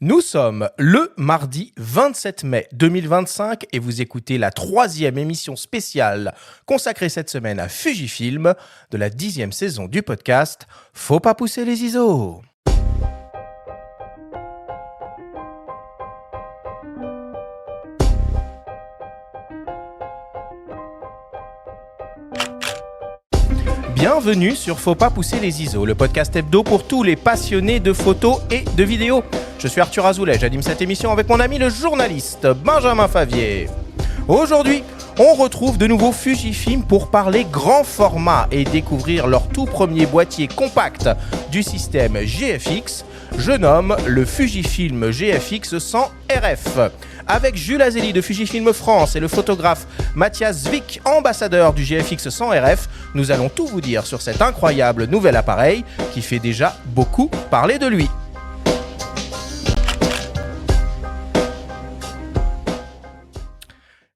Nous sommes le mardi 27 mai 2025 et vous écoutez la 3e émission spéciale consacrée cette semaine à Fujifilm de la 10e saison du podcast Faut pas pousser les ISO. Bienvenue sur Faut pas pousser les ISO, le podcast hebdo pour tous les passionnés de photos et de vidéos. Je suis Arthur Azoulay, j'anime cette émission avec mon ami le journaliste Benjamin Favier. Aujourd'hui, on retrouve de nouveau Fujifilm pour parler grand format et découvrir leur tout premier boîtier compact du système GFX. Je nomme le Fujifilm GFX 100 RF. Avec Jules Azéli de Fujifilm France et le photographe Mathias Zwick, ambassadeur du GFX 100 RF, nous allons tout vous dire sur cet incroyable nouvel appareil qui fait déjà beaucoup parler de lui.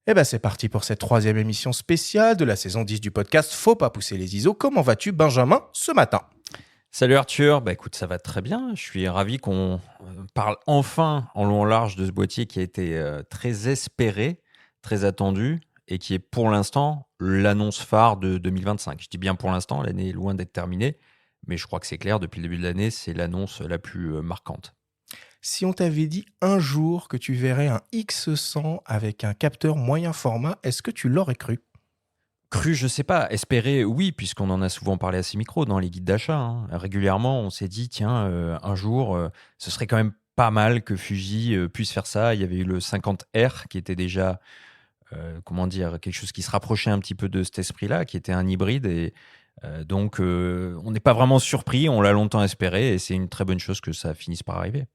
Et c'est parti pour cette 3e émission spéciale de la saison 10 du podcast Faut pas pousser les ISO. Comment vas-tu, Benjamin, ce matin ? Salut Arthur, écoute, ça va très bien. Je suis ravi qu'on parle enfin en long en large de ce boîtier qui a été très espéré, très attendu et qui est pour l'instant l'annonce phare de 2025. Je dis bien pour l'instant, l'année est loin d'être terminée, mais je crois que c'est clair, depuis le début de l'année, c'est l'annonce la plus marquante. Si on t'avait dit un jour que tu verrais un X100 avec un capteur moyen format, est-ce que tu l'aurais cru ? Cru, je sais pas. Espérer, oui, puisqu'on en a souvent parlé à ces micros dans les guides d'achat. Régulièrement, on s'est dit, tiens, un jour, ce serait quand même pas mal que Fuji puisse faire ça. Il y avait eu le 50R qui était déjà, quelque chose qui se rapprochait un petit peu de cet esprit-là, qui était un hybride. Et donc, on n'est pas vraiment surpris. On l'a longtemps espéré et c'est une très bonne chose que ça finisse par arriver.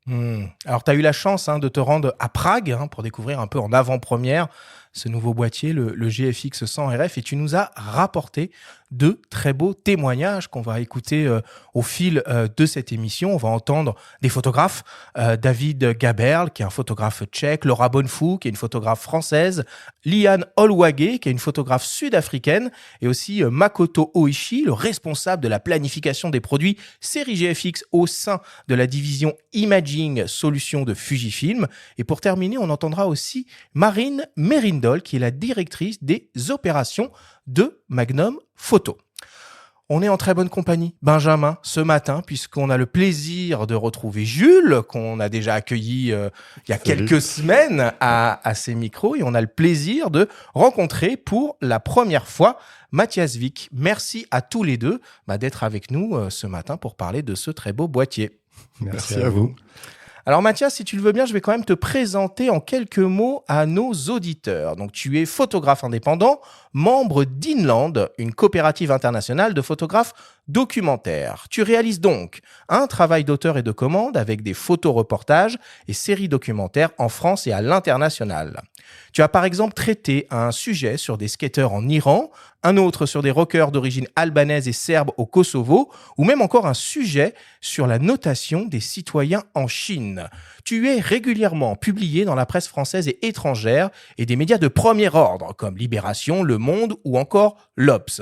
Alors, tu as eu la chance de te rendre à Prague pour découvrir un peu en avant-première ce nouveau boîtier, le GFX 100 RF, et tu nous as rapporté de très beaux témoignages qu'on va écouter au fil de cette émission. On va entendre des photographes, David Gaberl, qui est un photographe tchèque, Laura Bonnefou, qui est une photographe française, Liane Olwage, qui est une photographe sud-africaine, et aussi Makoto Oishi, le responsable de la planification des produits série GFX au sein de la division Imaging Solutions de Fujifilm. Et pour terminer, on entendra aussi Marine Merindol, qui est la directrice des opérations de Magnum Photo. On est en très bonne compagnie, Benjamin, ce matin, puisqu'on a le plaisir de retrouver Jules, qu'on a déjà accueilli il y a quelques semaines à ces micros, et on a le plaisir de rencontrer pour la première fois Mathias Zwick. Merci à tous les deux d'être avec nous ce matin pour parler de ce très beau boîtier. Merci à vous. Alors Mathias, si tu le veux bien, je vais quand même te présenter en quelques mots à nos auditeurs. Donc tu es photographe indépendant, membre d'Inland, une coopérative internationale de photographes documentaires. Tu réalises donc un travail d'auteur et de commande avec des photoreportages et séries documentaires en France et à l'international. Tu as par exemple traité un sujet sur des skateurs en Iran, un autre sur des rockers d'origine albanaise et serbe au Kosovo, ou même encore un sujet sur la notation des citoyens en Chine. Tu es régulièrement publié dans la presse française et étrangère et des médias de premier ordre comme Libération, Le Monde ou encore l'Obs.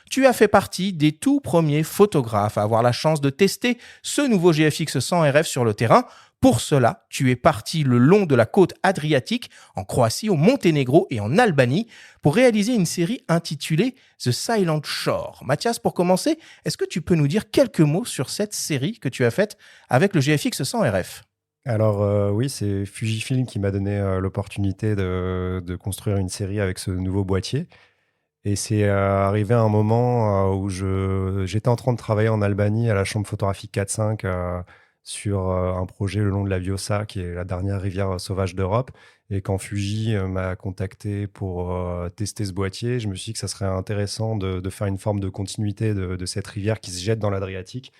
Tu as fait partie des tout premiers photographes à avoir la chance de tester ce nouveau GFX 100 RF sur le terrain. Pour cela, tu es parti le long de la côte adriatique, en Croatie, au Monténégro et en Albanie, pour réaliser une série intitulée The Silent Shore. Mathias, pour commencer, est-ce que tu peux nous dire quelques mots sur cette série que tu as faite avec le GFX 100 RF ? Alors oui, c'est Fujifilm qui m'a donné l'opportunité de construire une série avec ce nouveau boîtier. Et c'est arrivé à un moment où j'étais en train de travailler en Albanie à la chambre photographique 4-5 sur un projet le long de la Vjosa, qui est la dernière rivière sauvage d'Europe. Et quand Fuji m'a contacté pour tester ce boîtier, je me suis dit que ça serait intéressant de faire une forme de continuité de cette rivière qui se jette dans l'Adriatique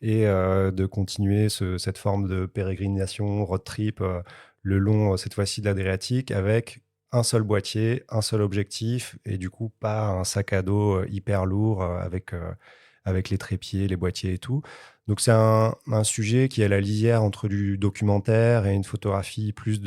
et de continuer cette forme de pérégrination, road trip, le long, cette fois-ci, de l'Adriatique avec un seul boîtier, un seul objectif et du coup, pas un sac à dos hyper lourd avec les trépieds, les boîtiers et tout. Donc, c'est un sujet qui est à la lisière entre du documentaire et une photographie plus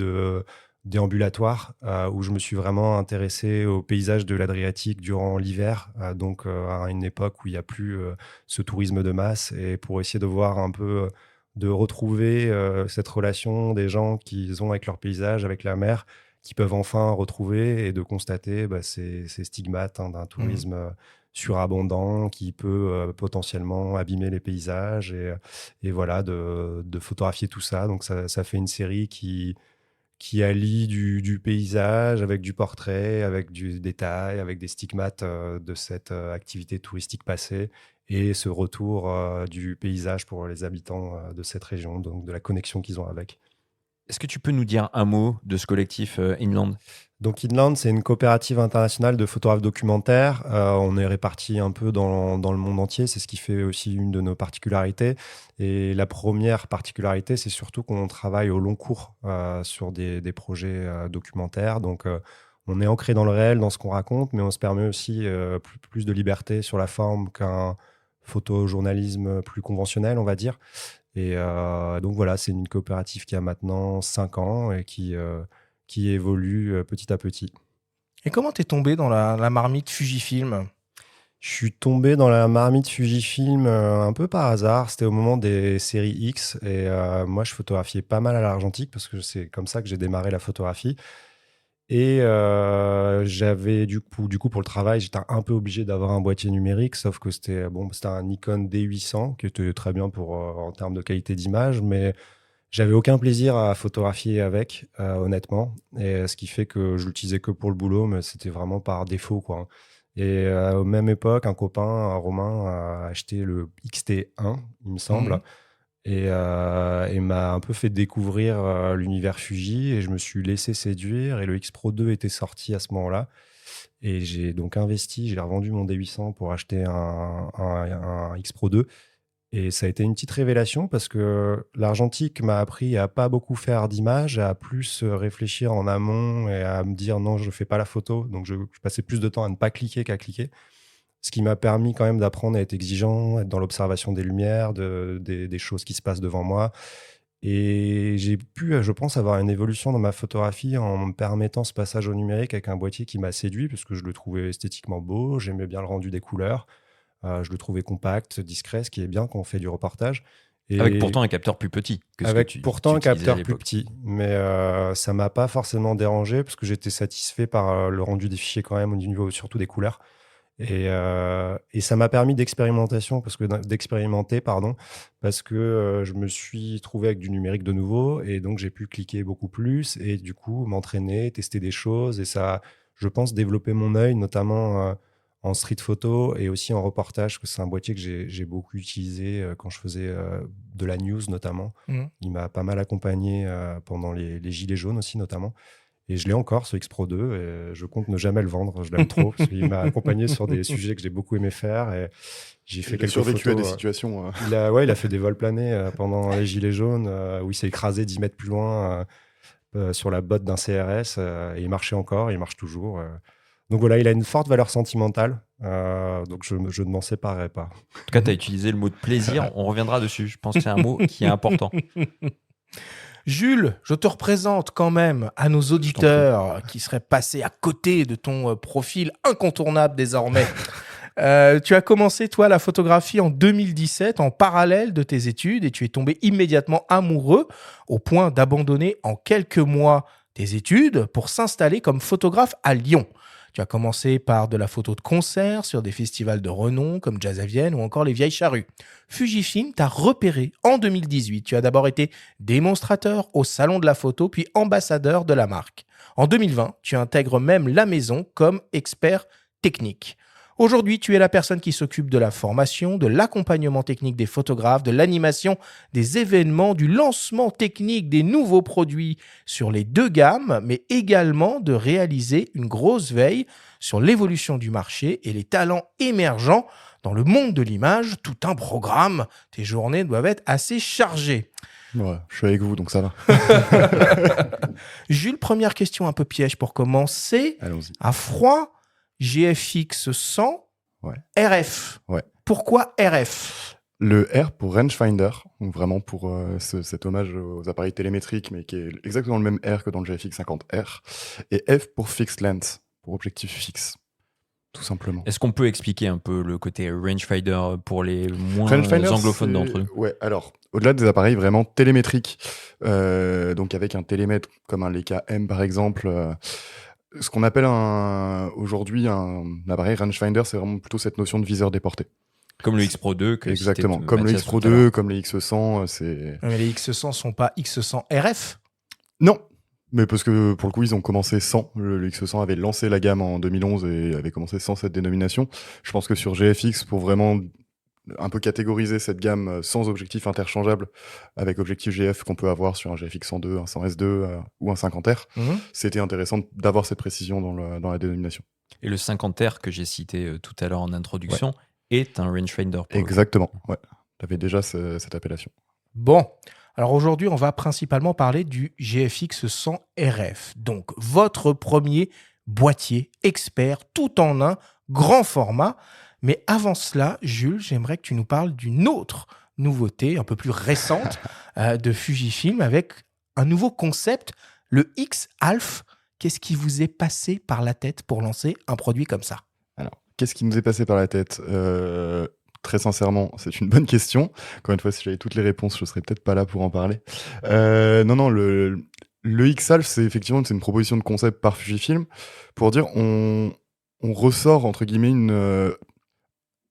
déambulatoire, où je me suis vraiment intéressé au paysage de l'Adriatique durant l'hiver, donc à une époque où il n'y a plus ce tourisme de masse, et pour essayer de voir un peu de retrouver cette relation des gens qu'ils ont avec leur paysage, avec la mer, qui peuvent enfin retrouver et de constater ces stigmates d'un tourisme surabondant qui peut potentiellement abîmer les paysages et voilà, de photographier tout ça. Donc ça fait une série qui allie du paysage avec du portrait, avec du détail, avec des stigmates de cette activité touristique passée et ce retour du paysage pour les habitants de cette région, donc de la connexion qu'ils ont avec. Est-ce que tu peux nous dire un mot de ce collectif Inland ? Donc Inland, c'est une coopérative internationale de photographes documentaires. On est répartis un peu dans le monde entier. C'est ce qui fait aussi une de nos particularités. Et la première particularité, c'est surtout qu'on travaille au long cours sur des projets documentaires. Donc on est ancré dans le réel, dans ce qu'on raconte, mais on se permet aussi plus de liberté sur la forme qu'un photojournalisme plus conventionnel, on va dire. Et donc voilà, c'est une coopérative qui a maintenant 5 ans et qui évolue petit à petit. Et comment t'es tombé dans la marmite Fujifilm ? Je suis tombé dans la marmite Fujifilm un peu par hasard. C'était au moment des séries X et moi, je photographiais pas mal à l'argentique parce que c'est comme ça que j'ai démarré la photographie. Et j'avais du coup pour le travail, j'étais un peu obligé d'avoir un boîtier numérique, sauf que c'était un Nikon D800 qui était très bien en termes de qualité d'image, mais j'avais aucun plaisir à photographier avec, honnêtement. Et ce qui fait que je l'utilisais que pour le boulot, mais c'était vraiment par défaut, quoi. Et à la même époque, un copain, Romain, a acheté le XT1, il me semble, et m'a un peu fait découvrir l'univers Fuji. Et je me suis laissé séduire. Et le X Pro 2 était sorti à ce moment-là. Et j'ai donc investi, j'ai revendu mon D800 pour acheter un X Pro 2. Et ça a été une petite révélation parce que l'argentique m'a appris à pas beaucoup faire d'images, à plus réfléchir en amont et à me dire non, je ne fais pas la photo. Donc, je passais plus de temps à ne pas cliquer qu'à cliquer. Ce qui m'a permis quand même d'apprendre à être exigeant, être dans l'observation des lumières, des choses qui se passent devant moi. Et j'ai pu, je pense, avoir une évolution dans ma photographie en me permettant ce passage au numérique avec un boîtier qui m'a séduit parce que je le trouvais esthétiquement beau, j'aimais bien le rendu des couleurs. Je le trouvais compact, discret, ce qui est bien quand on fait du reportage. Et avec pourtant un capteur plus petit que ce que tu pourtant un utilisais à capteur plus l'époque. petit. Mais ça ne m'a pas forcément dérangé parce que j'étais satisfait par le rendu des fichiers quand même au niveau surtout des couleurs. Et ça m'a permis d'expérimenter, parce que je me suis trouvé avec du numérique de nouveau et donc j'ai pu cliquer beaucoup plus et du coup m'entraîner, tester des choses et ça, je pense, développer mon œil, notamment en street photo et aussi en reportage, parce que c'est un boîtier que j'ai beaucoup utilisé quand je faisais de la news notamment. Il m'a pas mal accompagné pendant les Gilets jaunes aussi notamment. Et je l'ai encore, ce X Pro 2, et je compte ne jamais le vendre. Je l'aime trop, parce qu'il m'a accompagné sur des sujets que j'ai beaucoup aimé faire. Et j'ai fait quelques survécu photos. À des situations. Il a fait des vols planés pendant les Gilets jaunes, où il s'est écrasé 10 mètres plus loin sur la botte d'un CRS. Et il marchait encore, il marche toujours. Donc voilà, il a une forte valeur sentimentale. Donc je ne m'en séparerai pas. En tout cas, tu as utilisé le mot de plaisir. On reviendra dessus. Je pense que c'est un mot qui est important. Jules, je te représente quand même à nos auditeurs qui seraient passés à côté de ton profil incontournable désormais. Tu as commencé, toi, la photographie en 2017 en parallèle de tes études et tu es tombé immédiatement amoureux au point d'abandonner en quelques mois tes études pour s'installer comme photographe à Lyon. Tu as commencé par de la photo de concert sur des festivals de renom comme Jazz à Vienne ou encore les Vieilles Charrues. Fujifilm t'a repéré en 2018. Tu as d'abord été démonstrateur au Salon de la photo, puis ambassadeur de la marque. En 2020, tu intègres même la maison comme expert technique. Aujourd'hui, tu es la personne qui s'occupe de la formation, de l'accompagnement technique des photographes, de l'animation des événements, du lancement technique des nouveaux produits sur les 2 gammes, mais également de réaliser une grosse veille sur l'évolution du marché et les talents émergents dans le monde de l'image. Tout un programme. Tes journées doivent être assez chargées. Ouais, je suis avec vous, donc ça va. Jules, première question un peu piège pour commencer. Allons-y. À froid, GFX 100, RF. Ouais. Pourquoi RF ? Le R pour rangefinder, donc vraiment pour cet hommage aux appareils télémétriques, mais qui est exactement le même R que dans le GFX 50R. Et F pour fixed lens, pour objectif fixe, tout simplement. Est-ce qu'on peut expliquer un peu le côté rangefinder pour les moins Rangefinder, anglophones d'entre eux ? Ouais, alors, au-delà des appareils vraiment télémétriques, donc avec un télémètre comme un Leica M par exemple, ce qu'on appelle aujourd'hui un appareil rangefinder, c'est vraiment plutôt cette notion de viseur déporté. Comme le X Pro 2 que Exactement, citait comme le Mathias X Pro tout à l'heure. 2, comme les X100, c'est... Mais les X100 sont pas X100 RF. Non, mais parce que pour le coup, ils ont commencé sans. Le X100 avait lancé la gamme en 2011 et avait commencé sans cette dénomination. Je pense que sur GFX, pour vraiment un peu catégoriser cette gamme sans objectif interchangeable avec objectif GF qu'on peut avoir sur un GFX 102, un 100S2 ou un 50R, c'était intéressant d'avoir cette précision dans la dénomination. Et le 50R que j'ai cité tout à l'heure en introduction est un rangefinder. Exactement, ouais. Tu avais déjà cette appellation. Bon, alors aujourd'hui, on va principalement parler du GFX 100 RF. Donc, votre premier boîtier expert tout en un, grand format. Mais avant cela, Jules, j'aimerais que tu nous parles d'une autre nouveauté, un peu plus récente, de Fujifilm, avec un nouveau concept, le X-Alph. Qu'est-ce qui vous est passé par la tête pour lancer un produit comme ça? Alors, qu'est-ce qui nous est passé par la tête? Très sincèrement, c'est une bonne question. Encore une fois, si j'avais toutes les réponses, je serais peut-être pas là pour en parler. Non, le X-Alph, c'est effectivement une proposition de concept par Fujifilm pour dire on ressort, entre guillemets,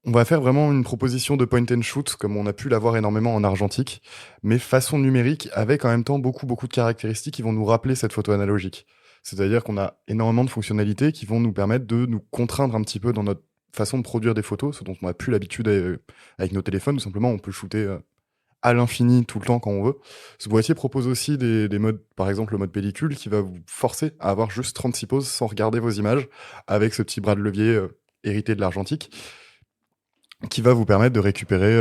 on va faire vraiment une proposition de point and shoot, comme on a pu l'avoir énormément en argentique, mais façon numérique, avec en même temps beaucoup de caractéristiques qui vont nous rappeler cette photo analogique. C'est-à-dire qu'on a énormément de fonctionnalités qui vont nous permettre de nous contraindre un petit peu dans notre façon de produire des photos, ce dont on n'a plus l'habitude avec nos téléphones. Tout simplement, on peut shooter à l'infini tout le temps quand on veut. Ce boîtier propose aussi des modes, par exemple le mode pellicule, qui va vous forcer à avoir juste 36 poses sans regarder vos images, avec ce petit bras de levier hérité de l'argentique, qui va vous permettre de récupérer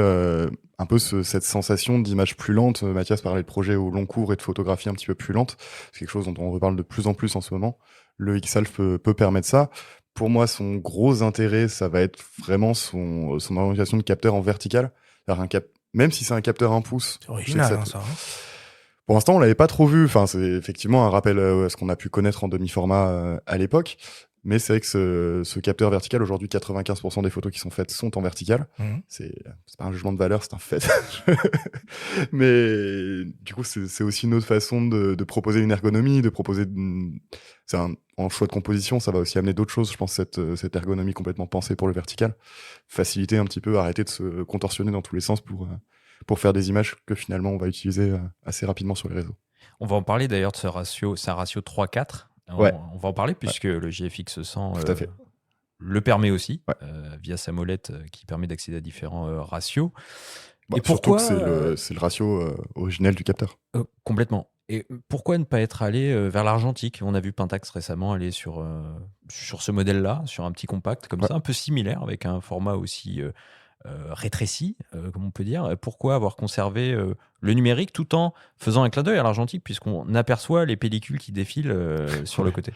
un peu cette sensation d'image plus lente. Mathias parlait de projets au long cours et de photographie un petit peu plus lente. C'est quelque chose dont on reparle de plus en plus en ce moment. Le X-Alph peut permettre ça. Pour moi, son gros intérêt, ça va être vraiment son orientation de capteur en vertical. Même si c'est un capteur 1 pouce. C'est original, ça. Pour l'instant, on l'avait pas trop vu. Enfin, c'est effectivement un rappel à ce qu'on a pu connaître en demi-format à l'époque. Mais c'est vrai que ce capteur vertical, aujourd'hui, 95% des photos qui sont faites sont en vertical. C'est pas un jugement de valeur, c'est un fait. Mais du coup, c'est aussi une autre façon de proposer une ergonomie, de proposer... en choix de composition, ça va aussi amener d'autres choses, je pense, cette ergonomie complètement pensée pour le vertical. Faciliter un petit peu, arrêter de se contorsionner dans tous les sens pour faire des images que finalement on va utiliser assez rapidement sur les réseaux. On va en parler d'ailleurs de ce ratio 3-4. Ouais. On va en parler puisque le GFX 100 fait. le permet aussi via sa molette qui permet d'accéder à différents ratios. Et pourquoi surtout que c'est le ratio originel du capteur. Complètement. Et pourquoi ne pas être allé vers l'argentique? On a vu Pentax récemment aller sur ce modèle-là, sur un petit compact comme ça, un peu similaire, avec un format aussi rétréci, comme on peut dire. Pourquoi avoir conservé le numérique tout en faisant un clin d'œil à l'argentique, puisqu'on aperçoit les pellicules qui défilent sur le côté?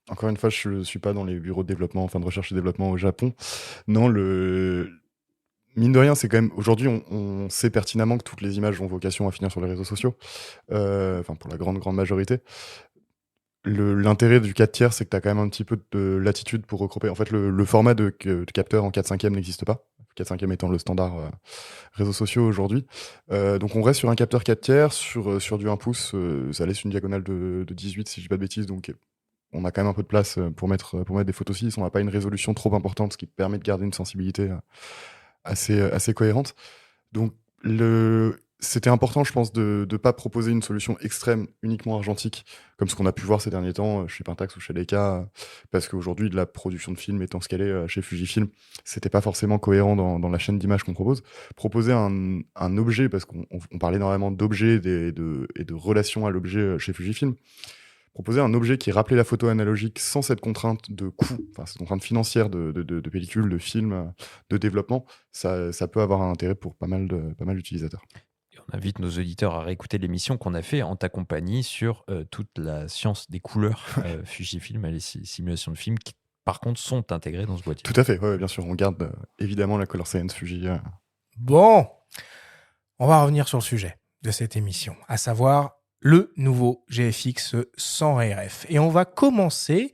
Encore une fois, je ne suis pas dans les bureaux de développement, enfin de recherche et développement au Japon. Non, mine de rien, c'est quand même... Aujourd'hui, on sait pertinemment que toutes les images ont vocation à finir sur les réseaux sociaux. Enfin, pour la grande majorité. L'intérêt du 4 tiers, c'est que tu as quand même un petit peu de latitude pour regrouper. En fait, le format de capteur en 4/5e n'existe pas. 4/5e étant le standard réseaux sociaux aujourd'hui. Donc on reste sur un capteur 4 tiers, sur du 1 pouce, ça laisse une diagonale de 18 si je dis pas de bêtises, donc on a quand même un peu de place pour mettre des photos 6. On n'a pas une résolution trop importante, ce qui permet de garder une sensibilité assez cohérente. Donc c'était important, je pense, de ne pas proposer une solution extrême uniquement argentique, comme ce qu'on a pu voir ces derniers temps chez Pentax ou chez Leica, parce qu'aujourd'hui, la production de films étant ce qu'elle est chez Fujifilm, c'était pas forcément cohérent dans la chaîne d'images qu'on propose. Proposer un objet, parce qu'on parlait énormément d'objets et de relations à l'objet chez Fujifilm, proposer un objet qui rappelait la photo analogique sans cette contrainte de coût, enfin cette contrainte financière de pellicule, de film, de développement, ça peut avoir un intérêt pour pas mal d'utilisateurs. On invite nos auditeurs à réécouter l'émission qu'on a fait en ta compagnie sur toute la science des couleurs Fujifilm et les simulations de films qui, par contre, sont intégrées dans ce boîtier. Tout à fait, ouais, bien sûr. On garde évidemment la Color Science Fuji. Bon, on va revenir sur le sujet de cette émission, à savoir le nouveau GFX 100 RF. Et on va commencer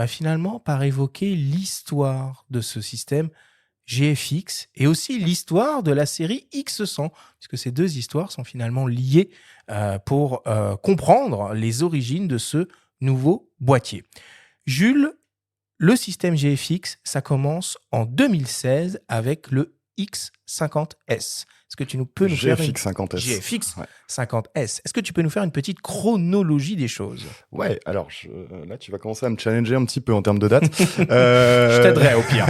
finalement par évoquer l'histoire de ce système GFX et aussi l'histoire de la série X100, puisque ces deux histoires sont finalement liées pour comprendre les origines de ce nouveau boîtier. Jules, le système GFX, ça commence en 2016 avec le X50S. Est-ce que tu peux nous faire GFX 50S. GFX Ouais. 50S. Est-ce que tu peux nous faire une petite chronologie des choses? Ouais, alors là, tu vas commencer à me challenger un petit peu en termes de date. Je t'aiderai au pire.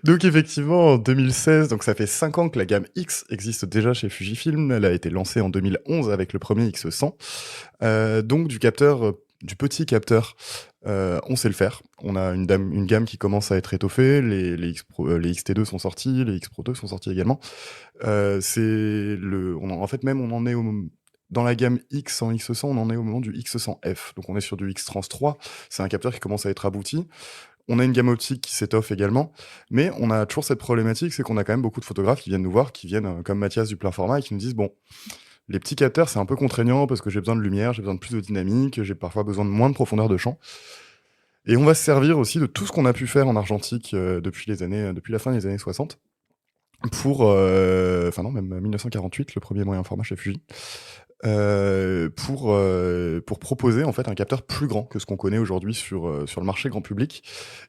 Donc effectivement, en 2016, donc ça fait 5 ans que la gamme X existe déjà chez Fujifilm. Elle a été lancée en 2011 avec le premier X100. Donc du petit capteur, on sait le faire. On a une gamme qui commence à être étoffée. Les XT2 sont sortis, les X Pro 2 sont sortis également. En fait, même on en est dans la gamme X en X100, on en est au moment du X100F. Donc on est sur du X-Trans 3. C'est un capteur qui commence à être abouti. On a une gamme optique qui s'étoffe également, mais on a toujours cette problématique, c'est qu'on a quand même beaucoup de photographes qui viennent nous voir, qui viennent comme Mathias du plein format et qui nous disent bon, les petits capteurs c'est un peu contraignant parce que j'ai besoin de lumière, j'ai besoin de plus de dynamique, j'ai parfois besoin de moins de profondeur de champ. Et on va se servir aussi de tout ce qu'on a pu faire en argentique depuis la fin des années 60 même 1948, le premier moyen format chez Fuji. Pour proposer en fait un capteur plus grand que ce qu'on connaît aujourd'hui sur le marché grand public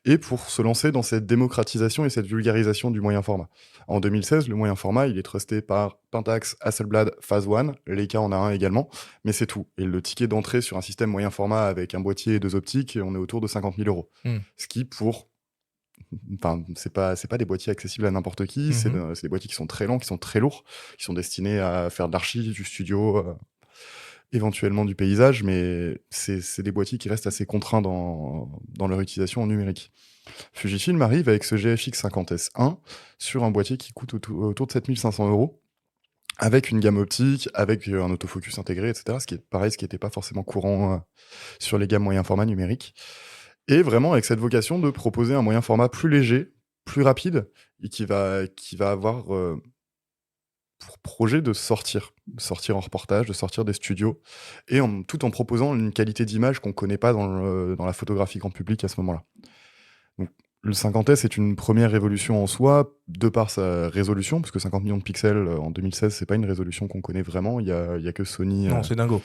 et pour se lancer dans cette démocratisation et cette vulgarisation du moyen format. En 2016, le moyen format, il est trusté par Pentax, Hasselblad, Phase One, Leica en a un également, mais c'est tout. Et le ticket d'entrée sur un système moyen format avec un boîtier et 2 optiques, on est autour de 50 000 €. Ce qui c'est pas des boîtiers accessibles à n'importe qui, c'est des boîtiers qui sont très lents, qui sont très lourds, qui sont destinés à faire de l'archi, du studio, éventuellement du paysage, mais c'est des boîtiers qui restent assez contraints dans leur utilisation en numérique. Fujifilm arrive avec ce GFX 50S1 sur un boîtier qui coûte autour de 7 500 €, avec une gamme optique, avec un autofocus intégré, etc. Ce qui n'était pas forcément courant sur les gammes moyen format numériques. Et vraiment avec cette vocation de proposer un moyen format plus léger, plus rapide, et qui va avoir pour projet de sortir en reportage, de sortir des studios, et tout en proposant une qualité d'image qu'on ne connaît pas dans la photographie grand public à ce moment-là. Donc, le 50S est une première révolution en soi, de par sa résolution, parce que 50 millions de pixels en 2016, c'est pas une résolution qu'on connaît vraiment. Il y a que Sony. Non, c'est dingo.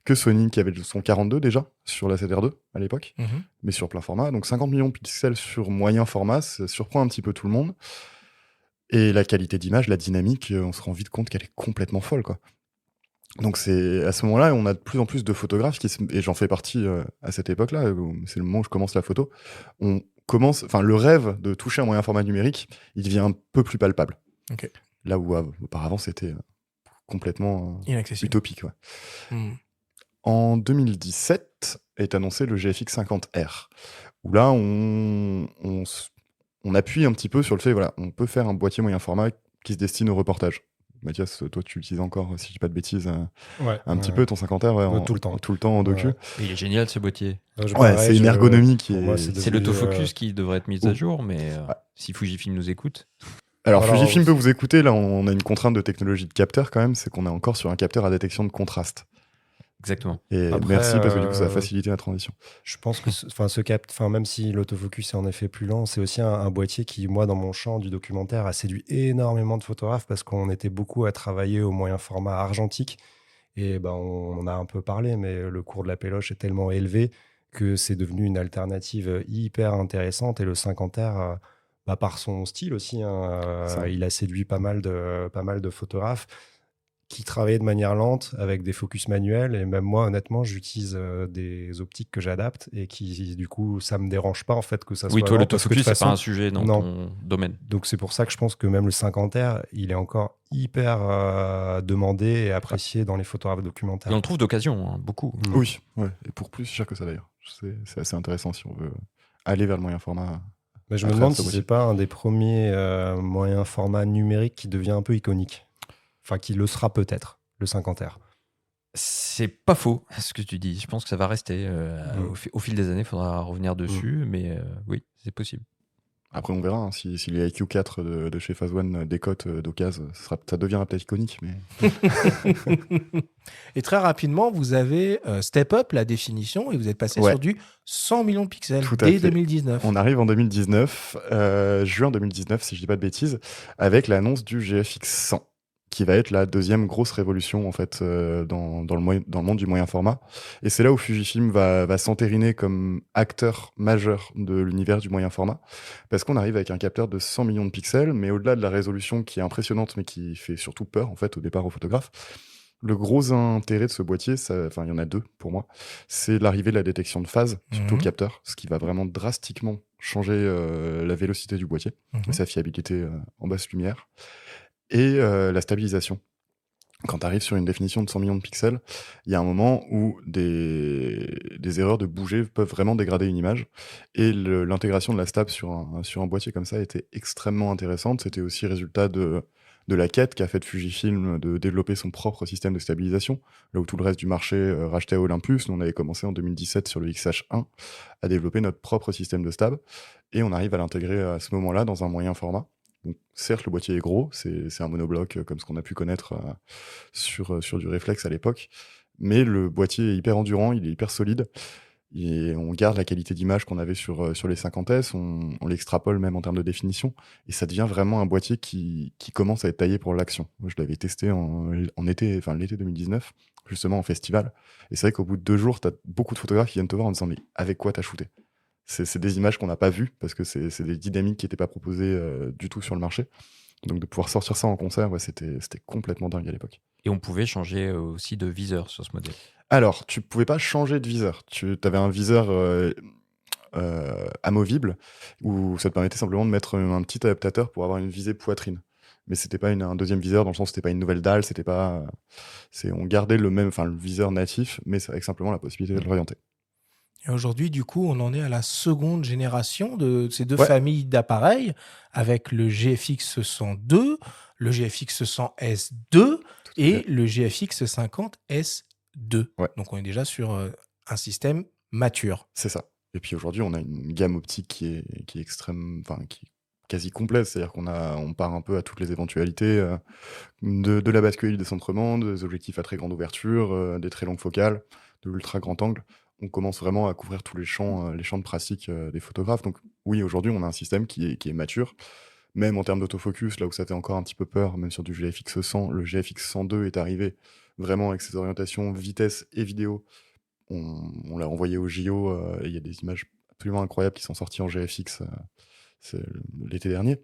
Que Sony qui avait son 42 déjà sur la 7R2 à l'époque, mais sur plein format. Donc 50 millions de pixels sur moyen format, ça surprend un petit peu tout le monde. Et la qualité d'image, la dynamique, on se rend vite compte qu'elle est complètement folle, quoi. Donc c'est à ce moment-là, on a de plus en plus de photographes et j'en fais partie à cette époque-là. C'est le moment où je commence la photo. Le rêve de toucher un moyen format numérique, il devient un peu plus palpable. Okay. Là où auparavant c'était complètement inaccessible, utopique. Ouais. En 2017 est annoncé le GFX 50R, où là on appuie un petit peu sur le fait, voilà, on peut faire un boîtier moyen format qui se destine au reportage. Mathias, toi tu utilises encore, si je dis pas de bêtises, un petit peu ton 50R tout le temps en docu. Ouais. Il est génial ce boîtier. C'est une ergonomie qui est... C'est l'autofocus qui devrait être mis à jour, mais si Fujifilm nous écoute... Alors Fujifilm peut vous écouter, là on a une contrainte de technologie de capteur quand même, c'est qu'on est encore sur un capteur à détection de contraste. Exactement. Et après, merci parce que du coup ça a facilité la transition. Je pense que même si l'autofocus est en effet plus lent, c'est aussi un boîtier qui, moi, dans mon champ du documentaire, a séduit énormément de photographes parce qu'on était beaucoup à travailler au moyen format argentique. Et on en a un peu parlé, mais le cours de la péloche est tellement élevé que c'est devenu une alternative hyper intéressante. Et le 50R, par son style aussi, il a séduit pas mal de photographes qui travaillaient de manière lente avec des focus manuels, et même moi honnêtement j'utilise des optiques que j'adapte et qui du coup ça me dérange pas en fait que ça soit toi lent, l'autofocus c'est pas un sujet dans ton domaine, donc c'est pour ça que je pense que même le 50R il est encore hyper demandé et apprécié dans les photographes documentaires, et on le trouve d'occasion beaucoup. Oui, ouais. Et pour plus cher que ça d'ailleurs, c'est assez intéressant si on veut aller vers le moyen format. Mais je me demande si c'est pas un des premiers moyens format numériques qui devient un peu iconique. Enfin, qui le sera peut-être, le 50R. C'est pas faux, ce que tu dis. Je pense que ça va rester. Au fil des années, il faudra revenir dessus, mais oui, c'est possible. Après, on verra, hein, si les IQ4 de chez Phase One décotent d'occasion, ça deviendra peut-être iconique. Mais... Et très rapidement, vous avez step up la définition et vous êtes passé Ouais. sur du 100 millions de pixels Tout à dès fait. 2019. On arrive en 2019, juin 2019, si je dis pas de bêtises, avec l'annonce du GFX 100, qui va être la deuxième grosse révolution en fait dans le monde du moyen format. Et c'est là où Fujifilm va s'entériner comme acteur majeur de l'univers du moyen format, parce qu'on arrive avec un capteur de 100 millions de pixels, mais au-delà de la résolution qui est impressionnante, mais qui fait surtout peur en fait au départ aux photographes. Le gros intérêt de ce boîtier, il y en a deux pour moi, c'est l'arrivée de la détection de phase sur tout le capteur, ce qui va vraiment drastiquement changer la vélocité du boîtier et sa fiabilité en basse lumière. Et la stabilisation. Quand tu arrives sur une définition de 100 millions de pixels, il y a un moment où des erreurs de bouger peuvent vraiment dégrader une image. Et l'intégration de la stab sur un boîtier comme ça était extrêmement intéressante. C'était aussi résultat de la quête qu'a fait Fujifilm de développer son propre système de stabilisation, là où tout le reste du marché rachetait à Olympus. Nous, on avait commencé en 2017 sur le XH1 à développer notre propre système de stab. Et on arrive à l'intégrer à ce moment-là dans un moyen format. Donc, certes, le boîtier est gros, c'est un monobloc comme ce qu'on a pu connaître sur du réflexe à l'époque, mais le boîtier est hyper endurant, il est hyper solide, et on garde la qualité d'image qu'on avait sur les 50S, on l'extrapole même en termes de définition, et ça devient vraiment un boîtier qui commence à être taillé pour l'action. Moi, je l'avais testé en été, enfin l'été 2019, justement en festival, et c'est vrai qu'au bout de 2 jours, t'as beaucoup de photographes qui viennent te voir en disant « mais avec quoi t'as shooté ?» C'est des images qu'on n'a pas vues, parce que c'est des dynamiques qui n'étaient pas proposées du tout sur le marché. Donc de pouvoir sortir ça en concert, ouais, c'était complètement dingue à l'époque. Et on pouvait changer aussi de viseur sur ce modèle. Alors, tu pouvais pas changer de viseur. Tu avais un viseur amovible, où ça te permettait simplement de mettre un petit adaptateur pour avoir une visée poitrine. Mais c'était pas un deuxième viseur, dans le sens où c'était pas une nouvelle dalle, c'était pas... on gardait le viseur natif, mais avec simplement la possibilité de l'orienter. Et aujourd'hui, du coup, on en est à la seconde génération de ces deux Ouais. familles d'appareils, avec le GFX 102, le GFX 100S2 et le GFX 50S2. Ouais. Donc, on est déjà sur un système mature. C'est ça. Et puis aujourd'hui, on a une gamme optique qui est extrême, qui est quasi complète. C'est-à-dire on part un peu à toutes les éventualités de la bascule du décentrement, des objectifs à très grande ouverture, des très longues focales, de l'ultra grand angle. On commence vraiment à couvrir tous les champs de pratique des photographes. Donc oui, aujourd'hui, on a un système qui est mature. Même en termes d'autofocus, là où ça fait encore un petit peu peur, même sur du GFX 100, le GFX 102 est arrivé vraiment avec ses orientations vitesse et vidéo. On l'a envoyé au JO, et il y a des images absolument incroyables qui sont sorties en GFX l'été dernier.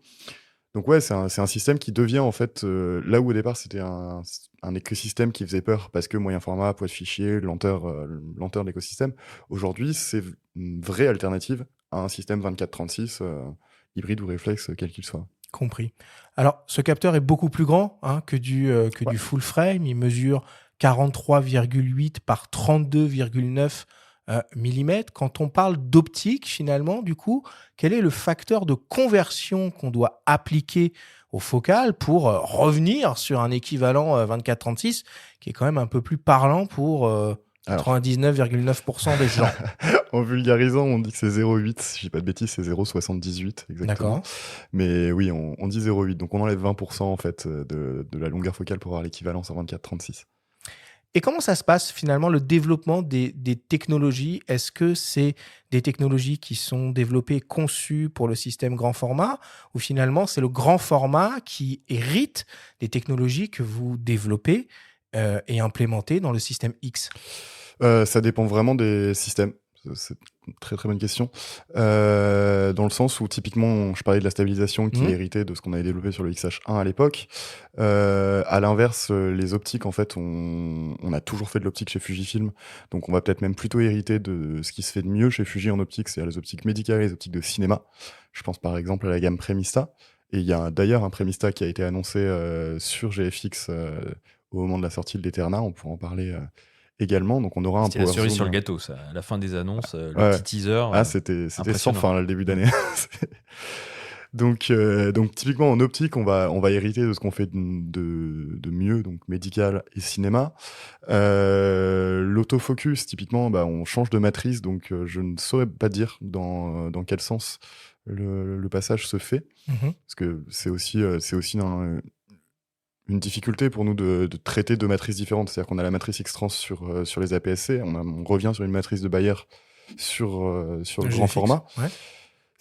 Donc ouais, c'est un système qui devient en fait, là où au départ c'était un écosystème qui faisait peur parce que moyen format, poids de fichier, lenteur de l'écosystème. Aujourd'hui, c'est une vraie alternative à un système 24-36, hybride ou réflexe, quel qu'il soit. Compris. Alors, ce capteur est beaucoup plus grand que du full frame. Il mesure 43,8 par 32,9 mm. Quand on parle d'optique, finalement, du coup, quel est le facteur de conversion qu'on doit appliquer au focal pour revenir sur un équivalent 24-36 qui est quand même un peu plus parlant pour 99,9% des gens? En vulgarisant, on dit que c'est 0,8. Si je dis pas de bêtises, c'est 0,78 exactement. D'accord. Mais oui, on dit 0,8. Donc on enlève 20% en fait de la longueur focale pour avoir l'équivalence en 24-36. Et comment ça se passe finalement le développement des technologies? Est-ce que c'est des technologies qui sont développées, conçues pour le système grand format, ou finalement c'est le grand format qui hérite des technologies que vous développez et implémentez dans le système X? Ça dépend vraiment des systèmes. C'est une très très bonne question. Dans le sens où typiquement, je parlais de la stabilisation qui est héritée de ce qu'on avait développé sur le XH1 à l'époque. À l'inverse, les optiques, en fait, on a toujours fait de l'optique chez Fujifilm. Donc on va peut-être même plutôt hériter de ce qui se fait de mieux chez Fuji en optique, c'est les optiques médicales et les optiques de cinéma. Je pense par exemple à la gamme Premista. Et il y a d'ailleurs un Premista qui a été annoncé sur GFX au moment de la sortie de l'Eterna. On pourra en parler également. Donc on aura un C'était la power cerise zoom. sur le gâteau, ça. À la fin des annonces, le Ouais. petit teaser. Ah, c'était sans impressionnant. fin, là, le début d'année. Donc typiquement en optique, on va hériter de ce qu'on fait de mieux, donc médical et cinéma. L'autofocus, typiquement, on change de matrice, donc je ne saurais pas dire dans quel sens le passage se fait, Mhm. parce que c'est aussi une difficulté pour nous de traiter deux matrices différentes. C'est-à-dire qu'on a la matrice X-trans sur les APS-C, on revient sur une matrice de Bayer sur le grand GFX, format. ouais.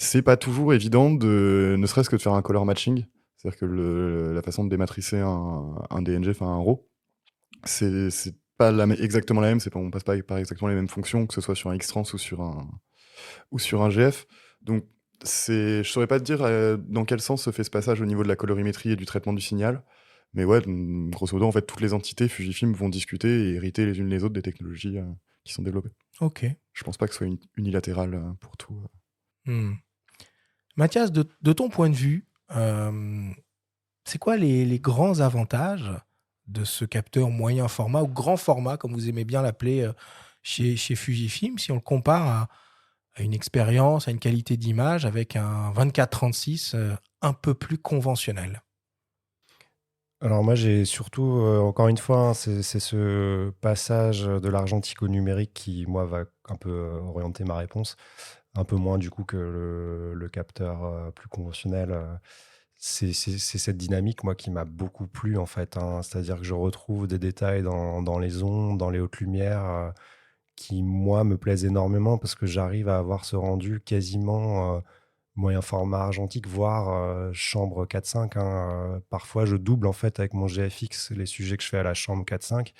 C'est pas toujours évident ne serait-ce que de faire un color matching. C'est-à-dire que la façon de dématricer un DNG, enfin un RAW, c'est pas exactement la même. On passe pas par exactement les mêmes fonctions, que ce soit sur un X-trans ou sur un GF. Donc, je saurais pas te dire dans quel sens se fait ce passage au niveau de la colorimétrie et du traitement du signal. Mais ouais, grosso modo, en fait, toutes les entités Fujifilm vont discuter et hériter les unes les autres des technologies qui sont développées. Ok. Je pense pas que ce soit unilatéral pour tout. Hmm. Mathias, de ton point de vue, c'est quoi les grands avantages de ce capteur moyen format ou grand format, comme vous aimez bien l'appeler chez Fujifilm, si on le compare à une expérience, à une qualité d'image avec un 24-36 un peu plus conventionnel? Alors moi, j'ai surtout, encore une fois, hein, c'est ce passage de l'argentique au numérique qui, moi, va un peu orienter ma réponse. Un peu moins du coup que le capteur plus conventionnel. C'est cette dynamique, moi, qui m'a beaucoup plu, en fait, hein. C'est-à-dire que je retrouve des détails dans les ondes, dans les hautes lumières, qui, moi, me plaisent énormément parce que j'arrive à avoir ce rendu quasiment moyen format argentique, voire chambre 4.5, hein. Parfois, je double, en fait, avec mon GFX les sujets que je fais à la chambre 4.5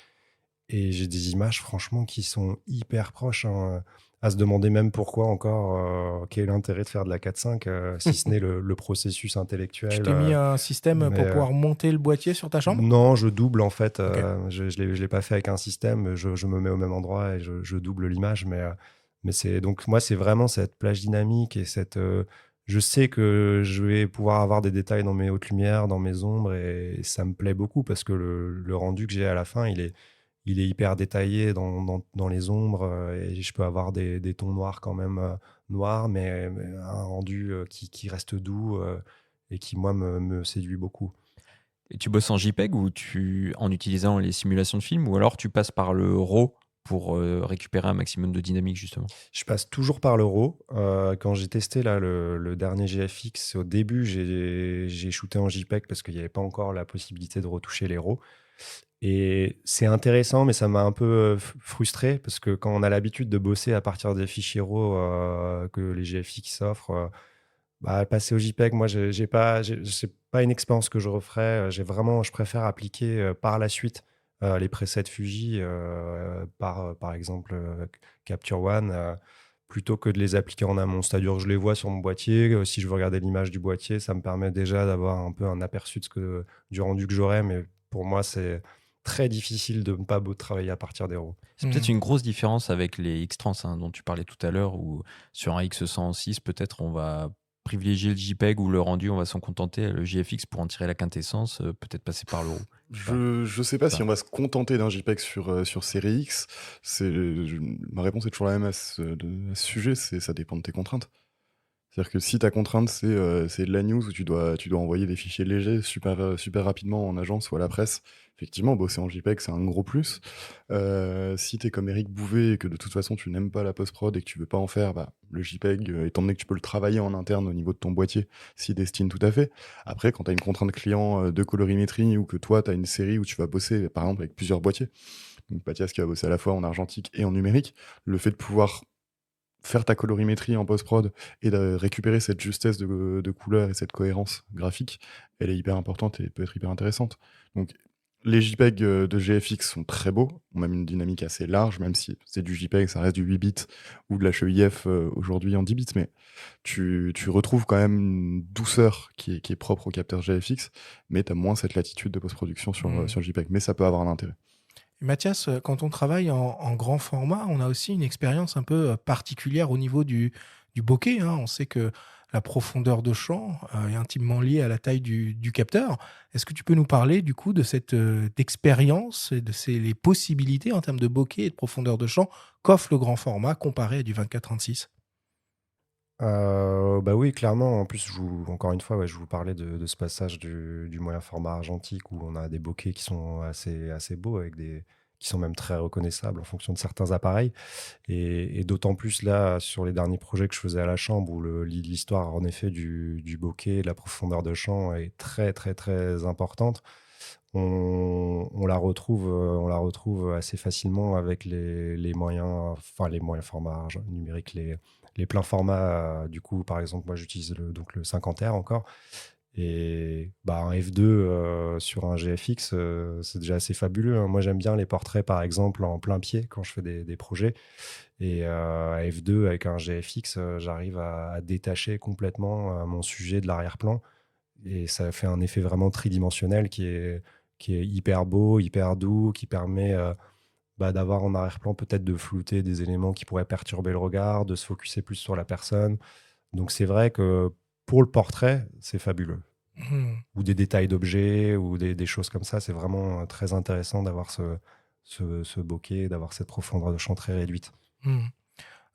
et j'ai des images, franchement, qui sont hyper proches, hein, à se demander même pourquoi encore, quel est l'intérêt de faire de la 4.5, si ce n'est le processus Tu intellectuel. t'es mis un système Mais pour pouvoir monter le boîtier sur ta chambre? non, je double en fait. Ok. Je l'ai pas fait avec un système. Je me mets au même endroit et je double l'image. Mais c'est donc moi, c'est vraiment cette plage dynamique et je sais que je vais pouvoir avoir des détails dans mes hautes lumières, dans mes ombres et ça me plaît beaucoup parce que le rendu que j'ai à la fin, il est hyper détaillé dans les ombres et je peux avoir des tons noirs quand même, noirs, mais un rendu qui reste doux et qui, moi, me séduit beaucoup. Et tu bosses en JPEG ou en utilisant les simulations de films ou alors tu passes par le RAW pour récupérer un maximum de dynamique justement? Je passe toujours par le RAW. Quand j'ai testé là, le dernier GFX, au début, j'ai shooté en JPEG parce qu'il n'y avait pas encore la possibilité de retoucher les RAW. Et c'est intéressant, mais ça m'a un peu frustré parce que quand on a l'habitude de bosser à partir des fichiers RAW que les GFX offrent, passer au JPEG, moi, c'est pas une expérience que je referais. Je préfère appliquer par la suite les presets Fuji par exemple Capture One plutôt que de les appliquer en amont. C'est-à-dire que je les vois sur mon boîtier. Si je veux regarder l'image du boîtier, ça me permet déjà d'avoir un peu un aperçu du rendu que j'aurai. Mais pour moi, c'est très difficile de ne pas travailler à partir des RAW. C'est peut-être une grosse différence avec les X-Trans dont tu parlais tout à l'heure, où sur un X106, peut-être on va privilégier le JPEG ou le rendu, on va s'en contenter. Le JFX pour en tirer la quintessence, peut-être passer par le RAW. Je sais pas si on va se contenter d'un JPEG sur série X. Ma réponse est toujours la même à ce sujet, ça dépend de tes contraintes. C'est-à-dire que si ta contrainte, c'est de la news où tu dois envoyer des fichiers légers super rapidement en agence ou à la presse, effectivement, bosser en JPEG, c'est un gros plus. Si t'es comme Eric Bouvet et que de toute façon tu n'aimes pas la post-prod et que tu veux pas en faire, le JPEG, étant donné que tu peux le travailler en interne au niveau de ton boîtier, s'y destine tout à fait. Après, quand t'as une contrainte client de colorimétrie ou que toi t'as une série où tu vas bosser, par exemple, avec plusieurs boîtiers, donc Mathias qui va bosser à la fois en argentique et en numérique, le fait de pouvoir faire ta colorimétrie en post-prod et de récupérer cette justesse de couleur et cette cohérence graphique, elle est hyper importante et peut être hyper intéressante. Donc, les JPEG de GFX sont très beaux, ont même une dynamique assez large, même si c'est du JPEG, ça reste du 8 bits ou de l'HEIF aujourd'hui en 10 bits, mais tu retrouves quand même une douceur qui est propre au capteur GFX, mais tu as moins cette latitude de post-production sur JPEG, mais ça peut avoir un intérêt. Mathias, quand on travaille en grand format, on a aussi une expérience un peu particulière au niveau du bokeh, hein. On sait que la profondeur de champ est intimement liée à la taille du capteur. Est-ce que tu peux nous parler du coup de cette expérience et de les possibilités en termes de bokeh et de profondeur de champ qu'offre le grand format comparé à du 24-36? Bah oui, clairement. En plus, encore une fois, ouais, je vous parlais de ce passage du moyen format argentique où on a des bokeh qui sont assez beaux, qui sont même très reconnaissables en fonction de certains appareils. Et d'autant plus là, sur les derniers projets que je faisais à la chambre, où l'histoire, en effet, du bokeh, de la profondeur de champ est très, très, très importante. On la retrouve assez facilement avec les moyens, enfin les moyens formats numériques, les pleins formats. Du coup, par exemple, moi j'utilise donc le 50R encore. Et bah, un F2 sur un GFX, c'est déjà assez fabuleux, hein. Moi j'aime bien les portraits, par exemple, en plein pied quand je fais des projets. Et à F2 avec un GFX, j'arrive à détacher complètement mon sujet de l'arrière-plan. Et ça fait un effet vraiment tridimensionnel qui est hyper beau, hyper doux, qui permet d'avoir en arrière-plan peut-être de flouter des éléments qui pourraient perturber le regard, de se focuser plus sur la personne. Donc c'est vrai que pour le portrait, c'est fabuleux. Hmm. Ou des détails d'objets, ou des choses comme ça. C'est vraiment très intéressant d'avoir ce bokeh, d'avoir cette profondeur de champ très réduite. Hmm.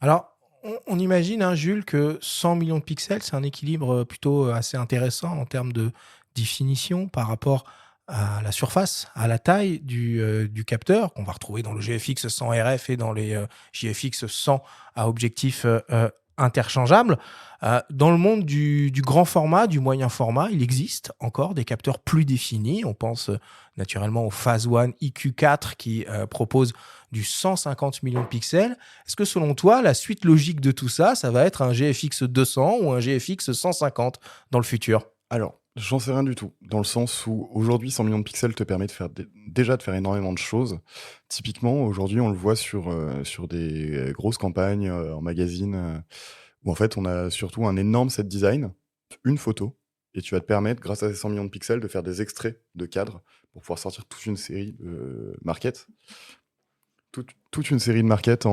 Alors, on imagine, hein, Jules, que 100 millions de pixels, c'est un équilibre plutôt assez intéressant en termes de définition par rapport à la surface, à la taille du capteur, qu'on va retrouver dans le GFX 100 RF et dans les GFX 100 à objectif interchangeable. Dans le monde du grand format, du moyen format, il existe encore des capteurs plus définis. On pense naturellement au Phase One IQ4 qui propose du 150 millions de pixels. Est-ce que selon toi, la suite logique de tout ça, ça va être un GFX 200 ou un GFX 150 dans le futur? Alors, j'en sais rien du tout, dans le sens où aujourd'hui 100 millions de pixels te permet de faire déjà de faire énormément de choses. Typiquement, aujourd'hui, on le voit sur des grosses campagnes en magazine, où en fait on a surtout un énorme set design, une photo, et tu vas te permettre, grâce à ces 100 millions de pixels, de faire des extraits de cadres pour pouvoir sortir toute une série de maquettes. Toute une série de maquettes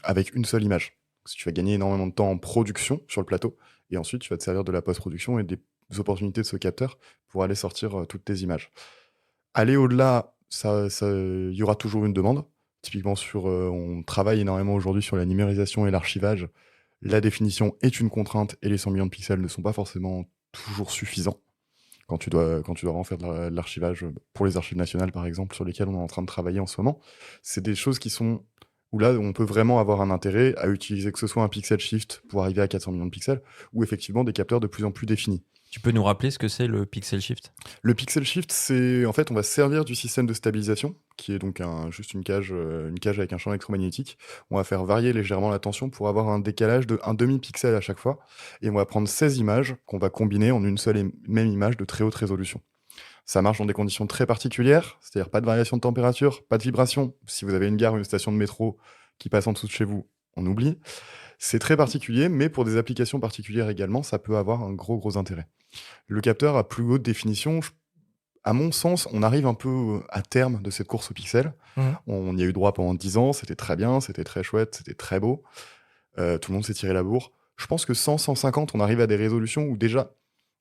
avec une seule image. Si tu vas gagner énormément de temps en production sur le plateau, et ensuite tu vas te servir de la post-production et des opportunités de ce capteur pour aller sortir toutes tes images. Aller au-delà, il y aura toujours une demande. Typiquement, on travaille énormément aujourd'hui sur la numérisation et l'archivage. La définition est une contrainte et les 100 millions de pixels ne sont pas forcément toujours suffisants quand tu dois vraiment faire de l'archivage pour les archives nationales, par exemple, sur lesquelles on est en train de travailler en ce moment. C'est des choses où là, on peut vraiment avoir un intérêt à utiliser que ce soit un pixel shift pour arriver à 400 millions de pixels, ou effectivement des capteurs de plus en plus définis. Tu peux nous rappeler ce que c'est le pixel shift? Le pixel shift, c'est en fait, on va se servir du système de stabilisation, qui est donc juste une cage avec un champ électromagnétique. On va faire varier légèrement la tension pour avoir un décalage de un demi-pixel à chaque fois. Et on va prendre 16 images qu'on va combiner en une seule et même image de très haute résolution. Ça marche dans des conditions très particulières, c'est-à-dire pas de variation de température, pas de vibration. Si vous avez une gare ou une station de métro qui passe en dessous de chez vous, on oublie. C'est très particulier, mais pour des applications particulières également, ça peut avoir un gros intérêt. Le capteur à plus haute définition, à mon sens, on arrive un peu à terme de cette course au pixel. On y a eu droit pendant 10 ans, c'était très bien, c'était très chouette, c'était très beau. Tout le monde s'est tiré la bourre. Je pense que 100, 150, on arrive à des résolutions où déjà,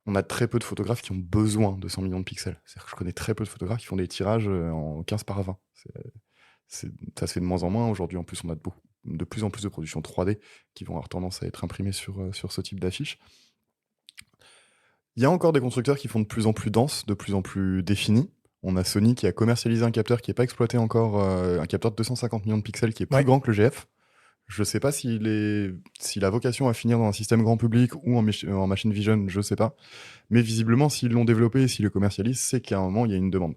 on a très peu de photographes qui ont besoin de 100 millions de pixels. C'est-à-dire que je connais très peu de photographes qui font des tirages en 15 par 20. Ça se fait de moins en moins. Aujourd'hui, en plus, on a de plus en plus de productions 3D qui vont avoir tendance à être imprimées sur ce type d'affiche. Il y a encore des constructeurs qui font de plus en plus denses, de plus en plus définis. On a Sony qui a commercialisé un capteur qui n'est pas exploité encore, un capteur de 250 millions de pixels qui est plus grand que le GF. Je ne sais pas s'il a vocation à finir dans un système grand public ou en machine vision, je ne sais pas. Mais visiblement, s'ils l'ont développé et s'ils le commercialisent, c'est qu'à un moment, il y a une demande.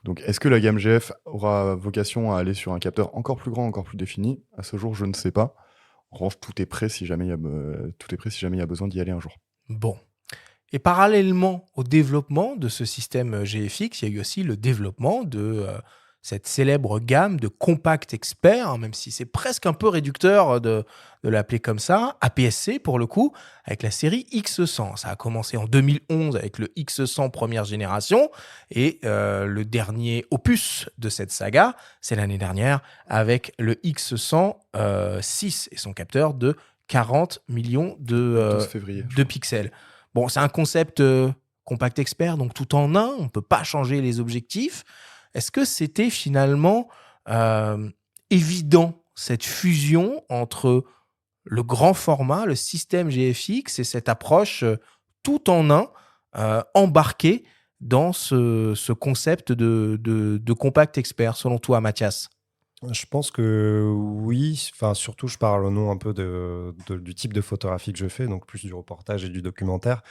Donc, est-ce que la gamme GF aura vocation à aller sur un capteur encore plus grand, encore plus défini? À ce jour, je ne sais pas. En revanche, tout est prêt si jamais il y a besoin d'y aller un jour. Bon. Et parallèlement au développement de ce système GFX, il y a eu aussi le développement de cette célèbre gamme de compact expert, hein, même si c'est presque un peu réducteur de l'appeler comme ça, APS-C pour le coup, avec la série X100. Ça a commencé en 2011 avec le X100 première génération, et le dernier opus de cette saga, c'est l'année dernière, avec le X100 6 et son capteur de 40 millions de pixels. Bon, c'est un concept compact expert, donc tout en un, on ne peut pas changer les objectifs. Est-ce que c'était finalement évident, cette fusion entre le grand format, le système GFX et cette approche tout en un, embarquée dans ce concept de compact expert, selon toi, Mathias? Je pense que oui, enfin, surtout, je parle au nom un peu du type de photographie que je fais, donc plus du reportage et du documentaire.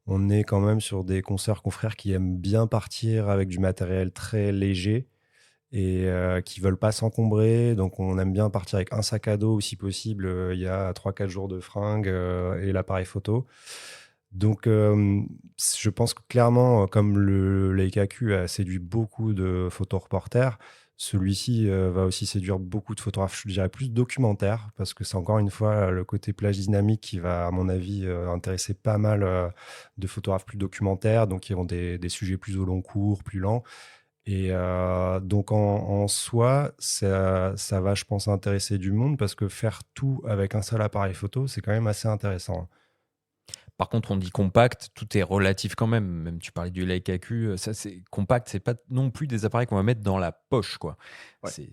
On est quand même sur des consoeurs confrères qui aiment bien partir avec du matériel très léger et qui veulent pas s'encombrer. Donc, on aime bien partir avec un sac à dos, si possible. Il y a 3-4 jours de fringues et l'appareil photo. Donc, je pense que clairement, comme le Leica Q a séduit beaucoup de photoreporters, celui-ci va aussi séduire beaucoup de photographes, je dirais plus documentaires, parce que c'est encore une fois le côté plage dynamique qui va, à mon avis, intéresser pas mal de photographes plus documentaires, donc qui ont des sujets plus au long cours, plus lents. Et donc en soi, ça va, je pense, intéresser du monde, parce que faire tout avec un seul appareil photo, c'est quand même assez intéressant. Par contre, on dit compact, tout est relatif quand même. Même tu parlais du Leica Q, ça c'est compact, c'est pas non plus des appareils qu'on va mettre dans la poche, quoi. Ouais. C'est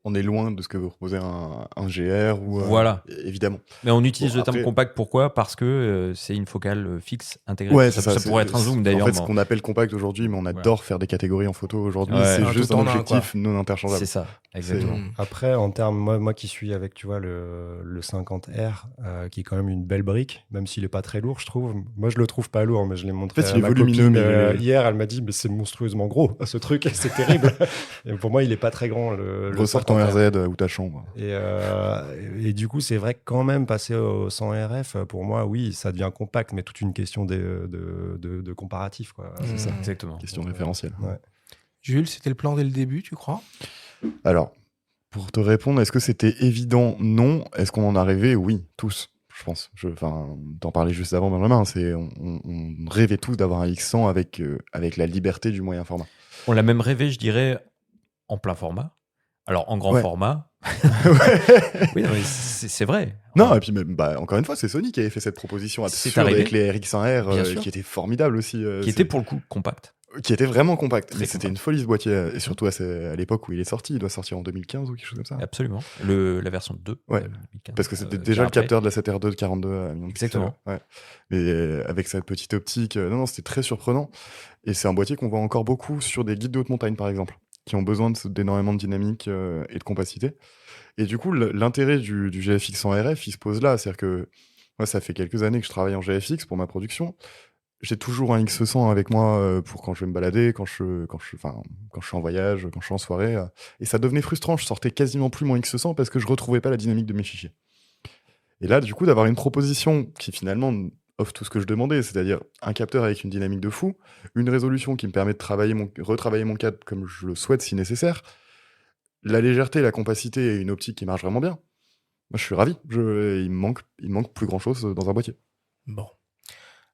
On est loin de ce que veut proposer un GR ou Voilà. évidemment. Mais on Bon, utilise le terme après, compact, pourquoi? Parce que c'est une focale fixe intégrée. ouais, Ça, c'est ça. ça pourrait être un zoom En d'ailleurs. fait, ce mais qu'on appelle compact aujourd'hui, mais on Voilà. adore faire des catégories en photo aujourd'hui, Ouais. c'est Un juste tout un en un, objectif non interchangeable. C'est ça, exactement. Mm. Après, en termes, moi qui suis avec, tu vois, le 50R, qui est quand même une belle brique, même s'il est pas très lourd, je trouve. Moi, je le trouve pas lourd, mais je l'ai montré En fait, il à est ma volumineux, copine mais hier. Elle m'a dit, mais c'est monstrueusement gros, ce truc, c'est terrible. Et pour moi, il est pas très grand, le ressort ton 50R. RZ ou ta chambre. Et du coup, c'est vrai que quand même, passer au 100 RF, pour moi, oui, ça devient compact, mais toute une question de comparatif, quoi. C'est ça. Exactement. Question référentielle. Ouais. Jules, c'était le plan dès le début, tu crois? Alors, pour te répondre, est-ce que c'était évident? Non. Est-ce qu'on en a rêvé? Oui, tous, je pense. Enfin, t'en parlais juste avant, Benjamin. On rêvait tous d'avoir un X100 avec la liberté du moyen format. On l'a même rêvé, je dirais, en plein format. Alors, en grand Ouais. format. Oui, non, mais c'est vrai. Non, et puis même, encore une fois, c'est Sony qui avait fait cette proposition C'est absurde arrivé. avec les RX1R, Bien sûr. qui était formidable aussi. Qui était pour le coup compact. Qui était vraiment compact. Très Mais c'était compact. une folie ce boîtier. Et surtout à l'époque où il est sorti. Il doit sortir en 2015 ou quelque chose comme ça. Absolument. La version 2. Ouais. 2015, Parce que c'était bien déjà le après. capteur de la 7R2 de 42 à millions de Exactement. pixels. Ouais. Mais avec cette petite optique, non, c'était très surprenant. Et c'est un boîtier qu'on voit encore beaucoup sur des guides de haute montagne, par exemple, qui ont besoin d'énormément de dynamique et de compacité. Et du coup, l'intérêt du GFX en RF, il se pose là. C'est-à-dire que moi, ça fait quelques années que je travaille en GFX pour ma production. J'ai toujours un X100 avec moi pour quand je vais me balader, quand je suis en voyage, quand je suis en soirée. Et ça devenait frustrant. Je sortais quasiment plus mon X100 parce que je retrouvais pas la dynamique de mes fichiers. Et là, du coup, d'avoir une proposition qui finalement offre tout ce que je demandais, c'est-à-dire un capteur avec une dynamique de fou, une résolution qui me permet de retravailler mon cadre comme je le souhaite si nécessaire, la légèreté, la compacité et une optique qui marche vraiment bien. Moi, je suis ravi. Il me manque plus grand-chose dans un boîtier. Bon.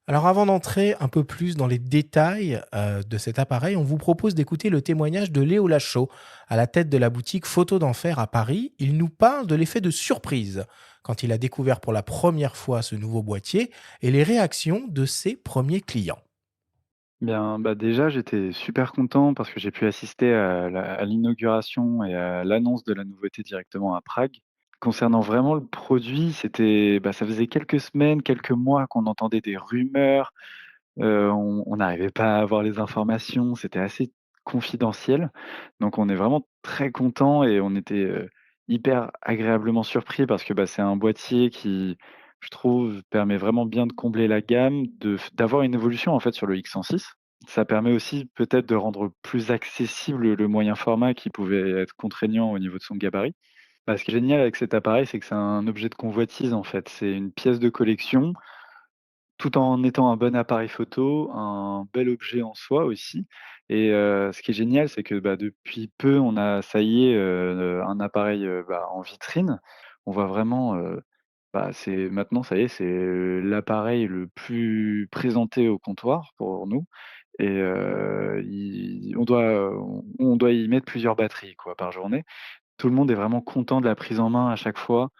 Alors avant d'entrer un peu plus dans les détails de cet appareil, on vous propose d'écouter le témoignage de Léo Lachaud, à la tête de la boutique Photo d'Enfer à Paris. Il nous parle de l'effet de surprise quand il a découvert pour la première fois ce nouveau boîtier et les réactions de ses premiers clients. Bien, déjà, j'étais super content parce que j'ai pu assister à l'inauguration et à l'annonce de la nouveauté directement à Prague. Concernant vraiment le produit, ça faisait quelques semaines, quelques mois qu'on entendait des rumeurs, on n'arrivait pas à avoir les informations, c'était assez confidentiel. Donc on est vraiment très content et on était, hyper agréablement surpris parce que, c'est un boîtier qui, je trouve, permet vraiment bien de combler la gamme, d'avoir une évolution, en fait, sur le X106. Ça permet aussi peut-être de rendre plus accessible le moyen format qui pouvait être contraignant au niveau de son gabarit. Ce qui est génial avec cet appareil, c'est que c'est un objet de convoitise, en fait. C'est une pièce de collection tout en étant un bon appareil photo, un bel objet en soi aussi. Et ce qui est génial, c'est que, depuis peu, on a, ça y est, un appareil, en vitrine. On voit vraiment, c'est maintenant, ça y est, c'est, l'appareil le plus présenté au comptoir pour nous et il on doit y mettre plusieurs batteries, quoi, par journée. Tout le monde est vraiment content de la prise en main à chaque fois.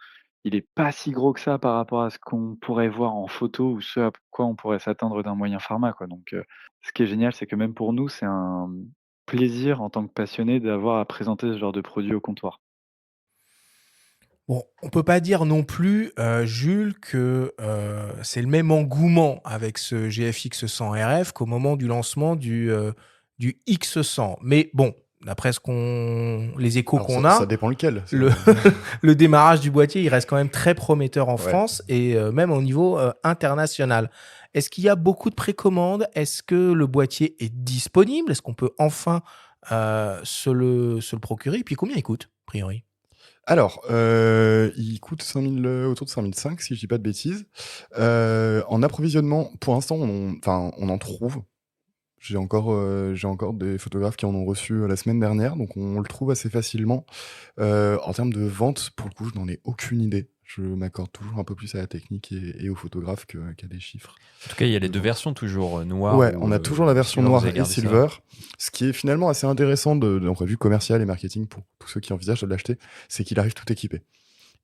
Il est pas si gros que ça par rapport à ce qu'on pourrait voir en photo ou ce à quoi on pourrait s'attendre d'un moyen format, quoi. Donc, ce qui est génial, c'est que même pour nous, c'est un plaisir en tant que passionnés d'avoir à présenter ce genre de produit au comptoir. Bon, on peut pas dire non plus, Jules, que c'est le même engouement avec ce GFX 100 RF qu'au moment du lancement du X100. Mais bon, d'après les échos Alors, qu'on ça a, dépend lequel. le, le démarrage du boîtier, il reste quand même très prometteur en Ouais. France et même au niveau international. Est-ce qu'il y a beaucoup de précommandes? Est-ce que le boîtier est disponible? Est-ce qu'on peut enfin se le procurer? Et puis combien il coûte, a priori? Alors, il coûte 5000, autour de 5005 si je dis pas de bêtises. En approvisionnement, pour l'instant, on en trouve. J'ai encore des photographes qui en ont reçu la semaine dernière, donc on le trouve assez facilement. En termes de vente, pour le coup, je n'en ai aucune idée. Je m'accorde toujours un peu plus à la technique et aux photographes qu'à des chiffres. En tout cas, il y a les de deux vente. versions, toujours noire. Ouais, ou, on a toujours la version silver, vous noire avez et gardé ça. silver, ce qui est finalement assez intéressant d'un point de vue commercial et marketing pour tous ceux qui envisagent de l'acheter, c'est qu'il arrive tout équipé.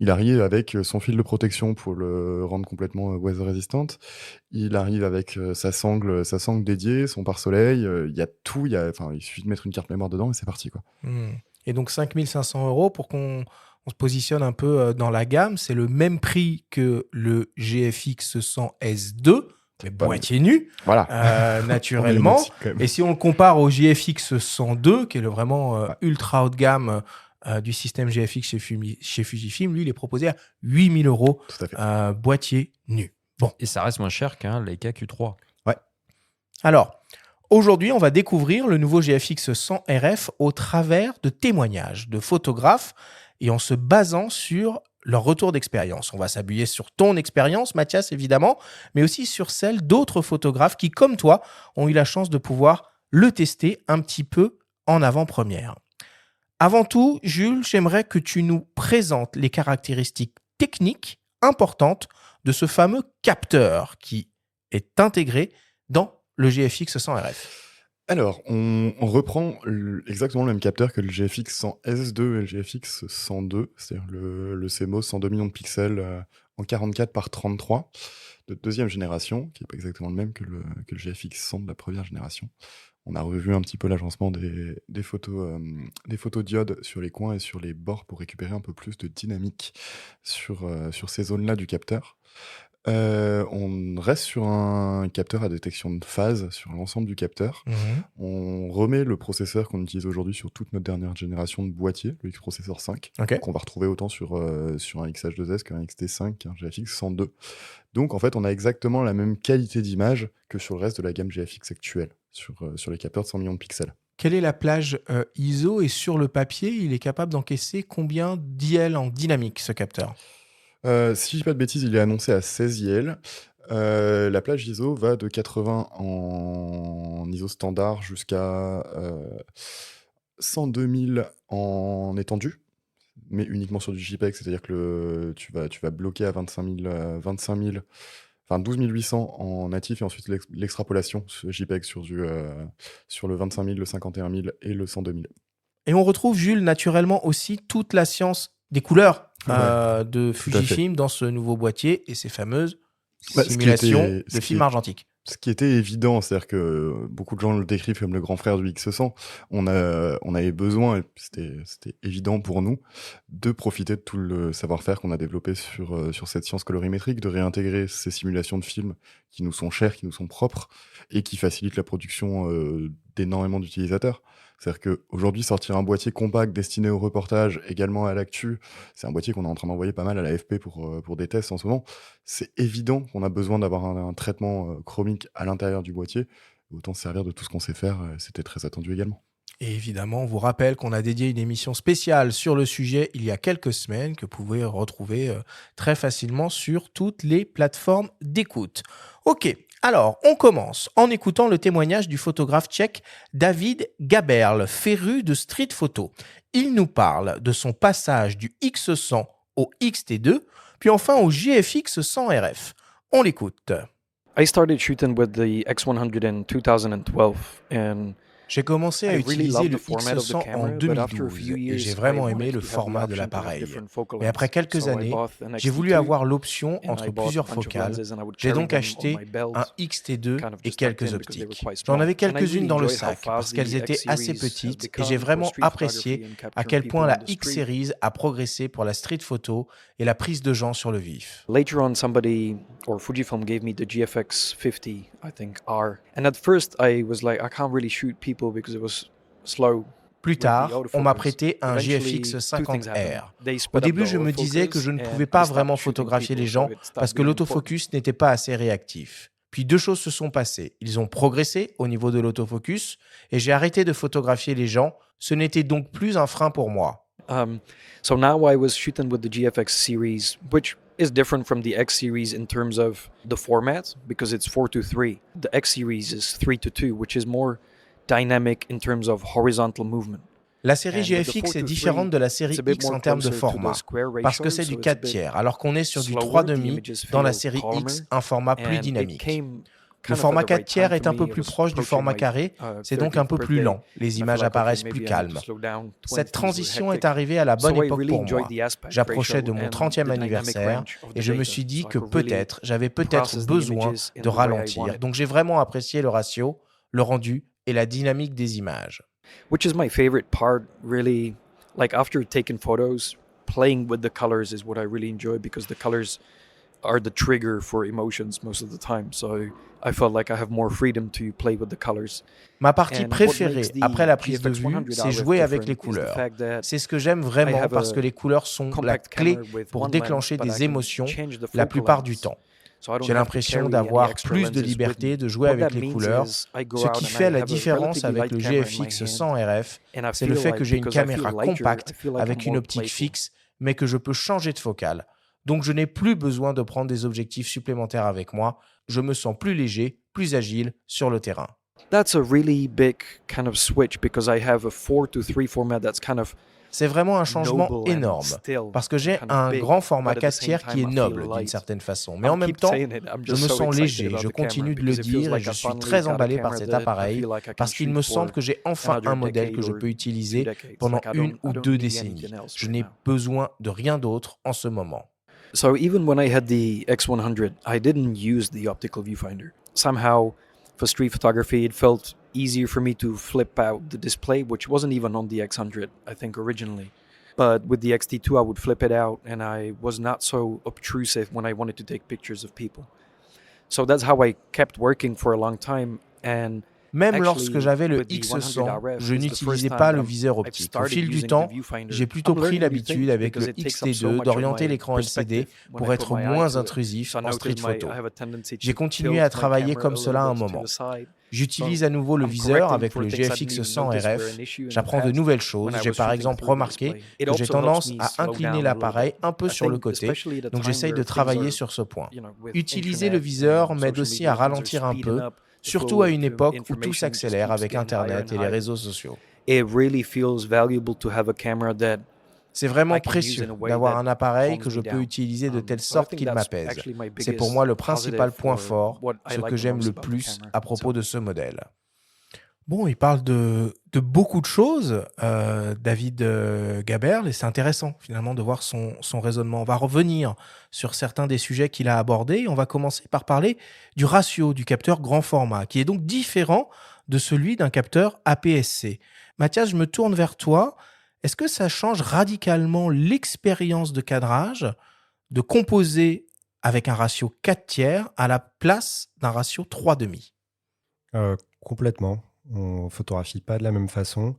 Il arrive avec son fil de protection pour le rendre complètement weather résistant. Il arrive avec sa sangle dédiée, son pare-soleil. Il y a tout. Il suffit de mettre une carte mémoire dedans et c'est parti, quoi. Et donc 5500 € pour qu'on se positionne un peu dans la gamme. C'est le même prix que le GFX 100 S2, mais Pas boîtier nu, Voilà. On a une naturellement. optique, quand même. Et si on le compare au GFX 102, qui est vraiment Ouais. ultra haut de gamme du système GFX chez Fujifilm, lui, il est proposé à 8000 €, Tout à fait. boîtier nu. Et ça reste moins cher qu'un Leica Q3. Alors, aujourd'hui, on va découvrir le nouveau GFX 100 RF au travers de témoignages de photographes et en se basant sur leur retour d'expérience. On va s'appuyer sur ton expérience, Mathias, évidemment, mais aussi sur celle d'autres photographes qui, comme toi, ont eu la chance de pouvoir le tester un petit peu en avant-première. Avant tout, Jules, j'aimerais que tu nous présentes les caractéristiques techniques importantes de ce fameux capteur qui est intégré dans le GFX 100 RF. Alors, on reprend exactement le même capteur que le GFX 100 S2 et le GFX 102, c'est-à-dire le CMOS 102 millions de pixels en 44 par 33 de deuxième génération, qui n'est pas exactement le même que le GFX 100 de la première génération. On a revu un petit peu l'agencement des photodiodes sur les coins et sur les bords pour récupérer un peu plus de dynamique sur ces zones-là du capteur. On reste sur un capteur à détection de phase sur l'ensemble du capteur. On remet le processeur qu'on utilise aujourd'hui sur toute notre dernière génération de boîtiers, le X-Processor 5, Ok. qu'on va retrouver autant sur un XH2S qu'un XT5, qu'un GFX 102. Donc en fait, on a exactement la même qualité d'image que sur le reste de la gamme GFX actuelle, sur les capteurs de 100 millions de pixels. Quelle est la plage ISO et sur le papier, il est capable d'encaisser combien d'IL en dynamique, ce capteur? Si je dis pas de bêtises, il est annoncé à 16 IL. La plage ISO va de 80 en ISO standard jusqu'à 102 000 en étendue, mais uniquement sur du JPEG, c'est-à-dire que tu vas bloquer à 25 000, enfin 12 800 en natif et ensuite l'extrapolation JPEG sur le 25 000, le 51 000 et le 102 000. Et on retrouve, Jules, naturellement aussi toute la science des couleurs Ouais, de tout à fait. Fujifilm dans ce nouveau boîtier et ces fameuses Bah, ce qui simulations était- ce de qui film est- argentique. Ce qui était évident, c'est-à-dire que beaucoup de gens le décrivent comme le grand frère du X100. On avait besoin, et c'était évident pour nous, de profiter de tout le savoir-faire qu'on a développé sur cette science colorimétrique, de réintégrer ces simulations de films qui nous sont chères, qui nous sont propres, et qui facilitent la production d'énormément d'utilisateurs. C'est-à-dire qu'aujourd'hui, sortir un boîtier compact destiné au reportage, également à l'actu, c'est un boîtier qu'on est en train d'envoyer pas mal à l'AFP pour des tests en ce moment. C'est évident qu'on a besoin d'avoir un traitement chromique à l'intérieur du boîtier. Autant se servir de tout ce qu'on sait faire, c'était très attendu également. Et évidemment, on vous rappelle qu'on a dédié une émission spéciale sur le sujet il y a quelques semaines que vous pouvez retrouver très facilement sur toutes les plateformes d'écoute. Ok, alors on commence en écoutant le témoignage du photographe tchèque David Gaberl, féru de street photo. Il nous parle de son passage du X100 au XT2, puis enfin au GFX 100 RF. On l'écoute. I started shooting with the X100 in 2012, and J'ai commencé à I really utiliser loved the le format of the X100 en camera, but after a 2012 few et j'ai years, I vraiment aimé wanted le to have the format de option to have l'appareil. different focal Mais après lengths. quelques So I années, bought an j'ai voulu XT2 avoir l'option and I entre bought a plusieurs bunch of focales. lenses and I would J'ai carry donc them on acheté my belt, un XT2 kind of et just tucked quelques in because they were optiques. quite J'en small. avais And I quelques-unes really dans le enjoyed how sac parce fast qu'elles the étaient X assez series has petites et j'ai become for vraiment street photography apprécié and à capturing quel people point on la the X street. Series a progressé pour la street photo et la prise de gens sur le vif. Later on, somebody or Fujifilm gave me the GFX 50, I think, R. And at first, I was like, I can't really shoot people because it was slow Plus with the tard, on m'a autofocus. prêté un Eventually, GFX two things happened. 50R. They Au sped up the début, je me disais que autofocus je ne and pouvais I pas stopped vraiment shooting photographier people, les so gens it parce stopped que being important. l'autofocus n'était pas assez réactif. Puis deux choses se sont passées. Ils ont progressé au niveau de l'autofocus et j'ai arrêté de photographier les gens. Ce n'était donc plus un frein pour moi. So now I was shooting with the GFX series, which is different from the X series in terms of the format because it's 4:3. The X series is 3:2, which is more dynamic in terms of horizontal movement. La série And with the GFX est 4:3, différente de la série it's a bit X more en termes de closer to the format square parce que ratio, c'est so du it's a 4 bit tiers alors qu'on est sur du slower. 3 The demi images dans la feel série calmer, X, un format plus and it dynamique. came Le kind of format at the 4 right tiers time est for un peu me. It plus was proche du format approaching my carré, c'est donc 30th un peu plus birthday, lent. Les and I images felt like, okay, apparaissent plus maybe I need to calmes. slow down. Cette 20s were transition est hectic. arrivée à la bonne So I époque really pour enjoyed moi. the aspect J'approchais de ratio mon and 30e the dynamic anniversaire range of the et je me data. suis dit So I que could really j'avais peut-être process the besoin images in de the way I ralentir. wanted. Donc j'ai vraiment apprécié le ratio, le rendu et la dynamique des images. Which is my favorite part, really. Like after taking photos, playing with the colors is what I really enjoy because the colors are the trigger for emotions most of the time. So I felt like I have more freedom to play with the colors. Ma partie And what préférée makes the après la prise de GFX vue, 100 c'est RF jouer avec les different is the couleurs. fact that C'est ce que j'aime I vraiment have parce que a les couleurs sont la compact clé camera with pour one déclencher lens, but I des can émotions change the la focal plupart du lengths. temps. So I don't J'ai have to l'impression carry any d'avoir extra plus de lenses with liberté me. de jouer What avec that les means couleurs. is I go Ce out qui and fait I la have a différence relatively avec light le camera in my GFX hand, 100 RF, and I c'est le feel fait que like j'ai une because I feel caméra lighter, compacte I feel like avec I'm une more optique playful. fixe, mais que je peux changer de focale. Donc je n'ai plus besoin de prendre des objectifs supplémentaires avec moi. Je me sens plus léger, plus agile sur le terrain. That's a really big kind of switch because I have a 4:3 format that's kind of C'est vraiment un changement noble and énorme still parce que j'ai kind of un big, grand format but at the 4 same tiers qui time est I feel noble d'une light. certaine façon. Mais I en même keep temps, saying it, I'm je just me so sens excited léger, about je the camera continue de le because it feels dire et like je I suis finally très got a emballé par camera cet that I appareil feel like I can parce qu'il shoot me for semble que j'ai enfin another un modèle que decade je or peux 2 utiliser decades. pendant Like I une don't ou I don't deux need décennies. anything else Je right n'ai now. besoin de rien d'autre en ce moment. So even when I had the X100, I didn't use the optical viewfinder. Somehow, for street photography, it felt easier for me to flip out the display, which wasn't even on the X100, I think, originally. But with the XT2, I would flip it out, and I was not so obtrusive when I wanted to take pictures of people. So that's how I kept working for a long time. And Même lorsque actually, j'avais le with the 100 X100, RF, je it's the n'utilisais first pas time le that viseur I've optique. Au started fil du using the temps, viewfinder. j'ai plutôt I'm pris learning new l'habitude things avec because le it takes up so XT2 much of d'orienter my l'écran LCD perspective when pour I put être my eye moins to it. intrusif So en now street because photo. I have a tendency J'ai to continué tilt à my travailler camera comme a cela little un bit to moment. the side. J'utilise So à nouveau le I'm viseur correcting avec for le things I didn't GFX even 100 notice were RF. an issue in the J'apprends de past nouvelles when choses. I J'ai was par shooting exemple through the remarqué display. It que j'ai also helps tendance me à slow incliner down a little l'appareil bit. un peu I sur le think côté. especially at a Donc time j'essaye where de things travailler are, sur ce point. you know, with Utiliser le internet viseur and m'aide social aussi media, à things are ralentir un speeding peu, up. The surtout flow à of une époque où tout information just s'accélère keeps avec getting higher Internet and et les higher. réseaux sociaux. It really feels valuable to have a camera that C'est vraiment I can use précieux in a way d'avoir that un appareil calms que je me peux down. utiliser de telle So I sorte think qu'il that's m'apaise. actually my C'est pour moi biggest le principal positive point or fort, what I ce like que the j'aime most le about the plus camera. à propos So de ce modèle. Bon, il parle de beaucoup de choses, David Gaberl, et c'est intéressant finalement de voir son raisonnement. On va revenir sur certains des sujets qu'il a abordés. On va commencer par parler du ratio du capteur grand format, qui est donc différent de celui d'un capteur APS-C. Mathias, je me tourne vers toi. Est-ce que ça change radicalement l'expérience de cadrage de composer avec un ratio 4 tiers à la place d'un ratio 3,5? Complètement. On ne photographie pas de la même façon.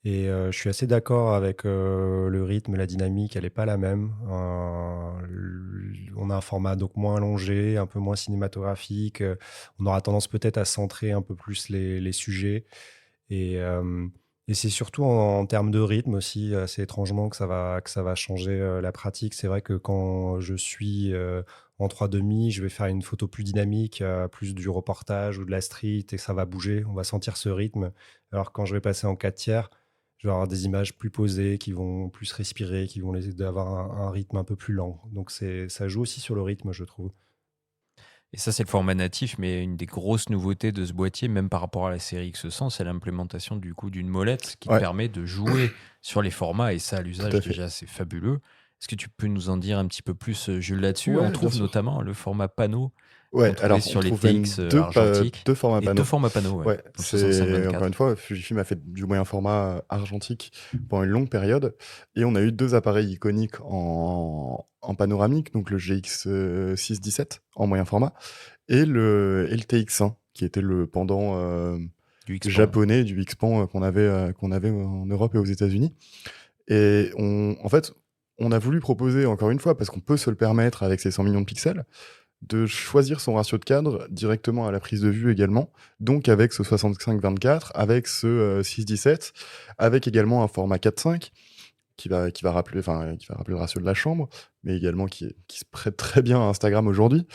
Et je suis assez d'accord avec le rythme, la dynamique, elle n'est pas la même. On a un format donc moins allongé, un peu moins cinématographique. On aura tendance peut-être à centrer un peu plus les sujets. Et c'est surtout en termes de rythme aussi, assez étrangement que ça va changer la pratique. C'est vrai que quand je suis en 3,5, je vais faire une photo plus dynamique, plus du reportage ou de la street, et ça va bouger, on va sentir ce rythme. Alors quand je vais passer en 4 tiers, je vais avoir des images plus posées, qui vont plus respirer, qui vont avoir un rythme un peu plus lent. Donc ça joue aussi sur le rythme, je trouve. Et ça, c'est le format natif, mais une des grosses nouveautés de ce boîtier, même par rapport à la série X100, c'est l'implémentation du coup d'une molette qui te Ouais, permet de jouer sur les formats, et ça, à tout l'usage, à fait. déjà, c'est fabuleux. Est-ce que tu peux nous en dire un petit peu plus, Jules, là-dessus? On Ouais, bien trouve sûr. notamment le format panneau qu'on Ouais, trouvait alors on sur les trouve même TX argentiques, deux formats et deux panneaux. formats panneau, ouais, Ouais, donc c'est encore 65-24. une fois, Fujifilm a fait du moyen format argentique pendant une longue période, et on a eu deux appareils iconiques en panoramique, donc le GX617 en moyen format et le TX1 qui était le pendant Du X-Pan. japonais du X-Pan qu'on avait en Europe et aux États-Unis. Et en fait, on a voulu proposer encore une fois, parce qu'on peut se le permettre avec ses 100 millions de pixels, de choisir son ratio de cadre directement à la prise de vue également, donc avec ce 65-24, avec ce 6-17, avec également un format 4-5 qui va rappeler le ratio de la chambre, mais également qui se prête très bien à Instagram aujourd'hui.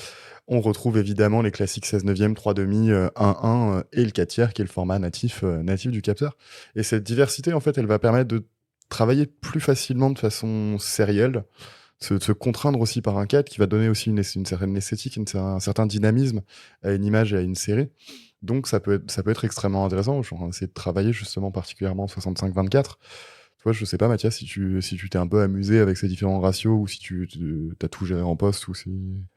On retrouve évidemment les classiques 16 neuvième, 3 demi, 1-1 et le 4 tiers qui est le format natif du capteur. Et cette diversité, en fait, elle va permettre de travailler plus facilement de façon sérielle, de se contraindre aussi par un cadre qui va donner aussi une certaine esthétique, un certain dynamisme à une image et à une série. Donc ça peut être extrêmement intéressant. Je suis en train d'essayer de travailler justement particulièrement en 65-24. Tu vois, je sais pas, Mathias, si tu t'es un peu amusé avec ces différents ratios ou si tu as tout géré en poste ou si...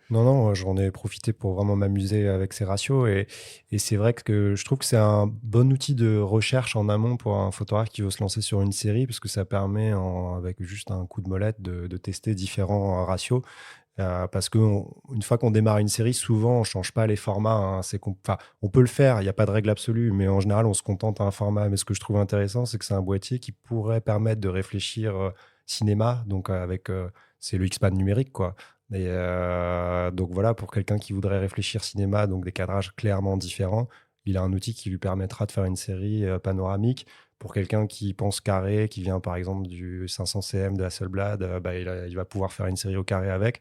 Non, j'en ai profité pour vraiment m'amuser avec ces ratios et c'est vrai que je trouve que c'est un bon outil de recherche en amont pour un photographe qui veut se lancer sur une série parce que ça permet, avec juste un coup de molette, de tester différents ratios. Parce que une fois qu'on démarre une série, souvent on change pas les formats, hein. Enfin, on peut le faire, il n'y a pas de règle absolue, mais en général on se contente à un format. Mais ce que je trouve intéressant, c'est que c'est un boîtier qui pourrait permettre de réfléchir cinéma, donc c'est le X-Pan numérique, quoi. Et donc voilà, pour quelqu'un qui voudrait réfléchir cinéma, donc des cadrages clairement différents, il a un outil qui lui permettra de faire une série panoramique. Pour quelqu'un qui pense carré, qui vient par exemple du 500 cm de Hasselblad, il va pouvoir faire une série au carré avec.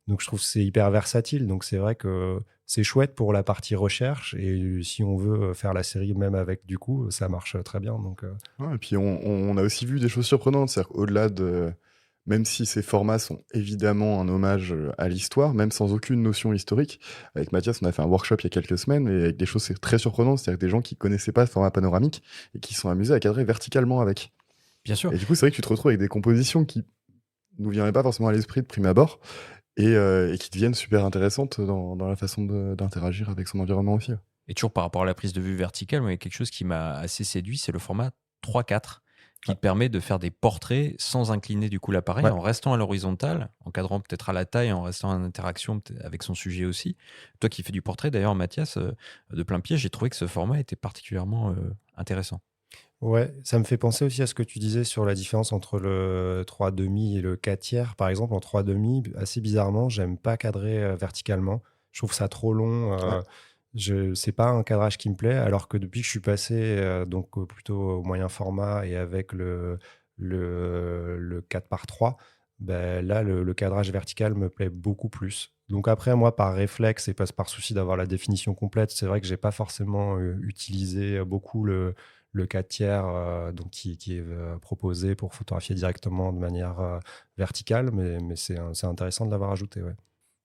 Donc je trouve que c'est hyper versatile. Donc c'est vrai que c'est chouette pour la partie recherche. Et si on veut faire la série même avec, du coup, ça marche très bien. Donc, Ouais, et puis on a aussi vu des choses surprenantes, c'est-à-dire qu'au-delà de... Même si ces formats sont évidemment un hommage à l'histoire, même sans aucune notion historique, avec Mathias, on a fait un workshop il y a quelques semaines, et avec des choses très surprenantes, c'est-à-dire des gens qui connaissaient pas ce format panoramique et qui sont amusés à cadrer verticalement avec. Bien sûr. Et du coup, c'est vrai que tu te retrouves avec des compositions qui nous viendraient pas forcément à l'esprit de prime abord, et qui deviennent super intéressantes dans la façon d'interagir avec son environnement aussi. Et toujours par rapport à la prise de vue verticale, moi, il y a quelque chose qui m'a assez séduit, c'est le format 3-4 qui te permet de faire des portraits sans incliner du coup l'appareil, Ouais. en restant à l'horizontale, en cadrant peut-être à la taille, en restant en interaction avec son sujet aussi. Toi qui fais du portrait d'ailleurs, Mathias, de plein pied, j'ai trouvé que ce format était particulièrement intéressant. ouais, ça me fait penser aussi à ce que tu disais sur la différence entre le 3,5 et le 4 tiers. Par exemple, en 3,5, assez bizarrement, j'aime pas cadrer verticalement. Je trouve ça trop long. Ouais. C'est pas un cadrage qui me plaît, alors que depuis que je suis passé plutôt au moyen format et avec le 4:3, ben là, le cadrage vertical me plaît beaucoup plus. Donc après, moi, par réflexe et par souci d'avoir la définition complète, c'est vrai que j'ai pas forcément utilisé beaucoup le 4 tiers donc qui est proposé pour photographier directement de manière verticale, mais c'est intéressant de l'avoir ajouté, ouais.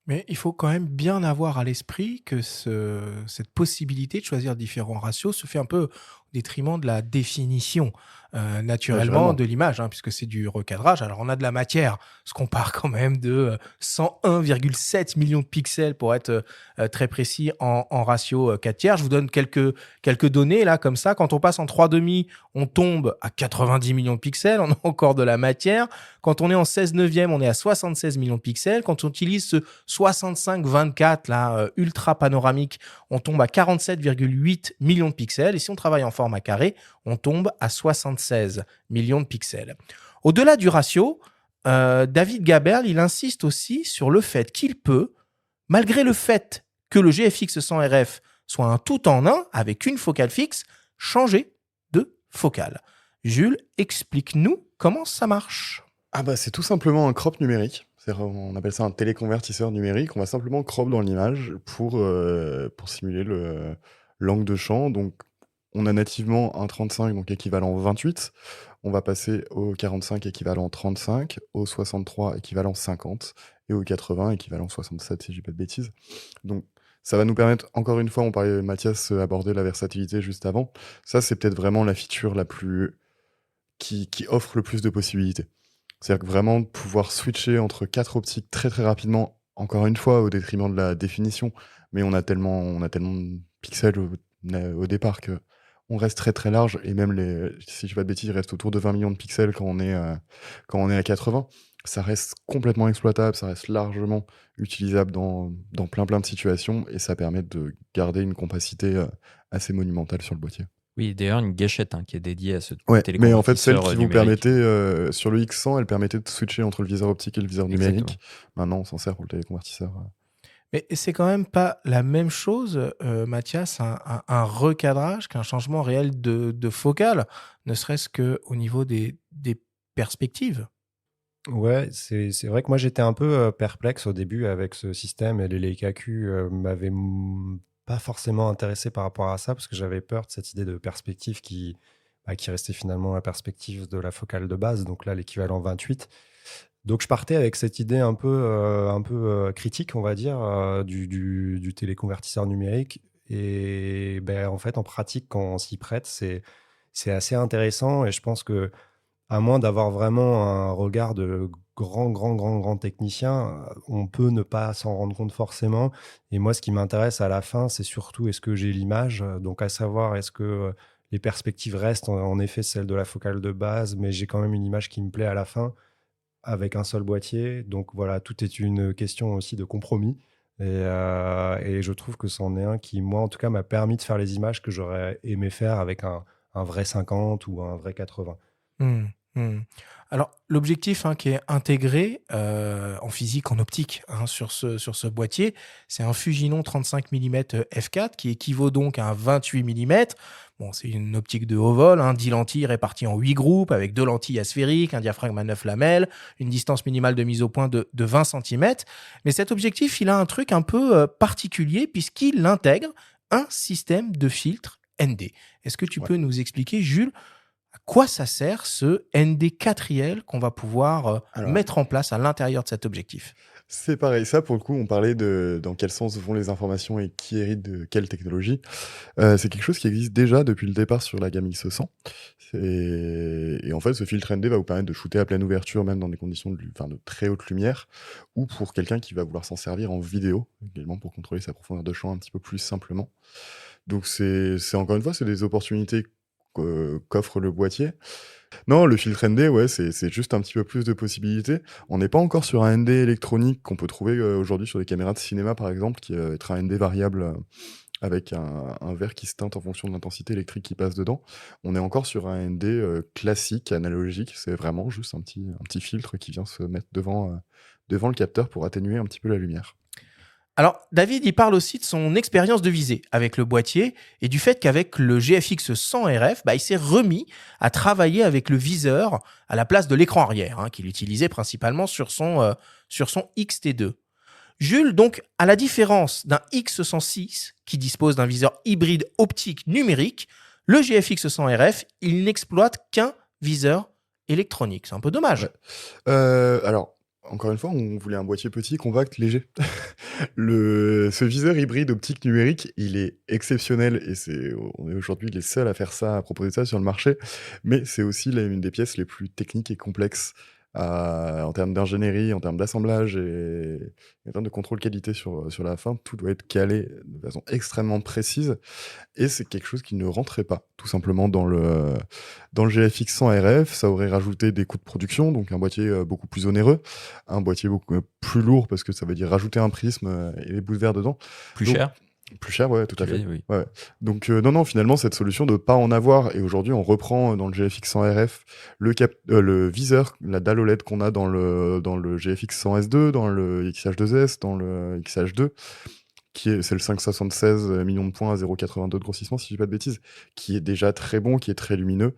Mais il faut quand même bien avoir à l'esprit que cette possibilité de choisir différents ratios se fait un peu au détriment de la définition naturellement Naturellement. de l'image, hein, puisque c'est du recadrage. Alors on a de la matière, ce qu'on part quand même de 101,7 millions de pixels pour être très précis en ratio 4 tiers. Je vous donne quelques données là comme ça. Quand on passe en 3,5, on tombe à 90 millions de pixels, on a encore de la matière. Quand on est en 16 neuvième, on est à 76 millions de pixels. Quand on utilise ce 65-24 là, ultra panoramique, on tombe à 47,8 millions de pixels. Et si on travaille en format carré, on tombe à 76 millions de pixels. Au-delà du ratio, David Gaberl, il insiste aussi sur le fait qu'il peut, malgré le fait que le GFX 100 RF soit un tout en un avec une focale fixe, changer de focale. Jules, explique-nous comment ça marche. Ah bah c'est tout simplement un crop numérique. On appelle ça un téléconvertisseur numérique. On va simplement crop dans l'image pour simuler l'angle de champ. Donc on a nativement un 35, donc équivalent 28. On va passer au 45 équivalent 35, au 63 équivalent 50 et au 80 équivalent 67 si je dis pas de bêtises. Donc Ça va nous permettre, encore une fois, on parlait, Mathias abordait la versatilité juste avant. Ça, c'est peut-être vraiment la feature la plus qui offre le plus de possibilités. C'est-à-dire que vraiment de pouvoir switcher entre 4 optiques très très rapidement, encore une fois, au détriment de la définition, mais on a tellement de pixels au départ que on reste très très large, et même si je dis pas de bêtises, il reste autour de 20 millions de pixels quand on est à 80. Ça reste complètement exploitable, ça reste largement utilisable dans plein de situations, et ça permet de garder une compacité assez monumentale sur le boîtier. Oui, d'ailleurs, une gâchette qui est dédiée à ce Ouais, mais en fait, celle téléconvertisseur qui vous numérique. permettait, sur le X100, elle permettait de switcher entre le viseur optique et le viseur numérique. Exactement. Maintenant, on s'en sert pour le téléconvertisseur. Mais c'est quand même pas la même chose, Mathias, un recadrage qu'un changement réel de focale, ne serait-ce qu'au niveau des perspectives. Ouais, c'est vrai que moi j'étais un peu perplexe au début avec ce système, et les Leica Q m'avaient pas forcément intéressé par rapport à ça, parce que j'avais peur de cette idée de perspective qui restait finalement la perspective de la focale de base, donc là l'équivalent 28. Donc je partais avec cette idée un peu critique, on va dire, du téléconvertisseur numérique. Et en fait, en pratique, quand on s'y prête, c'est assez intéressant. Et je pense que, à moins d'avoir vraiment un regard de grand technicien, on peut ne pas s'en rendre compte forcément. Et moi, ce qui m'intéresse à la fin, c'est surtout est-ce que j'ai l'image, donc à savoir est-ce que les perspectives restent en effet celles de la focale de base, mais j'ai quand même une image qui me plaît à la fin avec un seul boîtier. Donc voilà, tout est une question aussi de compromis. Et je trouve que c'en est un qui, moi en tout cas, m'a permis de faire les images que j'aurais aimé faire avec un vrai 50 ou un vrai 80. Mmh, mmh. Alors, l'objectif qui est intégré en physique, en optique, sur ce boîtier, c'est un Fujinon 35 mm f4 qui équivaut donc à un 28 mm. Bon, c'est une optique de haut vol, 10 lentilles réparties en 8 groupes avec 2 lentilles asphériques, un diaphragme à 9 lamelles, une distance minimale de mise au point de 20 cm. Mais cet objectif, il a un truc un peu particulier puisqu'il intègre un système de filtre ND. Est-ce que tu Ouais. peux nous expliquer, Jules, à quoi ça sert ce ND 4IL qu'on va pouvoir Alors, mettre en place à l'intérieur de cet objectif? c'est pareil. Ça, pour le coup, on parlait de dans quel sens vont les informations et qui hérite de quelle technologie. C'est quelque chose qui existe déjà depuis le départ sur la gamme X100. Et en fait, ce filtre ND va vous permettre de shooter à pleine ouverture, même dans des conditions de très haute lumière, ou pour quelqu'un qui va vouloir s'en servir en vidéo, également pour contrôler sa profondeur de champ un petit peu plus simplement. Donc c'est encore une fois, c'est des opportunités qu'offre le boîtier. Non, le filtre ND, ouais, c'est juste un petit peu plus de possibilités. On n'est pas encore sur un ND électronique qu'on peut trouver aujourd'hui sur des caméras de cinéma, par exemple, qui va être un ND variable avec un verre qui se teinte en fonction de l'intensité électrique qui passe dedans. On est encore sur un ND classique, analogique. C'est vraiment juste un petit filtre qui vient se mettre devant le capteur pour atténuer un petit peu la lumière. Alors, David, il parle aussi de son expérience de visée avec le boîtier et du fait qu'avec le GFX 100 RF, il s'est remis à travailler avec le viseur à la place de l'écran arrière, qu'il utilisait principalement sur son XT2. Jules, donc, à la différence d'un X106 qui dispose d'un viseur hybride optique numérique, le GFX 100 RF, il n'exploite qu'un viseur électronique. C'est un peu dommage. Ouais. Alors, encore une fois, on voulait un boîtier petit, compact, léger. Ce viseur hybride optique numérique, il est exceptionnel, et on est aujourd'hui les seuls à faire ça, à proposer ça sur le marché. Mais c'est aussi une des pièces les plus techniques et complexes en termes d'ingénierie, en termes d'assemblage et en termes de contrôle qualité sur la fin. Tout doit être calé de façon extrêmement précise, et c'est quelque chose qui ne rentrait pas tout simplement dans le GFX 100 RF. Ça aurait rajouté des coûts de production, donc un boîtier beaucoup plus onéreux, un boîtier beaucoup plus lourd, parce que ça veut dire rajouter un prisme et les bouts de verre dedans. Plus Donc, cher. Plus cher, ouais, tout à fait. Oui. Ouais. Donc non, finalement, cette solution de pas en avoir, et aujourd'hui, on reprend dans le GFX 100 RF le viseur, la dalle OLED qu'on a dans le GFX 100 S2, dans le XH2S, dans le XH2, c'est le 576 millions de points à 0,82 de grossissement, si je dis pas de bêtises, qui est déjà très bon, qui est très lumineux.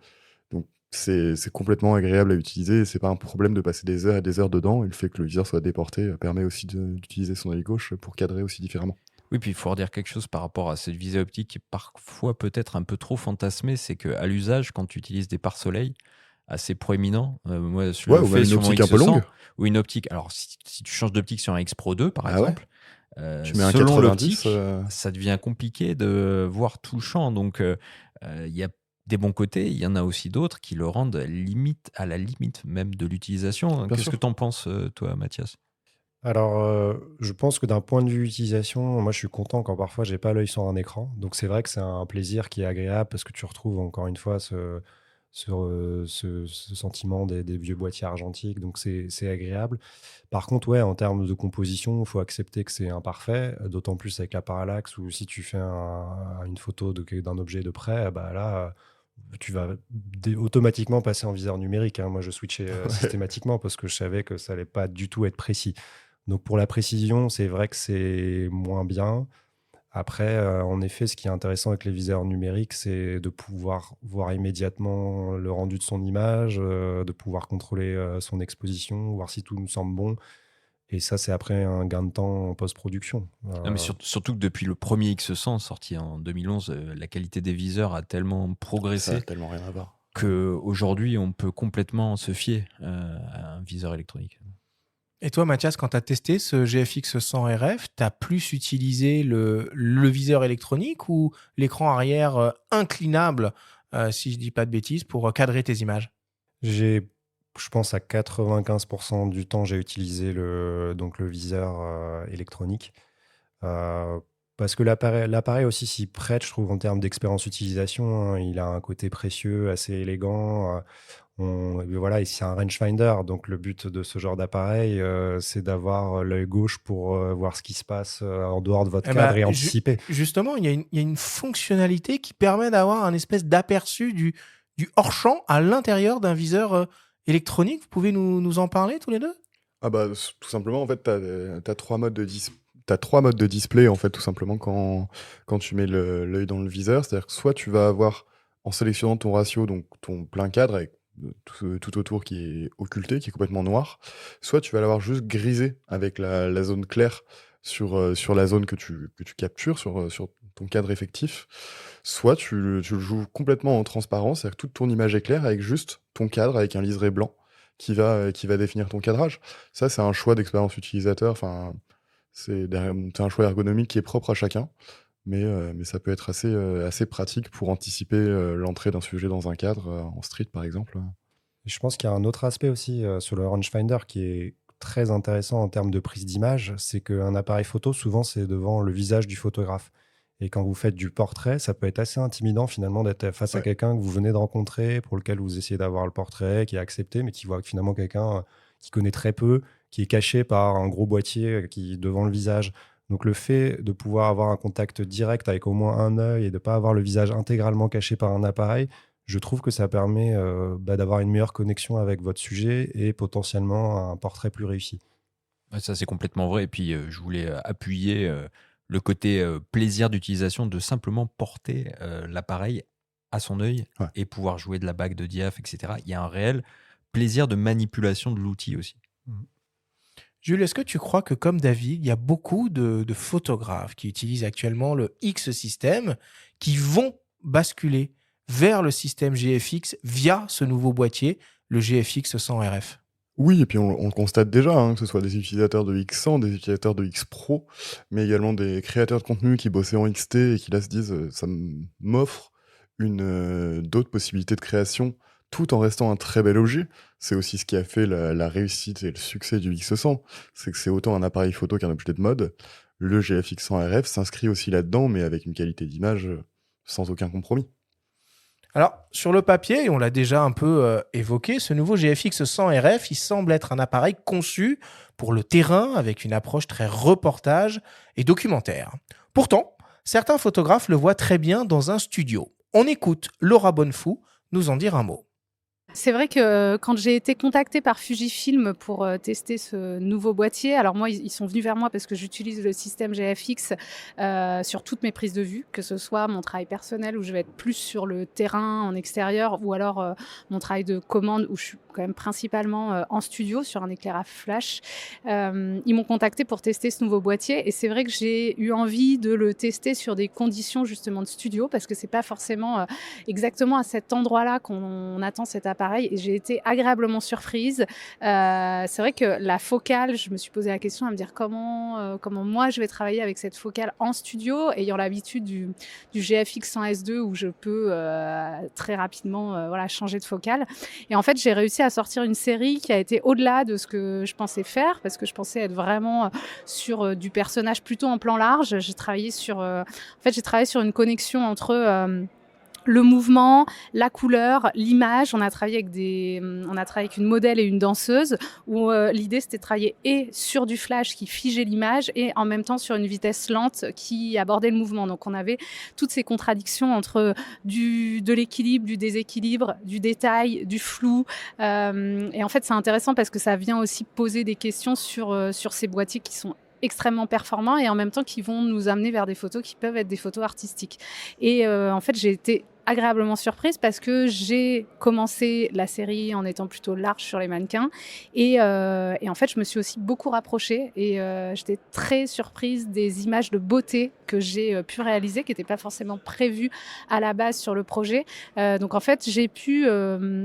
Donc c'est complètement agréable à utiliser, et c'est pas un problème de passer des heures et des heures dedans, et le fait que le viseur soit déporté permet aussi d'utiliser son œil gauche pour cadrer aussi différemment. Oui, puis il faut redire quelque chose par rapport à cette visée optique qui est parfois peut-être un peu trop fantasmée, c'est qu'à l'usage, quand tu utilises des pare-soleil assez proéminents, moi je Ouais, le ou fais une sur mon optique un peu X100, longue. ou une optique, alors si tu changes d'optique sur un X Pro 2 par Ah ouais. exemple, Tu mets un selon 90, l'optique, ça devient compliqué de voir tout le champ. Donc, il y a des bons côtés, il y en a aussi d'autres qui le rendent à la limite même de l'utilisation. bien Qu'est-ce que sûr. tu en penses, toi, Mathias? Alors, je pense que d'un point de vue utilisation, moi je suis content quand parfois j'ai pas l'œil sur un écran. Donc c'est vrai que c'est un plaisir qui est agréable parce que tu retrouves encore une fois ce sentiment des vieux boîtiers argentiques. Donc c'est agréable. Par contre, ouais, en termes de composition, il faut accepter que c'est imparfait, d'autant plus avec la parallaxe ou si tu fais une photo d'un objet de près, bah là, tu vas automatiquement passer en viseur numérique, hein. Moi, je switchais Ouais. systématiquement parce que je savais que ça allait pas du tout être précis. Donc pour la précision, c'est vrai que c'est moins bien. Après, en effet, ce qui est intéressant avec les viseurs numériques, c'est de pouvoir voir immédiatement le rendu de son image, de pouvoir contrôler son exposition, voir si tout nous semble bon. Et ça, c'est après un gain de temps en post-production. Non, mais surtout que depuis le premier X100 sorti en 2011, la qualité des viseurs a tellement Ça a progressé tellement rien à voir. qu'aujourd'hui, on peut complètement se fier à un viseur électronique. Et toi, Mathias, quand tu as testé ce GFX 100 RF, tu as plus utilisé le viseur électronique ou l'écran arrière inclinable, si je dis pas de bêtises, pour cadrer tes images? Je pense à 95% du temps, j'ai utilisé donc le viseur électronique. Euh, Parce que l'appareil aussi s'y prête, je trouve, en termes d'expérience utilisation, hein. Il a un côté précieux, assez élégant. Voilà, et c'est un rangefinder. Donc, le but de ce genre d'appareil, c'est d'avoir l'œil gauche pour voir ce qui se passe en dehors de votre Eh cadre ben, et anticiper. justement, il y a une fonctionnalité qui permet d'avoir un espèce d'aperçu du hors-champ à l'intérieur d'un viseur électronique. Vous pouvez nous en parler tous les deux? Ah bah, tout simplement, en fait, t'as trois modes de display, en fait, tout simplement, quand tu mets l'œil dans le viseur. C'est-à-dire que soit tu vas avoir, en sélectionnant ton ratio, donc ton plein cadre, avec tout autour qui est occulté, qui est complètement noir, soit tu vas l'avoir juste grisé avec la zone claire sur la zone que tu captures, sur ton cadre effectif. Soit tu le joues complètement en transparence, c'est-à-dire que toute ton image est claire avec juste ton cadre, avec un liseré blanc qui va définir ton cadrage. Ça, c'est un choix d'expérience utilisateur. Enfin, c'est un choix ergonomique qui est propre à chacun, mais ça peut être assez pratique pour anticiper l'entrée d'un sujet dans un cadre, en street par exemple. Je pense qu'il y a un autre aspect aussi sur le rangefinder qui est très intéressant en termes de prise d'image, c'est qu'un appareil photo, souvent, c'est devant le visage du photographe. Et quand vous faites du portrait, ça peut être assez intimidant finalement d'être face à Ouais. quelqu'un que vous venez de rencontrer, pour lequel vous essayez d'avoir le portrait, qui est accepté, mais qui voit finalement quelqu'un qui connaît très peu, qui est caché par un gros boîtier qui devant le visage. Donc le fait de pouvoir avoir un contact direct avec au moins un œil et de ne pas avoir le visage intégralement caché par un appareil, je trouve que ça permet d'avoir une meilleure connexion avec votre sujet et potentiellement un portrait plus réussi. Ouais, ça, c'est complètement vrai. Et puis, je voulais appuyer le côté plaisir d'utilisation de simplement porter l'appareil à son œil Ouais. et pouvoir jouer de la bague de diaph, etc. Il y a un réel plaisir de manipulation de l'outil aussi. Jules, est-ce que tu crois que comme David, il y a beaucoup de photographes qui utilisent actuellement le X système qui vont basculer vers le système GFX via ce nouveau boîtier, le GFX 100 RF? Oui, et puis on le constate déjà, hein, que ce soit des utilisateurs de X100, des utilisateurs de X Pro, mais également des créateurs de contenu qui bossaient en XT et qui là se disent ça m'offre d'autres possibilités de création tout en restant un très bel objet. C'est aussi ce qui a fait la réussite et le succès du X100. C'est que c'est autant un appareil photo qu'un objet de mode. Le GFX 100 RF s'inscrit aussi là-dedans, mais avec une qualité d'image sans aucun compromis. Alors, sur le papier, et on l'a déjà un peu évoqué, ce nouveau GFX 100 RF, il semble être un appareil conçu pour le terrain avec une approche très reportage et documentaire. Pourtant, certains photographes le voient très bien dans un studio. On écoute Laura Bonnefou nous en dire un mot. C'est vrai que quand j'ai été contactée par Fujifilm pour tester ce nouveau boîtier, alors moi, ils sont venus vers moi parce que j'utilise le système GFX sur toutes mes prises de vue, que ce soit mon travail personnel où je vais être plus sur le terrain en extérieur ou alors mon travail de commande où je suis quand même principalement en studio sur un éclairage flash. Ils m'ont contacté pour tester ce nouveau boîtier et c'est vrai que j'ai eu envie de le tester sur des conditions justement de studio parce que c'est pas forcément exactement à cet endroit-là qu'on attend cet appareil et j'ai été agréablement surprise. C'est vrai que la focale, je me suis posé la question à me dire comment moi je vais travailler avec cette focale en studio, ayant l'habitude du GFX 100S2 où je peux très rapidement changer de focale. Et en fait, j'ai réussi à sortir une série qui a été au-delà de ce que je pensais faire parce que je pensais être vraiment sur du personnage plutôt en plan large. J'ai travaillé sur une connexion entre le mouvement, la couleur, l'image. On a travaillé avec une modèle et une danseuse où l'idée c'était de travailler et sur du flash qui figeait l'image et en même temps sur une vitesse lente qui abordait le mouvement. Donc on avait toutes ces contradictions entre de l'équilibre, du déséquilibre, du détail, du flou. Et en fait c'est intéressant parce que ça vient aussi poser des questions sur ces boîtiers qui sont extrêmement performants et en même temps qui vont nous amener vers des photos qui peuvent être des photos artistiques. Et en fait, j'ai été agréablement surprise parce que j'ai commencé la série en étant plutôt large sur les mannequins et en fait je me suis aussi beaucoup rapprochée et j'étais très surprise des images de beauté que j'ai pu réaliser qui n'étaient pas forcément prévues à la base sur le projet. Donc en fait j'ai pu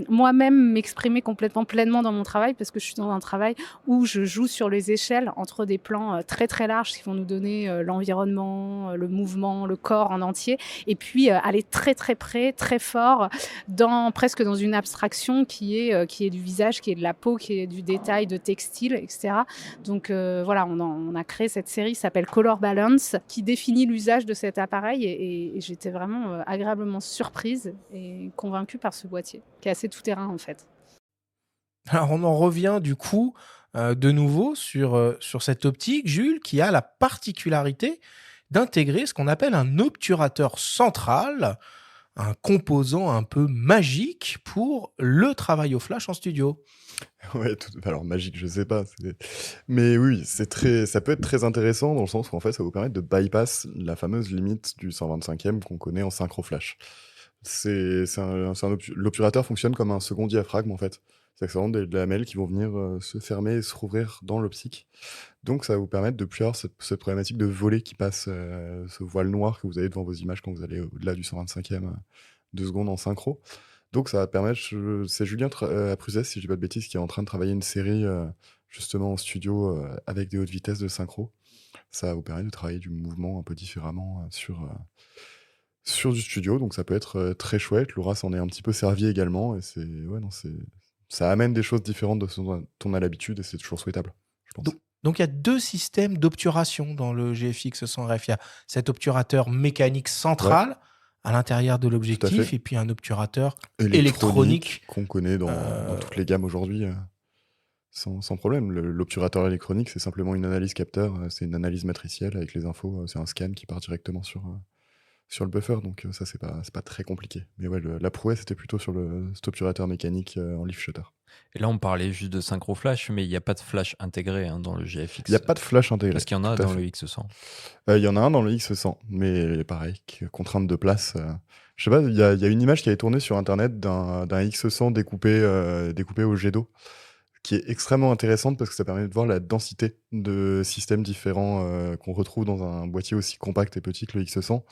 moi-même m'exprimer complètement pleinement dans mon travail parce que je suis dans un travail où je joue sur les échelles entre des plans très très larges qui vont nous donner l'environnement, le mouvement, le corps en entier et puis aller très très près, très fort, presque dans une abstraction qui est du visage, qui est de la peau, qui est du détail, de textile, etc. Donc on a créé cette série qui s'appelle Color Balance, qui définit l'usage de cet appareil et j'étais vraiment agréablement surprise et convaincue par ce boîtier, qui est assez tout-terrain en fait. Alors, on en revient du coup de nouveau sur cette optique, Jules, qui a la particularité d'intégrer ce qu'on appelle un obturateur central, un composant un peu magique pour le travail au flash en studio. Ouais, alors magique, je sais pas. Mais oui, ça peut être très intéressant dans le sens où en fait, ça va vous permettre de bypass la fameuse limite du 125e qu'on connaît en synchro flash. L'obturateur fonctionne comme un second diaphragme en fait. C'est vraiment des lamelles qui vont venir se fermer et se rouvrir dans l'optique. Donc ça va vous permettre de plus avoir cette problématique de volet qui passe, ce voile noir que vous avez devant vos images quand vous allez au-delà du 125e 2 secondes en synchro. Donc ça va permettre, c'est Julien Apruzès, si je dis pas de bêtises, qui est en train de travailler une série justement en studio avec des hautes vitesses de synchro. Ça va vous permettre de travailler du mouvement un peu différemment sur du studio, donc ça peut être très chouette. Laura s'en est un petit peu servi également, et ça amène des choses différentes de ce dont on a l'habitude, et c'est toujours souhaitable, je pense. Donc il y a deux systèmes d'obturation dans le GFX 100RF. Il y a cet obturateur mécanique central à l'intérieur de l'objectif, et puis un obturateur électronique qu'on connaît dans toutes les gammes aujourd'hui. Sans problème. L'obturateur électronique, c'est simplement une analyse capteur, c'est une analyse matricielle avec les infos, c'est un scan qui part directement sur le buffer, donc ça c'est pas très compliqué. Mais ouais, la prouesse c'était plutôt sur cet obturateur mécanique en leaf shutter. Et là on parlait juste de synchro flash, mais il n'y a pas de flash intégré dans le GFX. Il n'y a pas de flash intégré. Parce qu'il y en a dans le X100. Il y en a un dans le X100, mais pareil, contrainte de place. Je sais pas, il y a une image qui avait tourné sur internet d'un X100 découpé au jet d'eau, qui est extrêmement intéressante parce que ça permet de voir la densité de systèmes différents qu'on retrouve dans un boîtier aussi compact et petit que le X100.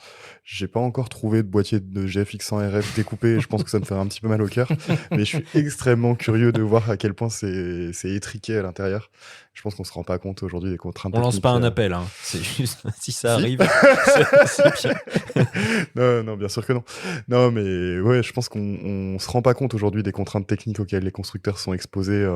J'ai pas encore trouvé de boîtier de GFX 100RF découpé, je pense que ça me ferait un petit peu mal au cœur, mais je suis extrêmement curieux de voir à quel point c'est étriqué à l'intérieur. Je pense qu'on se rend pas compte aujourd'hui des contraintes techniques. On lance pas un appel, c'est juste si ça arrive, c'est bien. Non, bien sûr que non. Non, mais ouais, je pense qu'on se rend pas compte aujourd'hui des contraintes techniques auxquelles les constructeurs sont exposés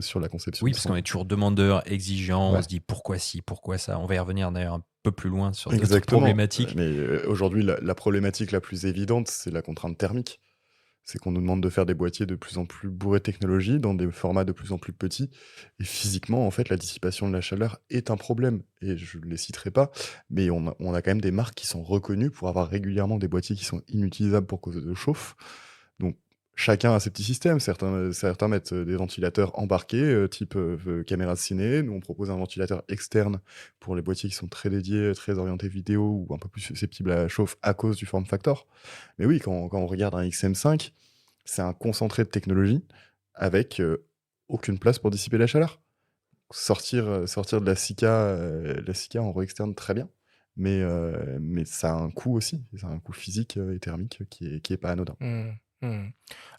sur la conception. Oui, parce qu'on est toujours demandeur, exigeant, on se dit pourquoi ci, pourquoi ça. On va y revenir d'ailleurs un peu plus loin sur d'autres problématiques. Mais aujourd'hui, la problématique la plus évidente, c'est la contrainte thermique. C'est qu'on nous demande de faire des boîtiers de plus en plus bourrés de technologie, dans des formats de plus en plus petits. Et physiquement, en fait, la dissipation de la chaleur est un problème. Et je ne les citerai pas, mais on a quand même des marques qui sont reconnues pour avoir régulièrement des boîtiers qui sont inutilisables pour cause de chauffe. Donc, chacun a ses petits systèmes. Certains mettent des ventilateurs embarqués, type caméra de ciné. Nous, on propose un ventilateur externe pour les boîtiers qui sont très dédiés, très orientés vidéo ou un peu plus susceptibles à la chauffe à cause du form factor. Mais oui, quand on regarde un XM5, c'est un concentré de technologie. avec aucune place pour dissiper la chaleur. Sortir de la Sika en RAW externe, très bien. Mais ça a un coût aussi. Ça a un coût physique et thermique qui est pas anodin.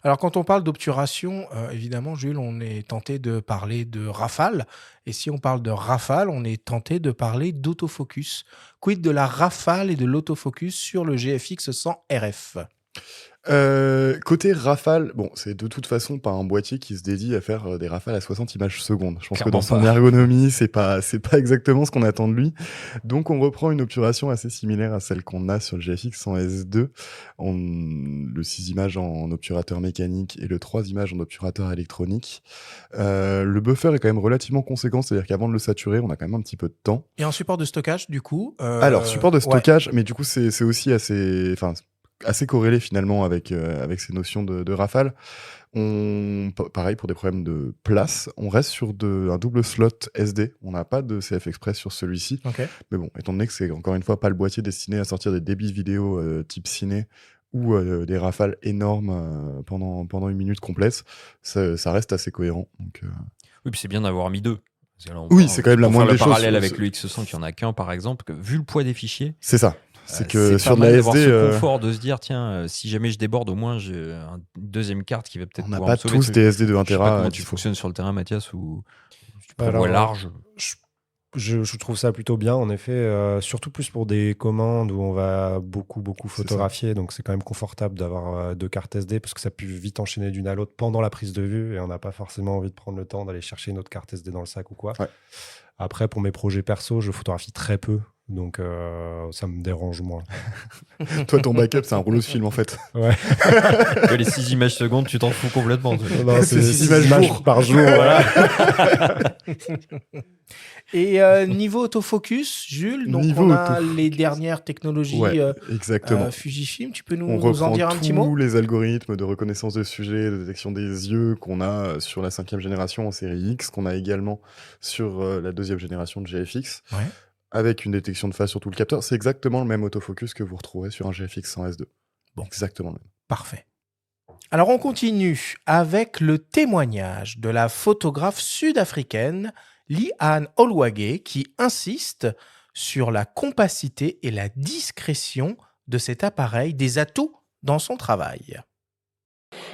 Alors, quand on parle d'obturation, évidemment, Jules, on est tenté de parler de rafale. Et si on parle de rafale, on est tenté de parler d'autofocus. Quid de la rafale et de l'autofocus sur le GFX 100 RF? Côté rafale, bon, c'est de toute façon pas un boîtier qui se dédie à faire des rafales à 60 images secondes. Je pense que Clairement dans son pas. ergonomie, c'est pas exactement ce qu'on attend de lui. Donc on reprend une obturation assez similaire à celle qu'on a sur le GFX 100 S2. Le 6 images en obturateur mécanique et le 3 images en obturateur électronique. Le buffer est quand même relativement conséquent, c'est-à-dire qu'avant de le saturer, on a quand même un petit peu de temps. Et un support de stockage, du coup. Alors, support de ouais. stockage, mais du coup, c'est aussi assez corrélé finalement avec ces notions de rafale. Pareil, pour des problèmes de place, on reste sur un double slot SD. On n'a pas de CF Express sur celui-ci. Ok. Mais bon, étant donné que c'est encore une fois pas le boîtier destiné à sortir des débits vidéo type ciné ou des rafales énormes pendant une minute complète, ça reste assez cohérent. Donc, Oui, puis c'est bien d'avoir mis deux. Parce que là, Oui, c'est quand même la pour moindre faire des le choses. parallèle avec le X100 qui en a qu'un, par exemple, que, vu le poids des fichiers, c'est ça. C'est que c'est sur pas de mal la d'avoir SD, ce confort de se dire, tiens, si jamais je déborde, au moins j'ai une deuxième carte qui va peut-être on n'a pouvoir me pas sauver. tous des SD de 1 Je sais pas Tera. comment tu fonctionnes sur le terrain, Mathias, ou tu prévois Alors, large. Je trouve ça plutôt bien, en effet, surtout plus pour des commandes où on va beaucoup C'est ça. photographier. Donc, c'est quand même confortable d'avoir deux cartes SD parce que ça peut vite enchaîner d'une à l'autre pendant la prise de vue et on n'a pas forcément envie de prendre le temps d'aller chercher une autre carte SD dans le sac ou quoi. Ouais. Après, pour mes projets perso, je photographie très peu. Donc, ça me dérange moins. Toi, ton backup, c'est un rouleau de film en fait. Ouais. Les 6 images secondes, tu t'en fous complètement. toi. Non, C'est 6 images jour. par jour. Voilà. Et niveau autofocus, Jules, donc Niveau on a autofocus. les dernières technologies Ouais, exactement. Fujifilm. Tu peux On nous en reprend dire un petit mot? tous les algorithmes de reconnaissance de sujet, de détection des yeux qu'on a sur la 5e génération en série X, qu'on a également sur la 2e génération de GFX, Ouais. avec une détection de face sur tout le capteur. C'est exactement le même autofocus que vous retrouverez sur un GFX 100 S2. Bon. Exactement le même. Parfait. Alors on continue avec le témoignage de la photographe sud-africaine Lee-Anne Olwage qui insiste sur la compacité et la discrétion de cet appareil, des atouts dans son travail.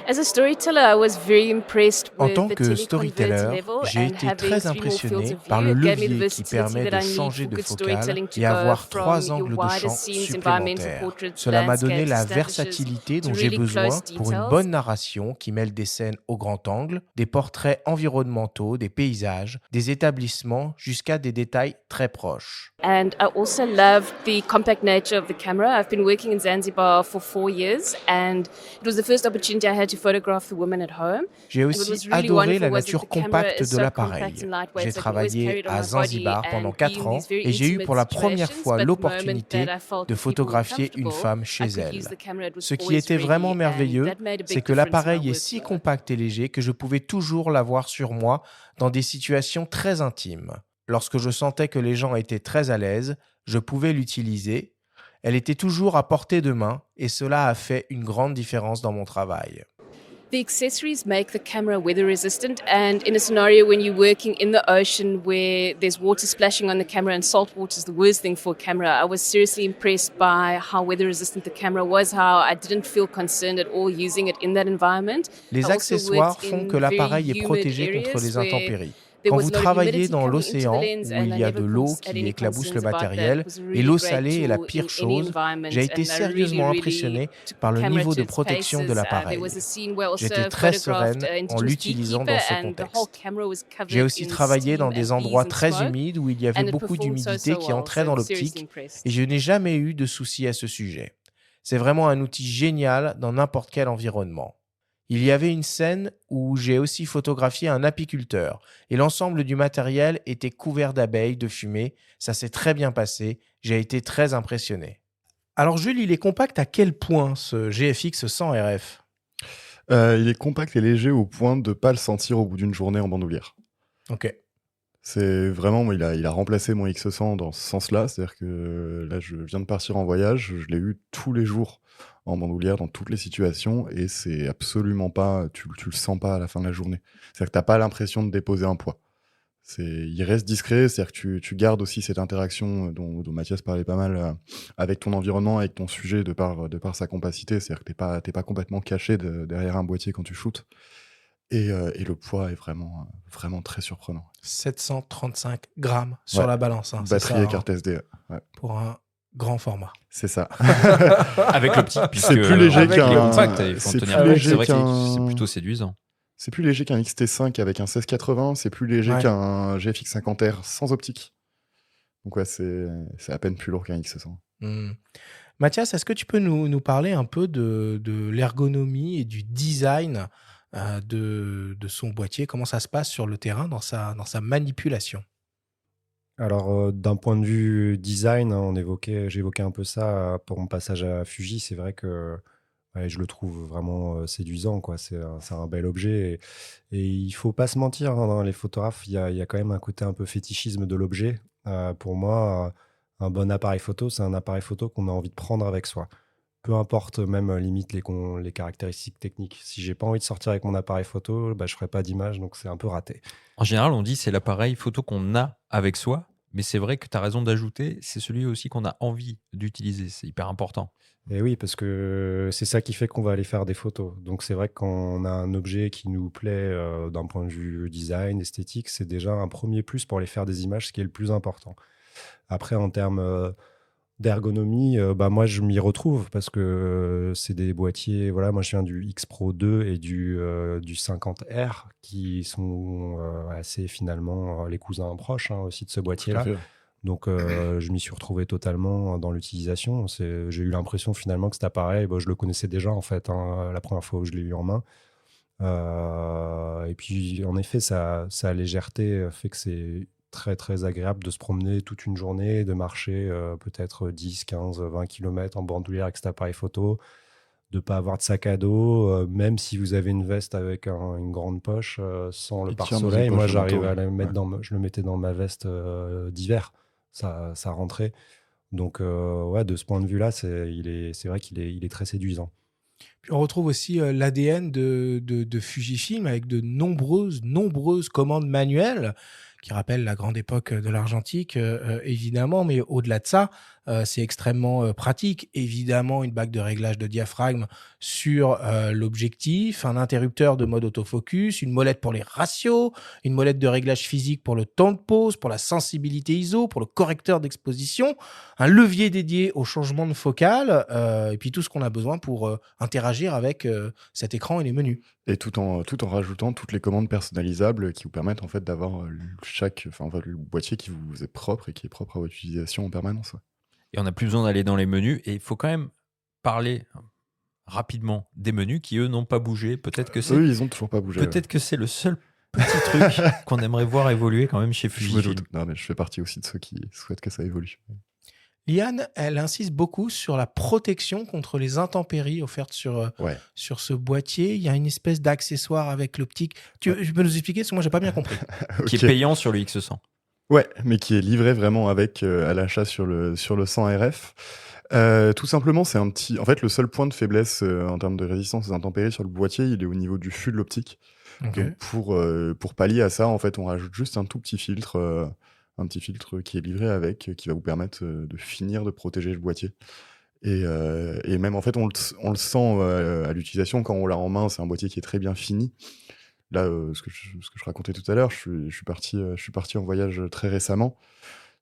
As a storyteller, I was very impressed En with tant the que teleconvert storyteller, level j'ai and été having très 3 more fields impressionné of par view. le It gave me the levier qui versatility permet that de I need changer for de good focale storytelling to et go avoir from 3 your angles de wider champ scenes, environmental supplémentaires. portraits, Cela m'a donné landscapes, la establishes versatilité to dont j'ai really besoin close pour une details. bonne narration qui mêle des scènes au grand angle, des portraits environnementaux, des paysages, des établissements jusqu'à des détails très proches. And I also love the compact nature of the camera. I've been working in Zanzibar for 4 years, and it was the first opportunity I had to photograph the women at home. J'ai And what aussi was really adoré wonderful la was that nature the camera compacte is de so l'appareil. compact and lightweight, J'ai so I can always carry travaillé it on à my body Zanzibar and pendant be 4 in ans these very et j'ai eu intimate pour la première situations, fois but the moment l'opportunité that I felt de the people were photographier une comfortable, femme I chez could use elle. the camera. It was Ce qui always était ready, vraiment and merveilleux, that made a c'est big que difference in l'appareil my est si workflow. compact et léger que je pouvais toujours l'avoir sur moi dans des situations très intimes. Lorsque je sentais que les gens étaient très à l'aise, je pouvais l'utiliser. Elle était toujours à portée de main et cela a fait une grande différence dans mon travail. The accessories make the camera weather resistant, and in a scenario when you're working in the ocean where there's water splashing on the camera and salt water is the worst thing for a camera, I was seriously impressed by how weather resistant the camera was, how I didn't feel concerned at all using it in that environment. Les I also accessoires worked font in que l'appareil est very humid protégé contre areas les where intempéries. there Quand was vous a lot of travaillez humidity dans coming into the l'océan, lens, où and il I y a never de l'eau had qui any éclabousse le concerns about that. matériel, It was a et really l'eau great salée est la tool pire in any chose, environment, j'ai été and I sérieusement really impressionné took par the le camera niveau to de its protection de paces. There l'appareil. was a scene where I also J'étais très photographed sereine en Indigenous l'utilisant beekeeper, dans ce and the whole contexte. camera was J'ai covered aussi in travaillé dans steam des and endroits bees and très smoke, humides où il y avait and it beaucoup performed so d'humidité qui well. entrait So I dans was seriously l'optique impressed. et je n'ai jamais eu de soucis à ce sujet. C'est vraiment un outil génial dans n'importe quel environnement. Il y avait une scène où j'ai aussi photographié un apiculteur et l'ensemble du matériel était couvert d'abeilles, de fumée. Ça s'est très bien passé. J'ai été très impressionné. Alors Jules, il est compact à quel point ce GFX 100 RF? Il est compact et léger au point de ne pas le sentir au bout d'une journée en bandoulière. Ok. C'est vraiment, il a remplacé mon X100 dans ce sens-là. C'est-à-dire que là, je viens de partir en voyage, je l'ai eu tous les jours en bandoulière, dans toutes les situations, et c'est absolument pas, tu le sens pas à la fin de la journée. C'est-à-dire que t'as pas l'impression de déposer un poids. Il reste discret, c'est-à-dire que tu gardes aussi cette interaction dont Mathias parlait pas mal avec ton environnement, avec ton sujet de par sa compacité. C'est-à-dire que t'es pas complètement caché derrière un boîtier quand tu shootes. Et le poids est vraiment, vraiment très surprenant. 735 grammes sur Ouais. la balance. Hein, c'est Batterie ça, et hein, carte SD. Ouais, pour un grand format. c'est ça. Avec l'optique, puisque C'est plus léger avec il est qu'un- compact, il faut en c'est tenir plus compte. léger C'est vrai que qu'un- c'est plutôt séduisant. C'est plus léger qu'un XT5 avec un 1680, c'est plus léger Ouais. qu'un GFX 50R sans optique. Donc ouais, c'est à peine plus lourd qu'un X100. Mathias, est-ce que tu peux nous parler un peu de l'ergonomie et du design de son boîtier? Comment ça se passe sur le terrain dans sa manipulation? Alors, d'un point de vue design, hein, j'évoquais un peu ça pour mon passage à Fuji. C'est vrai que ouais, je le trouve vraiment séduisant, quoi. C'est un bel objet. Et il faut pas se mentir, hein, dans les photographes, il y a quand même un côté un peu fétichisme de l'objet. Pour moi, un bon appareil photo, c'est un appareil photo qu'on a envie de prendre avec soi. Peu importe même limite les caractéristiques techniques. Si j'ai pas envie de sortir avec mon appareil photo, bah, je ferai pas d'image, donc c'est un peu raté. En général, on dit c'est l'appareil photo qu'on a avec soi, mais c'est vrai que tu as raison d'ajouter, c'est celui aussi qu'on a envie d'utiliser. C'est hyper important. Et oui, parce que c'est ça qui fait qu'on va aller faire des photos. Donc c'est vrai que quand on a un objet qui nous plaît d'un point de vue design, esthétique, c'est déjà un premier plus pour aller faire des images, ce qui est le plus important. Après, en termes d'ergonomie, bah moi je m'y retrouve parce que c'est des boîtiers. Voilà, moi je viens du X Pro 2 et du 50R qui sont assez finalement les cousins proches, hein, aussi de ce Tout à boîtier-là. fait. Donc, je m'y suis retrouvé totalement dans l'utilisation. J'ai eu l'impression finalement que cet appareil, bah, je le connaissais déjà en fait, hein, la première fois où je l'ai eu en main. Et puis, en effet, sa légèreté fait que c'est très très agréable de se promener toute une journée, de marcher peut-être 10, 15, 20 km en bandoulière avec cet appareil photo, de ne pas avoir de sac à dos, même si vous avez une veste avec une grande poche sans le Il tient dans pare-soleil. une Moi, poche de j'arrive manteau, à la mettre ouais. je le mettais dans ma veste d'hiver. Ça rentrait. Donc, ouais, de ce point de vue-là, c'est vrai qu'il est très séduisant. Puis on retrouve aussi l'ADN de Fujifilm avec de nombreuses commandes manuelles qui rappellent la grande époque de l'argentique, évidemment, mais au-delà de ça, c'est extrêmement pratique. Évidemment, une bague de réglage de diaphragme sur l'objectif, un interrupteur de mode autofocus, une molette pour les ratios, une molette de réglage physique pour le temps de pose, pour la sensibilité ISO, pour le correcteur d'exposition, un levier dédié au changement de focale, et puis tout ce qu'on a besoin pour interagir avec cet écran et les menus. Et tout en rajoutant toutes les commandes personnalisables qui vous permettent en fait d'avoir le boîtier qui vous est propre et qui est propre à votre utilisation en permanence. Ouais. Et on n'a plus besoin d'aller dans les menus. Et il faut quand même parler rapidement des menus qui, eux, n'ont pas bougé. Peut-être que c'est Eux, ils ont toujours pas bougé. peut-être que c'est le seul petit truc qu'on aimerait voir évoluer quand même chez Je me Fujifilm. doute. Non, mais je fais partie aussi de ceux qui souhaitent que ça évolue. Liane, elle insiste beaucoup sur la protection contre les intempéries offertes Ouais. sur ce boîtier. Il y a une espèce d'accessoire avec l'optique. Tu peux nous expliquer? Parce que moi, j'ai pas bien compris. Qui Ok. est payant sur le X100. Ouais, mais qui est livré vraiment avec à l'achat sur le 100 RF. Tout simplement, c'est un petit. En fait, le seul point de faiblesse en termes de résistance aux intempéries sur le boîtier, il est au niveau du fût de l'optique. Ok. Donc pour pallier à ça, en fait, on rajoute juste un tout petit filtre, un petit filtre qui est livré avec, qui va vous permettre de finir de protéger le boîtier. Et même en fait, on le sent à l'utilisation quand on l'a en main. C'est un boîtier qui est très bien fini. Là, ce que je racontais tout à l'heure, je suis parti en voyage très récemment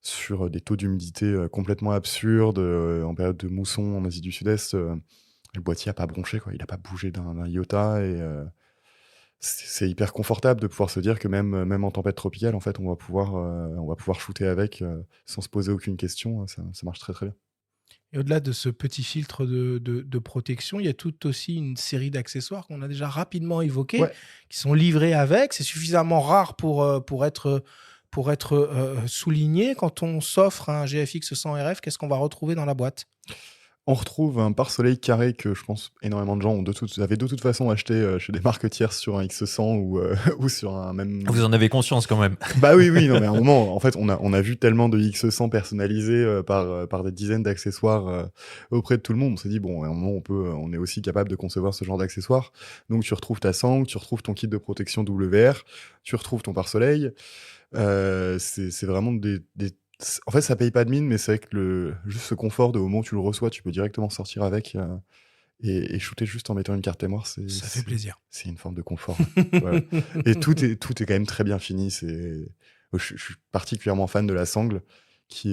sur des taux d'humidité complètement absurdes, en période de mousson en Asie du Sud-Est. Le boîtier n'a pas bronché, quoi. Il n'a pas bougé d'un iota. Et c'est hyper confortable de pouvoir se dire que même en tempête tropicale, en fait, on va pouvoir shooter avec sans se poser aucune question. Ça marche très très bien. Et au-delà de ce petit filtre de protection, il y a tout aussi une série d'accessoires qu'on a déjà rapidement évoqués, Ouais. qui sont livrés avec. C'est suffisamment rare pour être souligné. Quand on s'offre un GFX 100 RF, qu'est-ce qu'on va retrouver dans la boîte? On retrouve un pare-soleil carré que je pense énormément de gens avaient de toute façon acheté chez des marques tierces sur un X100 ou sur un même. Vous en avez conscience quand même. Bah oui, non, mais à un moment, en fait, on a vu tellement de X100 personnalisés par des dizaines d'accessoires auprès de tout le monde. On s'est dit, bon, à un moment, on est aussi capable de concevoir ce genre d'accessoires. Donc, tu retrouves ta sangle, tu retrouves ton kit de protection WR, tu retrouves ton pare-soleil. C'est vraiment en fait, ça paye pas de mine, mais c'est vrai que juste ce confort de au moment où tu le reçois, tu peux directement sortir avec et shooter juste en mettant une carte mémoire. Ça fait plaisir. C'est une forme de confort. Ouais. Et tout est quand même très bien fini. Je suis particulièrement fan de la sangle. Ça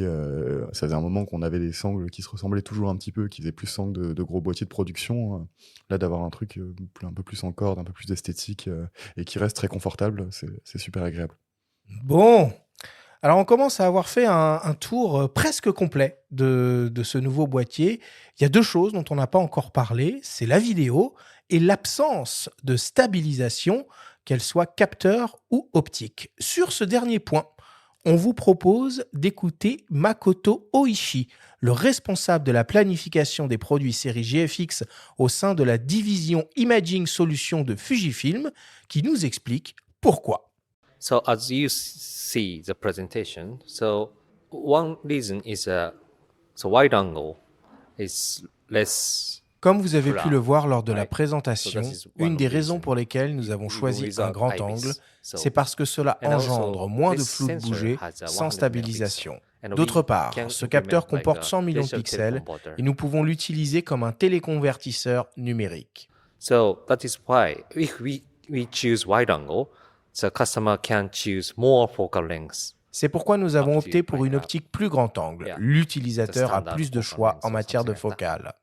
faisait un moment qu'on avait des sangles qui se ressemblaient toujours un petit peu, qui faisaient plus sangle de gros boîtiers de production. Là, d'avoir un truc un peu plus en corde, un peu plus esthétique et qui reste très confortable, c'est super agréable. Bon, alors on commence à avoir fait un tour presque complet de ce nouveau boîtier. Il y a deux choses dont on n'a pas encore parlé, c'est la vidéo et l'absence de stabilisation, qu'elle soit capteur ou optique. Sur ce dernier point, on vous propose d'écouter Makoto Oishi, le responsable de la planification des produits série GFX au sein de la division Imaging Solutions de Fujifilm, qui nous explique pourquoi. So as you see the presentation, so one reason is the wide angle is less. Comme vous avez pu flat, le voir lors de la right? présentation, So that is one une des of the raisons reason. pour lesquelles nous avons choisi un grand angle, c'est parce que cela And also, engendre moins de this flou de sensor bouger has a sans 100 stabilisation. And we D'autre part, can ce capteur implement like comporte a 100 millions de digital pixels teleconverter. et nous pouvons l'utiliser comme un téléconvertisseur numérique. So that is why if we choose wide angle, the customer can choose more focal lengths. C'est pourquoi nous avons opté pour une optique plus grand angle. Yeah. L'utilisateur a The plus de standard choix focal en length or matière de something like that. focale.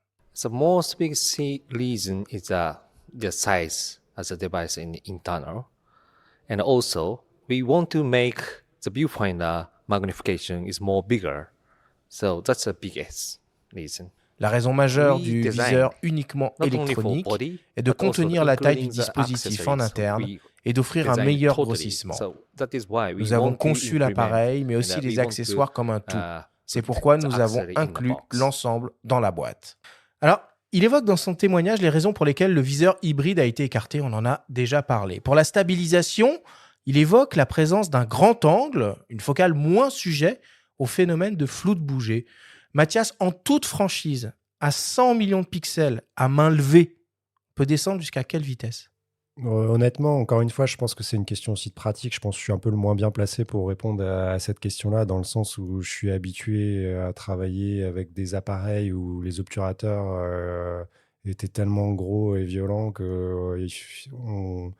The most basic reason is the size of the device in internal. And also, we want to make the viewfinder magnification is more bigger. So that's the biggest reason. La raison majeure We du design viseur uniquement Not only for électronique body, est de but also contenir la taille du including the dispositif en accessories. interne We et d'offrir un design meilleur totally. grossissement. So that is why we Nous avons want to conçu implement l'appareil, mais aussi and we les want to, accessoires comme un tout. C'est put pourquoi the nous avons accessory in the inclus box. l'ensemble dans la boîte. Alors, il évoque dans son témoignage les raisons pour lesquelles le viseur hybride a été écarté. On en a déjà parlé. Pour la stabilisation, il évoque la présence d'un grand angle, une focale moins sujet au phénomène de flou de bouger. Mathias, en toute franchise, à 100 millions de pixels à main levée, peut descendre jusqu'à quelle vitesse ? Honnêtement, encore une fois, je pense que c'est une question aussi de pratique. Je pense que je suis un peu le moins bien placé pour répondre à cette question-là, dans le sens où je suis habitué à travailler avec des appareils où les obturateurs étaient tellement gros et violents que on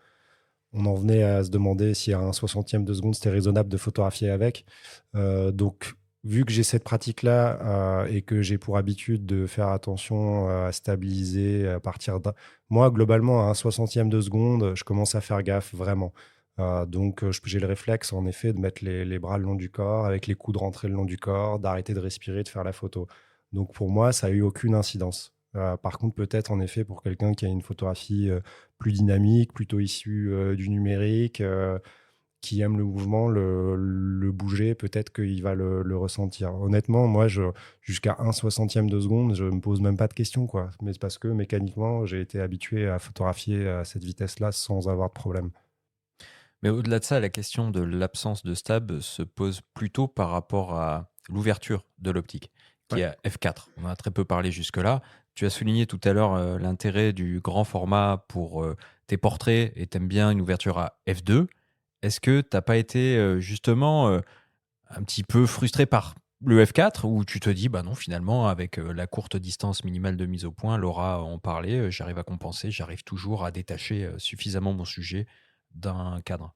en venait à se demander si à un 60e de seconde, c'était raisonnable de photographier avec. Donc, vu que j'ai cette pratique-là et que j'ai pour habitude de faire attention à stabiliser à partir d'un... Moi, globalement, à un 60e de seconde, je commence à faire gaffe, vraiment. Donc, j'ai le réflexe, en effet, de mettre les bras le long du corps, avec les coudes rentrés le long du corps, d'arrêter de respirer, de faire la photo. Donc, pour moi, ça n'a eu aucune incidence. Par contre, peut-être, en effet, pour quelqu'un qui a une photographie plus dynamique, plutôt issue du numérique... qui aime le mouvement, le bouger, peut-être qu'il va le ressentir. Honnêtement, moi, jusqu'à 1/60e de seconde, je ne me pose même pas de questions, quoi. Mais c'est parce que mécaniquement, j'ai été habitué à photographier à cette vitesse-là sans avoir de problème. Mais au-delà de ça, la question de l'absence de stab se pose plutôt par rapport à l'ouverture de l'optique, qui est à f4. On en a très peu parlé jusque-là. Tu as souligné tout à l'heure l'intérêt du grand format pour tes portraits et tu aimes bien une ouverture à f2. Est-ce que tu n'as pas été justement un petit peu frustré par le F4 où tu te dis, bah non, finalement, avec la courte distance minimale de mise au point, Laura en parlait, j'arrive à compenser, j'arrive toujours à détacher suffisamment mon sujet d'un cadre.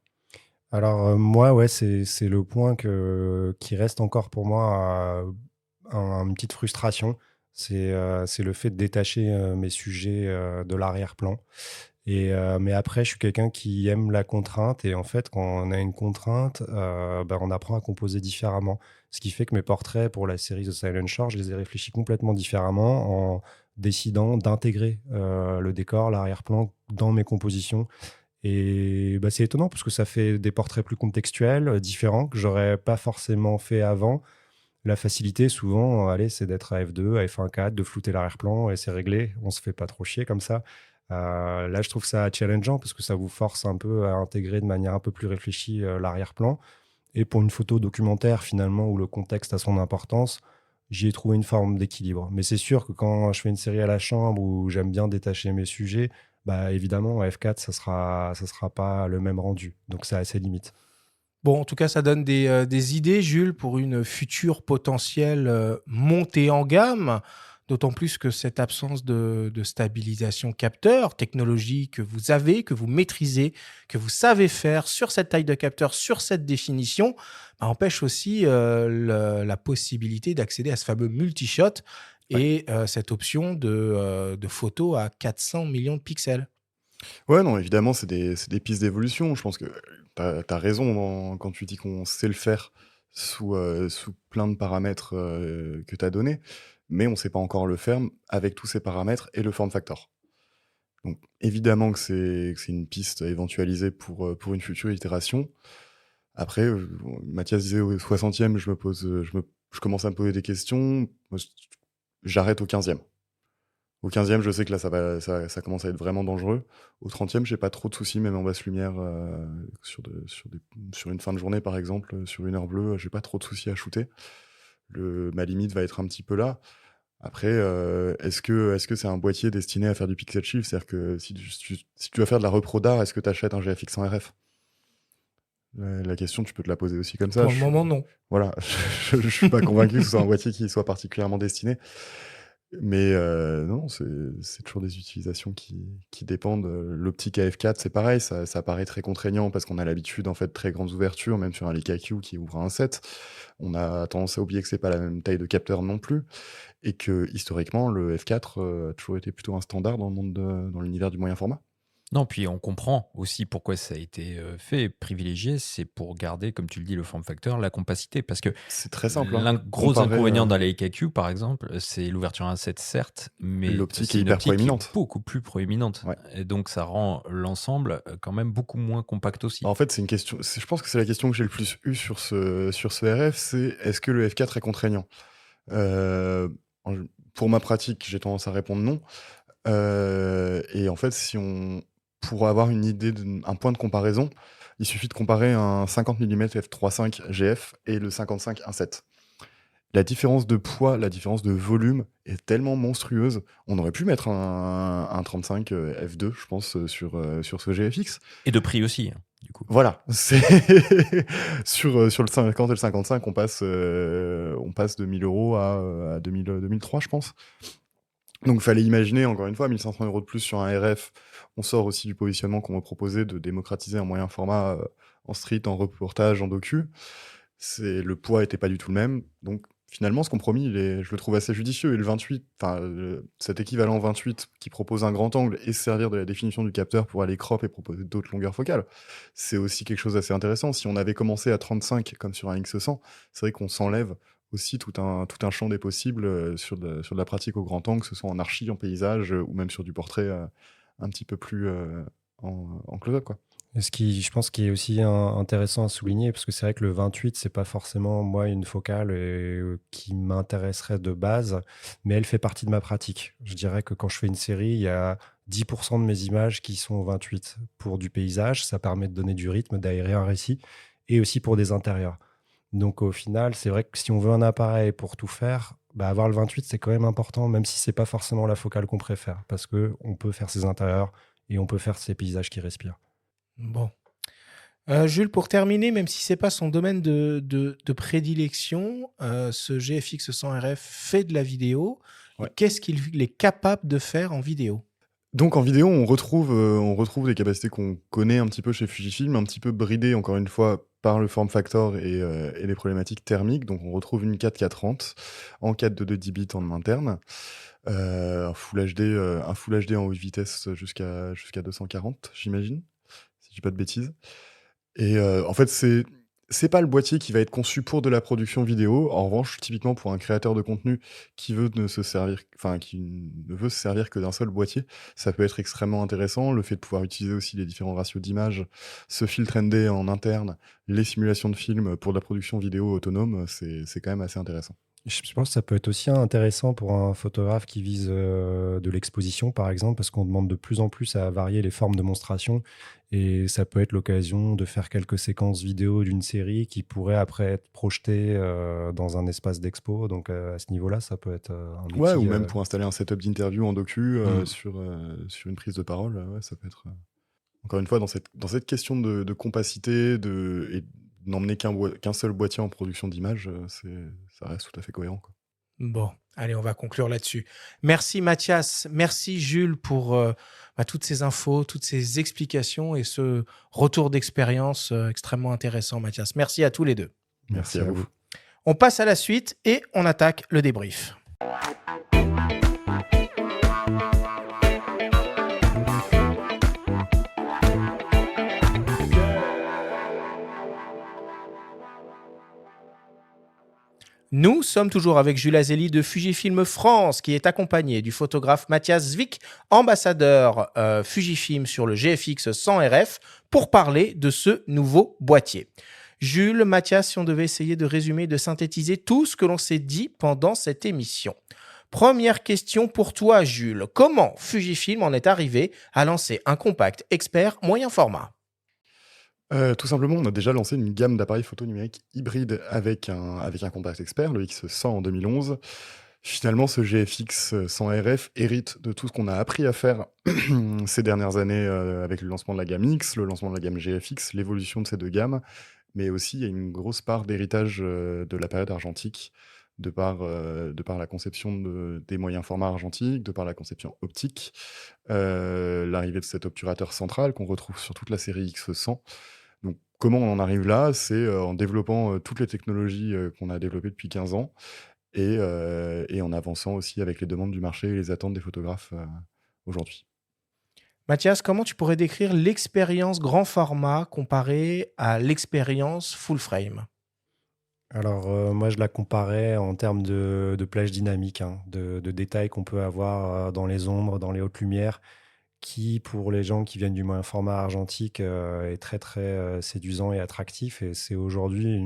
Alors moi, ouais, c'est le point qui reste encore pour moi une petite frustration. C'est le fait de détacher mes sujets de l'arrière-plan. Mais après, je suis quelqu'un qui aime la contrainte. Et en fait, quand on a une contrainte, on apprend à composer différemment. Ce qui fait que mes portraits pour la série The Silent Shore, je les ai réfléchis complètement différemment en décidant d'intégrer le décor, l'arrière-plan dans mes compositions. Et c'est étonnant parce que ça fait des portraits plus contextuels, différents, que j'aurais pas forcément fait avant. La facilité, souvent, allez, c'est d'être à F2, à F1.4, de flouter l'arrière-plan et c'est réglé. On se fait pas trop chier comme ça. Là, je trouve ça challengeant parce que ça vous force un peu à intégrer de manière un peu plus réfléchie l'arrière-plan. Et pour une photo documentaire, finalement, où le contexte a son importance, j'y ai trouvé une forme d'équilibre. Mais c'est sûr que quand je fais une série à la chambre où j'aime bien détacher mes sujets, bah évidemment, à F4, ça sera pas le même rendu. Donc, c'est assez limite. Bon, en tout cas, ça donne des idées, Jules, pour une future potentielle montée en gamme. D'autant plus que cette absence de stabilisation capteur, technologie que vous avez, que vous maîtrisez, que vous savez faire sur cette taille de capteur, sur cette définition, bah, empêche aussi la possibilité d'accéder à ce fameux multishot Ouais. et cette option de photo à 400 millions de pixels. Ouais, non, évidemment, c'est des pistes d'évolution. Je pense que t'as raison quand tu dis qu'on sait le faire sous plein de paramètres que tu as donnés, mais on sait pas encore le faire avec tous ces paramètres et le form factor. Donc, évidemment que c'est une piste à éventualiser pour une future itération. Après, Mathias disait au 60e, je commence à me poser des questions. Moi, j'arrête au 15e. Au 15e, je sais que là, ça commence à être vraiment dangereux. Au 30e, j'ai pas trop de soucis, même en basse lumière, sur une fin de journée, par exemple, sur une heure bleue, j'ai pas trop de soucis à shooter. Ma limite va être un petit peu là. Après, est-ce que c'est un boîtier destiné à faire du pixel shift? C'est-à-dire que si tu dois faire de la repro d'art, est-ce que tu achètes un GFX 100 RF? La question, tu peux te la poser aussi comme ça. Pour le moment, non. Voilà, je suis pas convaincu que ce soit un boîtier qui soit particulièrement destiné. Mais non, c'est toujours des utilisations qui dépendent. L'optique à f4, c'est pareil, ça paraît très contraignant parce qu'on a l'habitude, en fait, de très grandes ouvertures, même sur un Leica Q qui ouvre un 7. On a tendance à oublier que c'est pas la même taille de capteur non plus et que, historiquement, le f4 a toujours été plutôt un standard dans l'univers du moyen format. Non, puis on comprend aussi pourquoi ça a été fait, privilégié, c'est pour garder, comme tu le dis, le form factor, la compacité. Parce que C'est très simple, hein. l'un gros Comparé, inconvénient d'un Leica Q, par exemple, c'est l'ouverture 1.7, certes, mais l'optique c'est est une hyper optique qui est proéminente. beaucoup plus proéminente. Ouais. Et donc, ça rend l'ensemble quand même beaucoup moins compact aussi. En fait, c'est une question. Je pense que c'est la question que j'ai le plus eue sur ce RF, c'est est-ce que le F4 est contraignant? Pour ma pratique, j'ai tendance à répondre non. Et en fait, pour avoir une idée, un point de comparaison, il suffit de comparer un 50 mm f3.5 GF et le 55 1.7. La différence de poids, la différence de volume est tellement monstrueuse. On aurait pu mettre un 35 f2, je pense, sur ce GFX. Et de prix aussi, hein, du coup. Voilà, sur le 50 et le 55, on passe de 1000 € à 2003, je pense. Donc, il fallait imaginer, encore une fois, 1500 € de plus sur un RF. On sort aussi du positionnement qu'on m'a proposé de démocratiser un moyen format en street, en reportage, en docu. Le poids n'était pas du tout le même. Donc, finalement, ce compromis, je le trouve assez judicieux. Et le 28, cet équivalent 28 qui propose un grand angle et se servir de la définition du capteur pour aller crop et proposer d'autres longueurs focales, c'est aussi quelque chose d'assez intéressant. Si on avait commencé à 35 comme sur un X100, c'est vrai qu'on s'enlève aussi tout un champ des possibles sur de la pratique au grand angle, que ce soit en archi, en paysage ou même sur du portrait un petit peu plus en close-up, quoi. Et je pense, qui est aussi intéressant à souligner, parce que c'est vrai que le 28, c'est pas forcément moi une focale qui m'intéresserait de base, mais elle fait partie de ma pratique. Je dirais que quand je fais une série, il y a 10% de mes images qui sont au 28 pour du paysage. Ça permet de donner du rythme, d'aérer un récit, et aussi pour des intérieurs. Donc au final, c'est vrai que si on veut un appareil pour tout faire, bah, avoir le 28, c'est quand même important, même si c'est pas forcément la focale qu'on préfère, parce qu'on peut faire ses intérieurs et on peut faire ces paysages qui respirent. Bon. Jules, pour terminer, même si c'est pas son domaine de prédilection, ce GFX 100 RF fait de la vidéo. Ouais. Et qu'est-ce qu'il est capable de faire en vidéo? Donc en vidéo, on retrouve des capacités qu'on connaît un petit peu chez Fujifilm, un petit peu bridées encore une fois par le form factor et les problématiques thermiques. Donc on retrouve une 4K30 en 422 10 bits en interne, un Full HD en haute vitesse jusqu'à 240, j'imagine, si je dis pas de bêtises. Et en fait, C'est pas le boîtier qui va être conçu pour de la production vidéo. En revanche, typiquement pour un créateur de contenu qui veut ne se servir, enfin qui ne veut se servir que d'un seul boîtier, ça peut être extrêmement intéressant. Le fait de pouvoir utiliser aussi les différents ratios d'image, ce filtre ND en interne, les simulations de films pour de la production vidéo autonome, c'est quand même assez intéressant. Je pense que ça peut être aussi intéressant pour un photographe qui vise de l'exposition, par exemple, parce qu'on demande de plus en plus à varier les formes de monstration. Et ça peut être l'occasion de faire quelques séquences vidéo d'une série qui pourraient après être projetées dans un espace d'expo. Donc à ce niveau-là, ça peut être un outil. Ouais, ou même pour installer un setup d'interview en docu Mm. sur une prise de parole, ouais, ça peut être. Encore une fois, dans cette question de compacité et n'emmener qu'un seul boîtier en production d'image, ça reste tout à fait cohérent, quoi. Bon, allez, on va conclure là-dessus. Merci Mathias, merci Jules pour toutes ces infos, toutes ces explications et ce retour d'expérience extrêmement intéressant, Mathias. Merci à tous les deux. Merci à vous. On passe à la suite et on attaque le débrief. Nous sommes toujours avec Jules Azeli de Fujifilm France, qui est accompagné du photographe Mathias Zwick, ambassadeur Fujifilm sur le GFX 100 RF, pour parler de ce nouveau boîtier. Jules, Mathias, si on devait essayer de résumer, de synthétiser tout ce que l'on s'est dit pendant cette émission. Première question pour toi, Jules. Comment Fujifilm en est arrivé à lancer un compact expert moyen format ? Tout simplement, on a déjà lancé une gamme d'appareils photo numériques hybrides avec un compact expert, le X100 en 2011. Finalement, ce GFX 100 RF hérite de tout ce qu'on a appris à faire ces dernières années avec le lancement de la gamme X, le lancement de la gamme GFX, l'évolution de ces deux gammes, mais aussi il y a une grosse part d'héritage de la période argentique, de par la conception des moyens formats argentiques, de par la conception optique, l'arrivée de cet obturateur central qu'on retrouve sur toute la série X100. Donc, comment on en arrive là? C'est en développant toutes les technologies qu'on a développées depuis 15 ans et en avançant aussi avec les demandes du marché et les attentes des photographes aujourd'hui. Mathias, comment tu pourrais décrire l'expérience grand format comparée à l'expérience full frame ? Alors, moi, je la comparais en termes de plage dynamique, hein, de détails qu'on peut avoir dans les ombres, dans les hautes lumières, qui, pour les gens qui viennent du moyen format argentique, est très, très séduisant et attractif. Et c'est aujourd'hui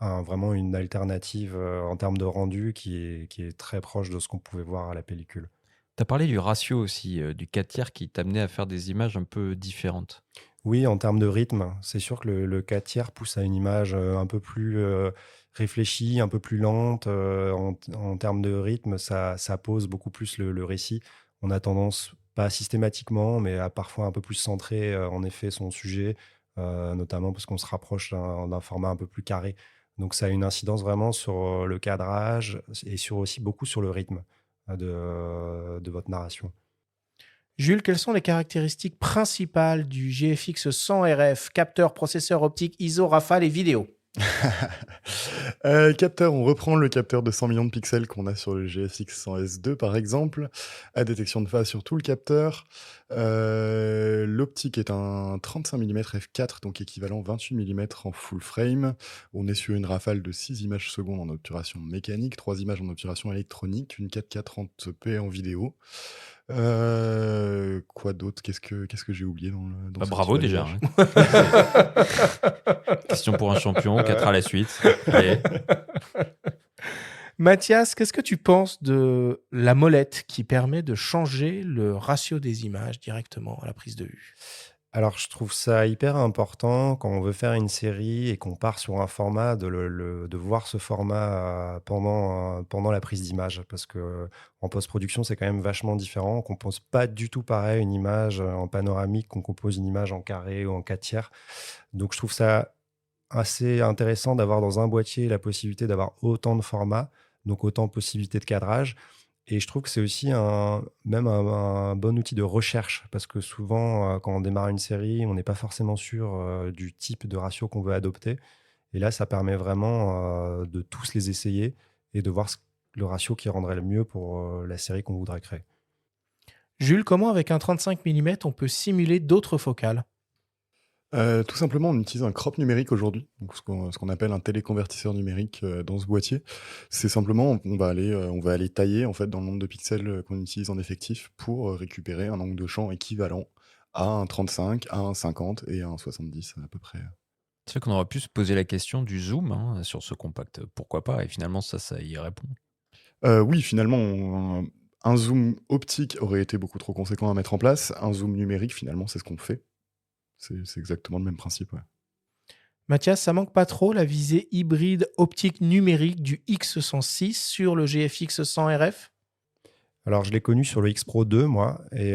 vraiment une alternative en termes de rendu qui est très proche de ce qu'on pouvait voir à la pellicule. Tu as parlé du ratio aussi, du 4 tiers qui t'amenait à faire des images un peu différentes. Oui, en termes de rythme, c'est sûr que le 4 tiers pousse à une image un peu plus réfléchie, un peu plus lente. En termes de rythme, ça pose beaucoup plus le récit. On a tendance, pas systématiquement, mais à parfois un peu plus centrer en effet son sujet, notamment parce qu'on se rapproche d'un format un peu plus carré. Donc ça a une incidence vraiment sur le cadrage et beaucoup sur le rythme de votre narration. Jules, quelles sont les caractéristiques principales du GFX 100 RF, capteur, processeur optique, ISO, rafale et vidéo ? Capteur, on reprend le capteur de 100 millions de pixels qu'on a sur le GFX 100S2 par exemple, à détection de phase sur tout le capteur. L'optique est un 35 mm f4, donc équivalent 28 mm en full frame. On est sur une rafale de 6 images secondes en obturation mécanique, 3 images en obturation électronique, une 4K 30p en vidéo. Quoi d'autre? Qu'est-ce que j'ai oublié dans ce bravo petit déjà. bagage Hein. Question pour un champion, 4 à la suite. Allez. Mathias, qu'est-ce que tu penses de la molette qui permet de changer le ratio des images directement à la prise de vue ? Alors, je trouve ça hyper important quand on veut faire une série et qu'on part sur un format, de voir ce format pendant la prise d'image. Parce que en post-production, c'est quand même vachement différent. On ne compose pas du tout pareil une image en panoramique qu'on compose une image en carré ou en 4 tiers. Donc, je trouve ça assez intéressant d'avoir dans un boîtier la possibilité d'avoir autant de formats, donc autant de possibilités de cadrage. Et je trouve que c'est aussi même un bon outil de recherche, parce que souvent, quand on démarre une série, on n'est pas forcément sûr du type de ratio qu'on veut adopter. Et là, ça permet vraiment de tous les essayer et de voir le ratio qui rendrait le mieux pour la série qu'on voudrait créer. Jules, comment avec un 35 mm on peut simuler d'autres focales ? Tout simplement, on utilise un crop numérique aujourd'hui, donc ce qu'on appelle un téléconvertisseur numérique dans ce boîtier. C'est simplement, on va aller tailler en fait dans le nombre de pixels qu'on utilise en effectif pour récupérer un angle de champ équivalent à un 35, à un 50 et à un 70 à peu près. C'est vrai qu'on aurait pu se poser la question du zoom hein, sur ce compact. Pourquoi pas? Et finalement, ça y répond. Oui, finalement, un zoom optique aurait été beaucoup trop conséquent à mettre en place. Un zoom numérique, finalement, c'est ce qu'on fait. C'est exactement le même principe, ouais. Mathias, ça manque pas trop la visée hybride optique numérique du X106 sur le GFX 100 RF? Alors, je l'ai connu sur le X Pro 2, moi, et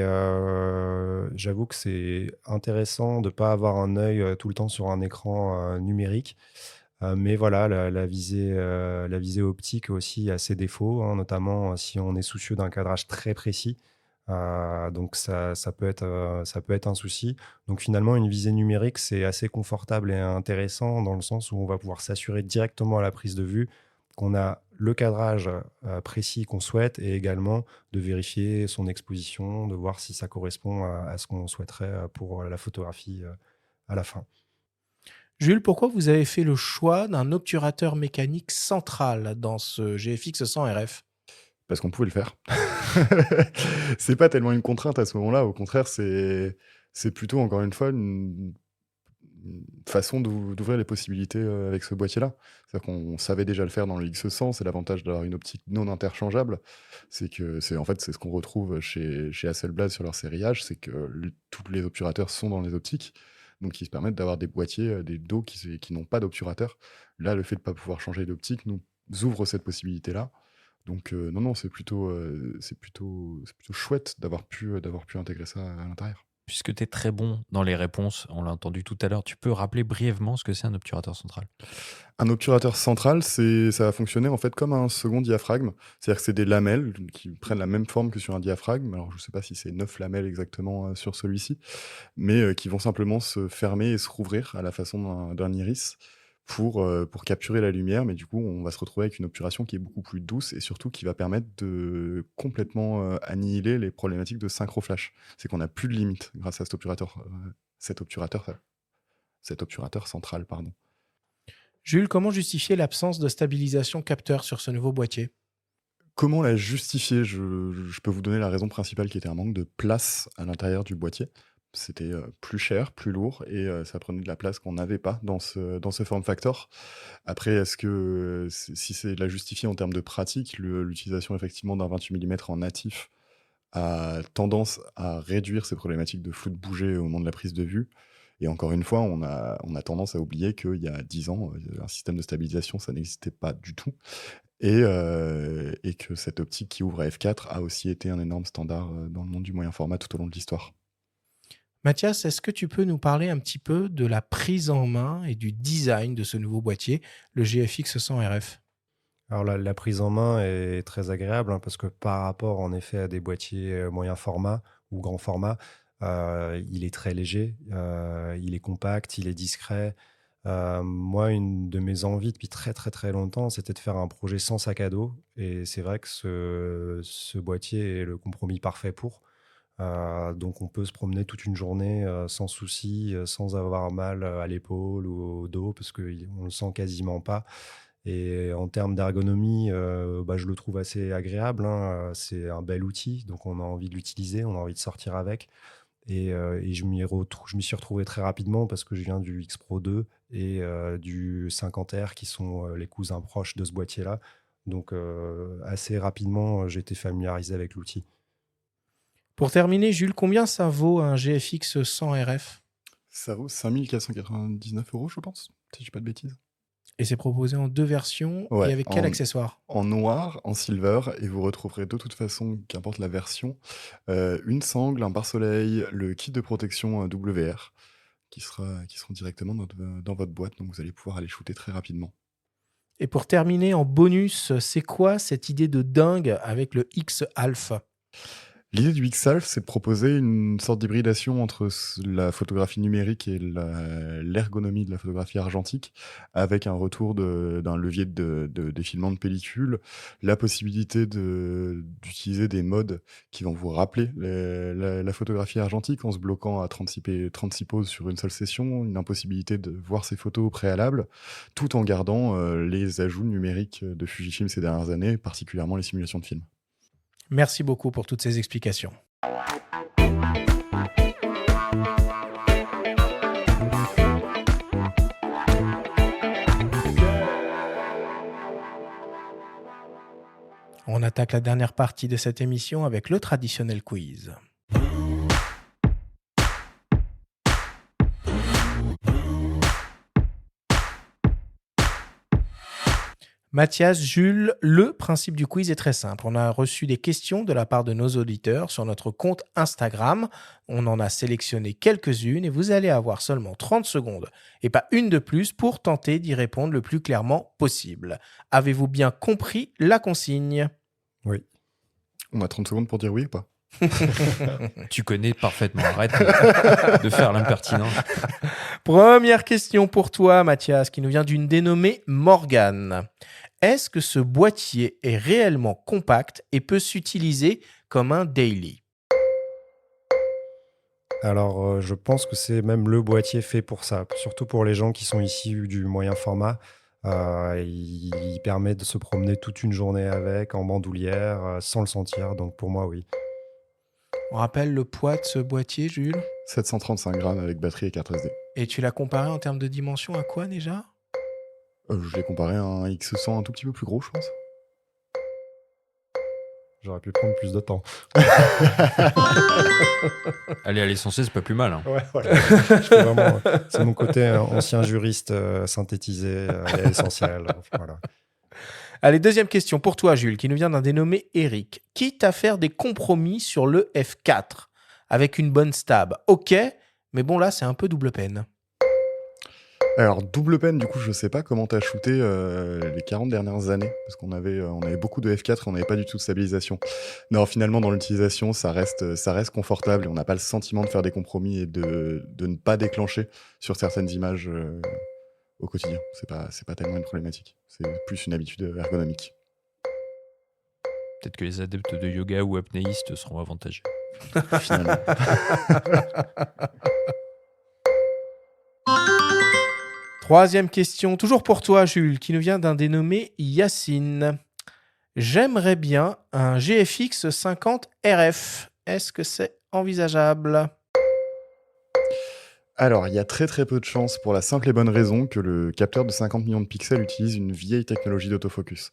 j'avoue que c'est intéressant de ne pas avoir un œil tout le temps sur un écran numérique. Mais voilà, la visée optique aussi a ses défauts, hein, notamment si on est soucieux d'un cadrage très précis. Donc ça peut être un souci. Donc finalement, une visée numérique, c'est assez confortable et intéressant dans le sens où on va pouvoir s'assurer directement à la prise de vue qu'on a le cadrage précis qu'on souhaite et également de vérifier son exposition, de voir si ça correspond à ce qu'on souhaiterait pour la photographie à la fin. Jules, pourquoi vous avez fait le choix d'un obturateur mécanique central dans ce GFX 100 RF? Parce qu'on pouvait le faire. C'est pas tellement une contrainte à ce moment-là, au contraire, c'est plutôt, encore une fois, une façon d'ouvrir les possibilités avec ce boîtier-là. C'est-à-dire qu'on savait déjà le faire dans le X100, c'est l'avantage d'avoir une optique non interchangeable. En fait, c'est ce qu'on retrouve chez Hasselblad sur leur série H, c'est que tous les obturateurs sont dans les optiques, donc ils se permettent d'avoir des boîtiers, des dos qui n'ont pas d'obturateur. Là, le fait de ne pas pouvoir changer d'optique nous ouvre cette possibilité-là. Donc non, c'est plutôt chouette d'avoir pu intégrer ça à l'intérieur. Puisque tu es très bon dans les réponses, on l'a entendu tout à l'heure, tu peux rappeler brièvement ce que c'est un obturateur central? Un obturateur central, ça va fonctionner en fait comme un second diaphragme. C'est-à-dire que c'est des lamelles qui prennent la même forme que sur un diaphragme. Alors je ne sais pas si c'est 9 lamelles exactement sur celui-ci, mais qui vont simplement se fermer et se rouvrir à la façon d'un iris pour capturer la lumière. Mais du coup, on va se retrouver avec une obturation qui est beaucoup plus douce et surtout qui va permettre de complètement annihiler les problématiques de synchro-flash. C'est qu'on n'a plus de limite grâce à cet obturateur central, pardon. Jules, comment justifier l'absence de stabilisation capteur sur ce nouveau boîtier? Comment la justifier? Je peux vous donner la raison principale qui était un manque de place à l'intérieur du boîtier. C'était plus cher, plus lourd et ça prenait de la place qu'on n'avait pas dans ce form factor. Après, est-ce que si c'est de la justifier en termes de pratique, l'utilisation effectivement d'un 28 mm en natif a tendance à réduire ces problématiques de flou de bouger au moment de la prise de vue. Et encore une fois, on a tendance à oublier qu'il y a 10 ans, un système de stabilisation, ça n'existait pas du tout. Et que cette optique qui ouvre à f4 a aussi été un énorme standard dans le monde du moyen format tout au long de l'histoire. Mathias, est-ce que tu peux nous parler un petit peu de la prise en main et du design de ce nouveau boîtier, le GFX 100 RF? Alors la prise en main est très agréable hein, parce que par rapport en effet à des boîtiers moyen format ou grand format, il est très léger, il est compact, il est discret. Moi, une de mes envies depuis très très très longtemps, c'était de faire un projet sans sac à dos. Et c'est vrai que ce boîtier est le compromis parfait pour. Donc on peut se promener toute une journée sans souci, sans avoir mal à l'épaule ou au dos, parce qu'on ne le sent quasiment pas. Et en termes d'ergonomie, je le trouve assez agréable, hein. C'est un bel outil, donc on a envie de l'utiliser, on a envie de sortir avec. Et je m'y suis retrouvé très rapidement parce que je viens du X Pro 2 et du 50R qui sont les cousins proches de ce boîtier-là. Donc assez rapidement, j'ai été familiarisé avec l'outil. Pour terminer, Jules, combien ça vaut un GFX 100 RF? Ça vaut 5 499 €, je pense, si je dis pas de bêtises. Et c'est proposé en 2 versions Ouais, et avec quel accessoire? En noir, en silver, et vous retrouverez de toute façon, qu'importe la version, une sangle, un pare-soleil, le kit de protection WR qui seront directement dans votre boîte, donc vous allez pouvoir aller shooter très rapidement. Et pour terminer, en bonus, c'est quoi cette idée de dingue avec le X Alpha? L'idée du X-Alpha, c'est de proposer une sorte d'hybridation entre la photographie numérique et l'ergonomie de la photographie argentique, avec un retour d'un levier de défilement de pellicule, la possibilité d'utiliser des modes qui vont vous rappeler la photographie argentique en se bloquant à 36 poses sur une seule session, une impossibilité de voir ses photos au préalable, tout en gardant les ajouts numériques de Fujifilm ces dernières années, particulièrement les simulations de films. Merci beaucoup pour toutes ces explications. On attaque la dernière partie de cette émission avec le traditionnel quiz. Mathias, Jules, le principe du quiz est très simple. On a reçu des questions de la part de nos auditeurs sur notre compte Instagram. On en a sélectionné quelques-unes et vous allez avoir seulement 30 secondes et pas une de plus pour tenter d'y répondre le plus clairement possible. Avez-vous bien compris la consigne ? Oui. On a 30 secondes pour dire oui ou pas ? Tu connais parfaitement. Arrête de faire l'impertinent. Première question pour toi, Mathias, qui nous vient d'une dénommée Morgane. Est-ce que ce boîtier est réellement compact et peut s'utiliser comme un daily ? Alors, je pense que c'est même le boîtier fait pour ça, surtout pour les gens qui sont issus du moyen format. Il permet de se promener toute une journée avec, en bandoulière, sans le sentir. Donc pour moi, oui. On rappelle le poids de ce boîtier, Jules ? 735 grammes avec batterie et carte SD. Et tu l'as comparé en termes de dimension à quoi déjà ? Je l'ai comparé à un X100 un tout petit peu plus gros, je pense. J'aurais pu prendre plus de temps. Aller à l'essentiel, c'est pas plus mal. Hein. Ouais, voilà. C'est mon côté ancien juriste synthétisé et essentiel. Voilà. Allez, deuxième question pour toi, Jules, qui nous vient d'un dénommé Eric. Quitte à faire des compromis sur le F4 avec une bonne stab, ok, mais bon là, c'est un peu double peine. Alors, double peine, du coup, je sais pas comment t'as shooté les 40 dernières années, parce qu'on avait beaucoup de F4 et on n'avait pas du tout de stabilisation. Non, finalement, dans l'utilisation, ça reste confortable et on n'a pas le sentiment de faire des compromis et de ne pas déclencher sur certaines images au quotidien. C'est pas tellement une problématique. C'est plus une habitude ergonomique. Peut-être que les adeptes de yoga ou apnéistes seront avantagés. Finalement. Troisième question, toujours pour toi, Jules, qui nous vient d'un dénommé Yacine. J'aimerais bien un GFX 50 RF. Est-ce que c'est envisageable ? Alors, il y a très très peu de chances pour la simple et bonne raison que le capteur de 50 millions de pixels utilise une vieille technologie d'autofocus.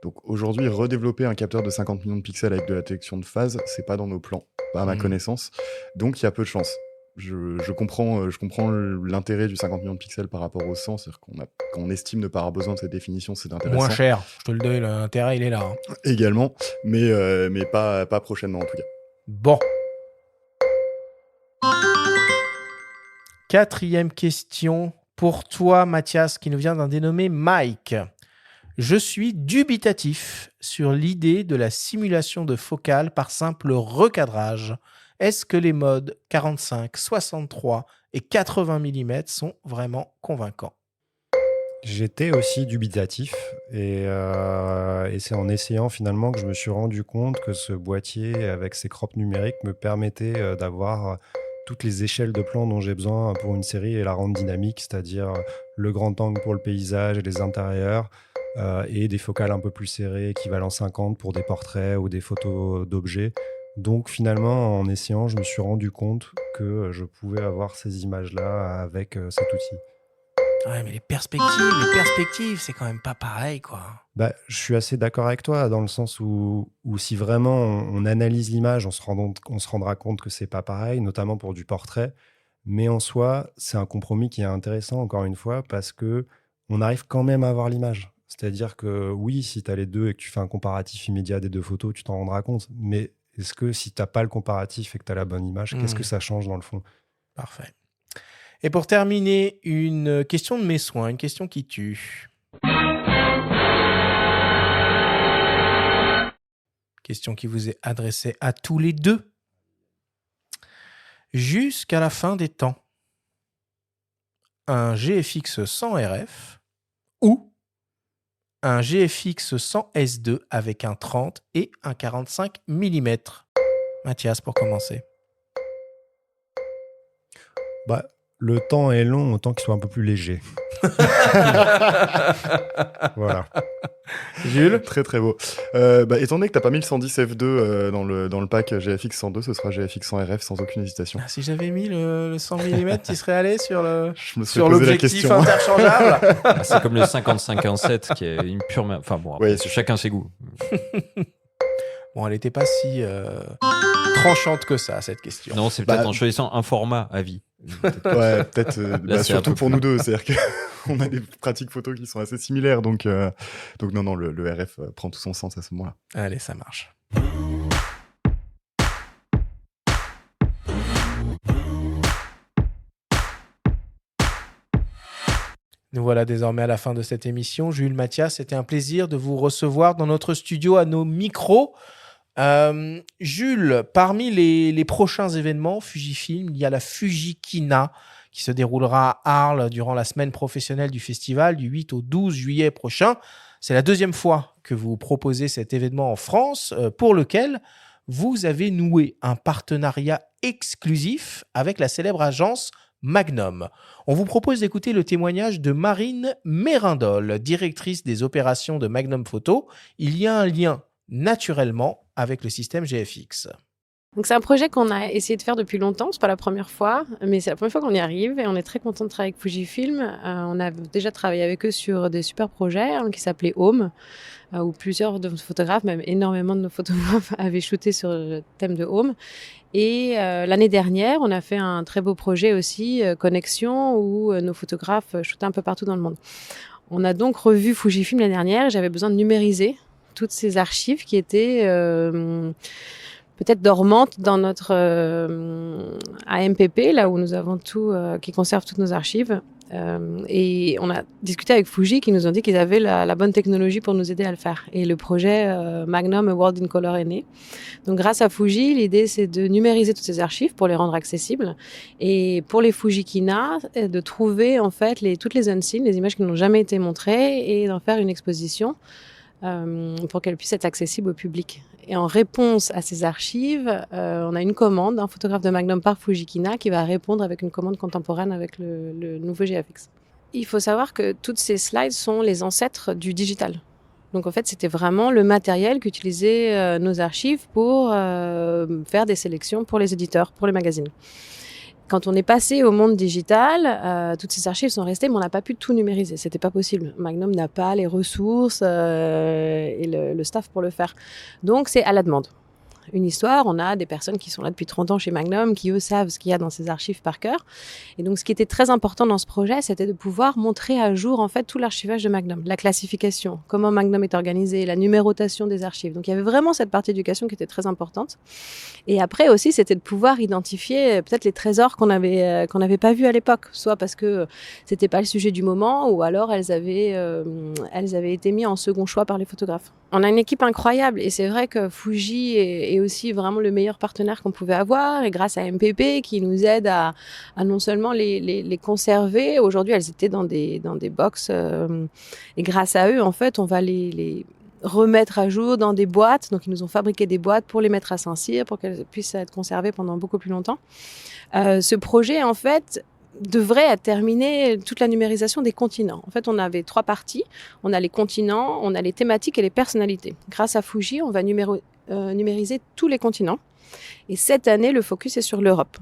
Donc aujourd'hui, redévelopper un capteur de 50 millions de pixels avec de la détection de phase, c'est pas dans nos plans, pas à ma connaissance. Donc il y a peu de chances. Je comprends l'intérêt du 50 millions de pixels par rapport au 100, c'est-à-dire quand on estime ne pas avoir besoin de cette définition, c'est intéressant. Moins cher, je te le dis, l'intérêt il est là. Hein. Également, mais pas prochainement en tout cas. Bon. Quatrième question pour toi, Mathias, qui nous vient d'un dénommé Mike. Je suis dubitatif sur l'idée de la simulation de focale par simple recadrage. Est-ce que les modes 45, 63 et 80 mm sont vraiment convaincants ? J'étais aussi dubitatif et c'est en essayant finalement que je me suis rendu compte que ce boîtier avec ses crops numériques me permettait d'avoir toutes les échelles de plans dont j'ai besoin pour une série et la rendre dynamique, c'est-à-dire le grand angle pour le paysage et les intérieurs et des focales un peu plus serrées, équivalent 50 pour des portraits ou des photos d'objets. Donc finalement, en essayant, je me suis rendu compte que je pouvais avoir ces images-là avec cet outil. Ouais, mais les perspectives, c'est quand même pas pareil, quoi. Bah, je suis assez d'accord avec toi, dans le sens où si vraiment on analyse l'image, on se rendra compte que c'est pas pareil, notamment pour du portrait. Mais en soi, c'est un compromis qui est intéressant, encore une fois, parce que on arrive quand même à voir l'image. C'est-à-dire que oui, si tu as les deux et que tu fais un comparatif immédiat des deux photos, tu t'en rendras compte. Mais est-ce que si tu n'as pas le comparatif et que tu as la bonne image, qu'est-ce que ça change dans le fond ? Parfait. Et pour terminer, une question de mes soins, une question qui tue. Question qui vous est adressée à tous les deux. Jusqu'à la fin des temps, un GFX 100 RF ou un GFX 100 S2 avec un 30 et un 45 mm. Mathias, pour commencer. Bah, le temps est long, autant qu'il soit un peu plus léger. Voilà. Jules? Très très beau. Étant donné que t'as pas mis le 110 F2 dans le pack GFX 102, ce sera GFX 100 RF sans aucune hésitation. Si j'avais mis le 100 mm, tu serais allé sur Je me serais sur posé la l'objectif question. interchangeable. C'est comme le 55-1.7 qui est une pure. Enfin bon, après, Ouais, c'est chacun ses goûts. Bon, elle n'était pas si tranchante que ça, cette question. Non, c'est peut-être Bah, en choisissant un format à vie. Ouais, peut-être. Là, c'est un Surtout peu pour plus nous deux, c'est-à-dire qu'on a des pratiques photos qui sont assez similaires, donc non, le RF prend tout son sens à ce moment-là. Allez, ça marche. Nous voilà désormais à la fin de cette émission. Jules, Mathias, c'était un plaisir de vous recevoir dans notre studio à nos micros. Jules, parmi les prochains événements Fujifilm, il y a la Fujikina qui se déroulera à Arles durant la semaine professionnelle du festival du 8 au 12 juillet prochain. C'est la deuxième fois que vous proposez cet événement en France, pour lequel vous avez noué un partenariat exclusif avec la célèbre agence Magnum. On vous propose d'écouter le témoignage de Marine Mérindol, directrice des opérations de Magnum Photo. Il y a un lien naturellement avec le système GFX. Donc c'est un projet qu'on a essayé de faire depuis longtemps, c'est pas la première fois, mais c'est la première fois qu'on y arrive et on est très content de travailler avec Fujifilm. On a déjà travaillé avec eux sur des super projets qui s'appelaient Home, où plusieurs de nos photographes, même énormément de nos photographes, avaient shooté sur le thème de Home. Et l'année dernière, on a fait un très beau projet aussi, Connexion, où nos photographes shootaient un peu partout dans le monde. On a donc revu Fujifilm l'année dernière et j'avais besoin de numériser toutes ces archives qui étaient peut-être dormantes dans notre AMPP, là où nous avons tout, qui conserve toutes nos archives. Et on a discuté avec Fuji qui nous ont dit qu'ils avaient la bonne technologie pour nous aider à le faire. Et le projet Magnum A World in Color est né. Donc grâce à Fuji, l'idée c'est de numériser toutes ces archives pour les rendre accessibles. Et pour les Fujikina, de trouver en fait toutes les unseen, les images qui n'ont jamais été montrées, et d'en faire une exposition pour qu'elles puissent être accessibles au public. Et en réponse à ces archives, on a une commande d'un photographe de Magnum par Fujikina qui va répondre avec une commande contemporaine avec le nouveau GFX. Il faut savoir que toutes ces slides sont les ancêtres du digital. Donc en fait, c'était vraiment le matériel qu'utilisaient nos archives pour faire des sélections pour les éditeurs, pour les magazines. Quand on est passé au monde digital, toutes ces archives sont restées, mais on n'a pas pu tout numériser. C'était pas possible. Magnum n'a pas les ressources et le staff pour le faire. Donc, c'est à la demande. Une histoire, on a des personnes qui sont là depuis 30 ans chez Magnum, qui eux savent ce qu'il y a dans ces archives par cœur. Et donc, ce qui était très important dans ce projet, c'était de pouvoir montrer à jour, en fait, tout l'archivage de Magnum. La classification, comment Magnum est organisé, la numérotation des archives. Donc, il y avait vraiment cette partie éducation qui était très importante. Et après aussi, c'était de pouvoir identifier peut-être les trésors qu'on n'avait pas vus à l'époque. Soit parce que c'était pas le sujet du moment, ou alors elles avaient été mises en second choix par les photographes. On a une équipe incroyable et c'est vrai que Fuji est aussi vraiment le meilleur partenaire qu'on pouvait avoir, et grâce à MPP qui nous aide à non seulement les conserver. Aujourd'hui, elles étaient dans des box et grâce à eux, en fait, on va les remettre à jour dans des boîtes. Donc, ils nous ont fabriqué des boîtes pour les mettre à Saint-Cyr, pour qu'elles puissent être conservées pendant beaucoup plus longtemps. Ce projet, en fait, devrait terminer toute la numérisation des continents. En fait, on avait 3 parties. On a les continents, on a les thématiques et les personnalités. Grâce à Fuji, on va numériser tous les continents. Et cette année, le focus est sur l'Europe.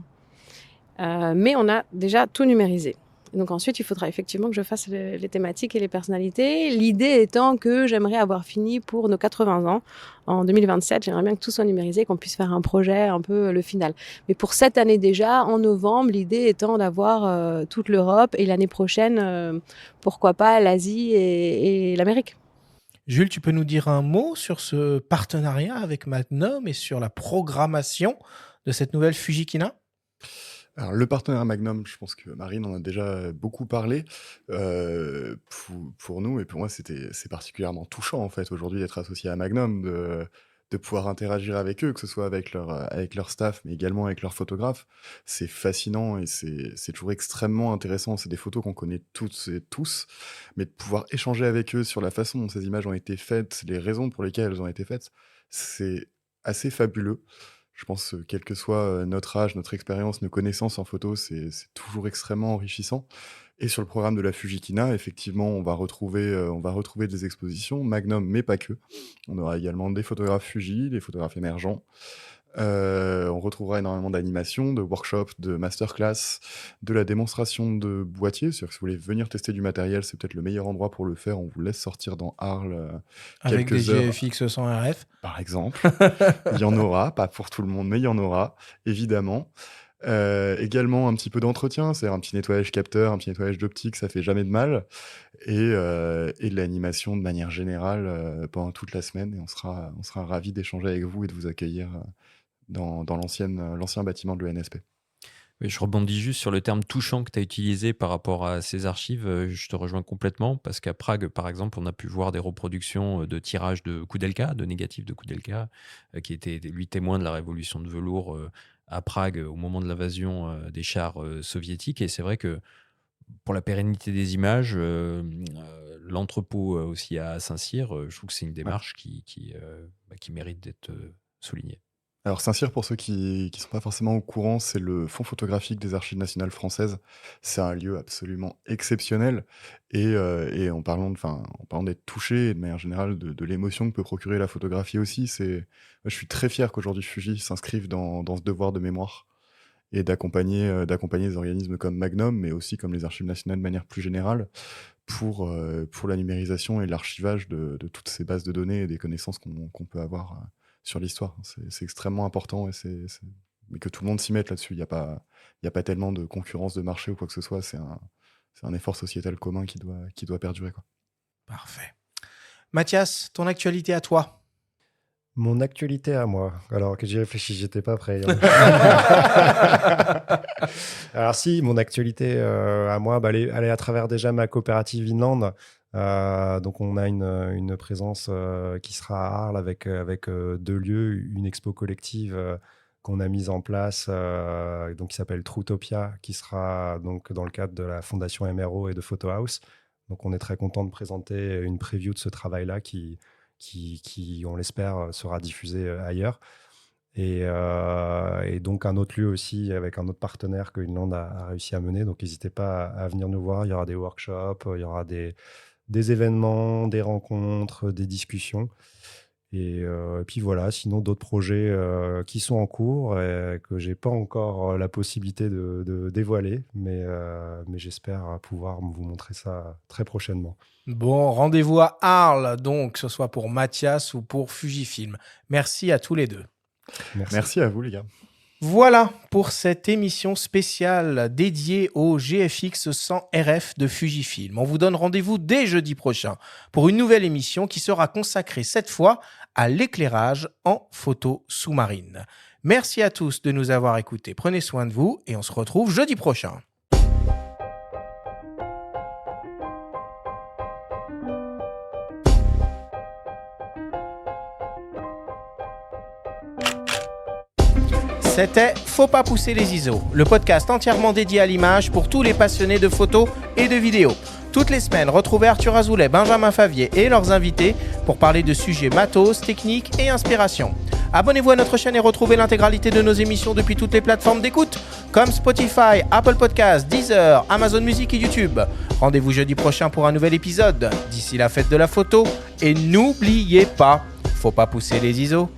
Mais on a déjà tout numérisé. Donc ensuite, il faudra effectivement que je fasse les thématiques et les personnalités. L'idée étant que j'aimerais avoir fini pour nos 80 ans. En 2027, j'aimerais bien que tout soit numérisé, qu'on puisse faire un projet un peu le final. Mais pour cette année déjà, en novembre, l'idée étant d'avoir toute l'Europe et l'année prochaine, pourquoi pas l'Asie et l'Amérique. Jules, tu peux nous dire un mot sur ce partenariat avec Magnum et sur la programmation de cette nouvelle Fujikina ? Alors, le partenaire Magnum, je pense que Marine en a déjà beaucoup parlé. Pour nous et pour moi, c'est particulièrement touchant en fait aujourd'hui d'être associé à Magnum, de pouvoir interagir avec eux, que ce soit avec leur staff, mais également avec leurs photographes. C'est fascinant et c'est toujours extrêmement intéressant. C'est des photos qu'on connaît toutes et tous, mais de pouvoir échanger avec eux sur la façon dont ces images ont été faites, les raisons pour lesquelles elles ont été faites, c'est assez fabuleux. Je pense que quel que soit notre âge, notre expérience, nos connaissances en photo, c'est toujours extrêmement enrichissant. Et sur le programme de la Fujikina, effectivement, on va retrouver des expositions, Magnum, mais pas que. On aura également des photographes Fuji, des photographes émergents. On retrouvera énormément d'animations, de workshops, de masterclass, de la démonstration de boîtiers. C'est-à-dire que si vous voulez venir tester du matériel, c'est peut-être le meilleur endroit pour le faire. On vous laisse sortir dans Arles Avec des quelques heures, GFX sans RF. par exemple. Il y en aura, pas pour tout le monde, mais il y en aura, évidemment. Également un petit peu d'entretien, c'est-à-dire un petit nettoyage capteur, un petit nettoyage d'optique, ça fait jamais de mal. Et de l'animation de manière générale pendant toute la semaine. Et on sera ravis d'échanger avec vous et de vous accueillir dans l'ancien bâtiment de l'ENSP. Oui, je rebondis juste sur le terme touchant que tu as utilisé par rapport à ces archives. Je te rejoins complètement parce qu'à Prague, par exemple, on a pu voir des reproductions de tirages de Koudelka, de négatifs de Koudelka, qui était lui témoin de la révolution de velours à Prague au moment de l'invasion des chars soviétiques. Et c'est vrai que pour la pérennité des images, l'entrepôt aussi à Saint-Cyr, je trouve que c'est une démarche qui mérite d'être soulignée. Alors Saint-Cyr, pour ceux qui ne sont pas forcément au courant, c'est le fonds photographique des Archives nationales françaises. C'est un lieu absolument exceptionnel. Et en parlant d'être touché et de manière générale de l'émotion que peut procurer la photographie aussi, je suis très fier qu'aujourd'hui Fuji s'inscrive dans ce devoir de mémoire et d'accompagner des organismes comme Magnum, mais aussi comme les Archives nationales de manière plus générale, pour la numérisation et l'archivage de toutes ces bases de données et des connaissances qu'on peut avoir sur l'histoire. C'est extrêmement important, mais que tout le monde s'y mette là-dessus. Il n'y a pas tellement de concurrence de marché ou quoi que ce soit. C'est un effort sociétal commun qui doit perdurer, quoi. Parfait. Mathias, ton actualité à toi. Mon actualité à moi. Alors que j'y réfléchis, j'étais pas prêt. Alors si, mon actualité à moi, elle est à travers déjà ma coopérative Inland. Donc on a une présence qui sera à Arles avec 2 lieux, une expo collective qu'on a mise en place, donc qui s'appelle Troutopia, qui sera donc dans le cadre de la fondation MRO et de Photo House. Donc on est très content de présenter une preview de ce travail-là qui on l'espère, sera diffusé ailleurs. Et donc un autre lieu aussi avec un autre partenaire que Inland a réussi à mener. Donc n'hésitez pas à venir nous voir. Il y aura des workshops, il y aura des événements, des rencontres, des discussions. Et puis voilà, sinon d'autres projets qui sont en cours et que j'ai pas encore la possibilité de dévoiler, mais j'espère pouvoir vous montrer ça très prochainement. Bon, rendez-vous à Arles, donc, que ce soit pour Mathias ou pour Fujifilm. Merci à tous les deux. Merci à vous, les gars. Voilà pour cette émission spéciale dédiée au GFX sans RF de Fujifilm. On vous donne rendez-vous dès jeudi prochain pour une nouvelle émission qui sera consacrée cette fois à l'éclairage en photo sous-marine. Merci à tous de nous avoir écoutés. Prenez soin de vous et on se retrouve jeudi prochain. C'était Faut pas pousser les ISO, le podcast entièrement dédié à l'image pour tous les passionnés de photos et de vidéos. Toutes les semaines, retrouvez Arthur Azoulay, Benjamin Favier et leurs invités pour parler de sujets matos, techniques et inspiration. Abonnez-vous à notre chaîne et retrouvez l'intégralité de nos émissions depuis toutes les plateformes d'écoute comme Spotify, Apple Podcasts, Deezer, Amazon Music et YouTube. Rendez-vous jeudi prochain pour un nouvel épisode. D'ici la fête de la photo et n'oubliez pas, faut pas pousser les ISO.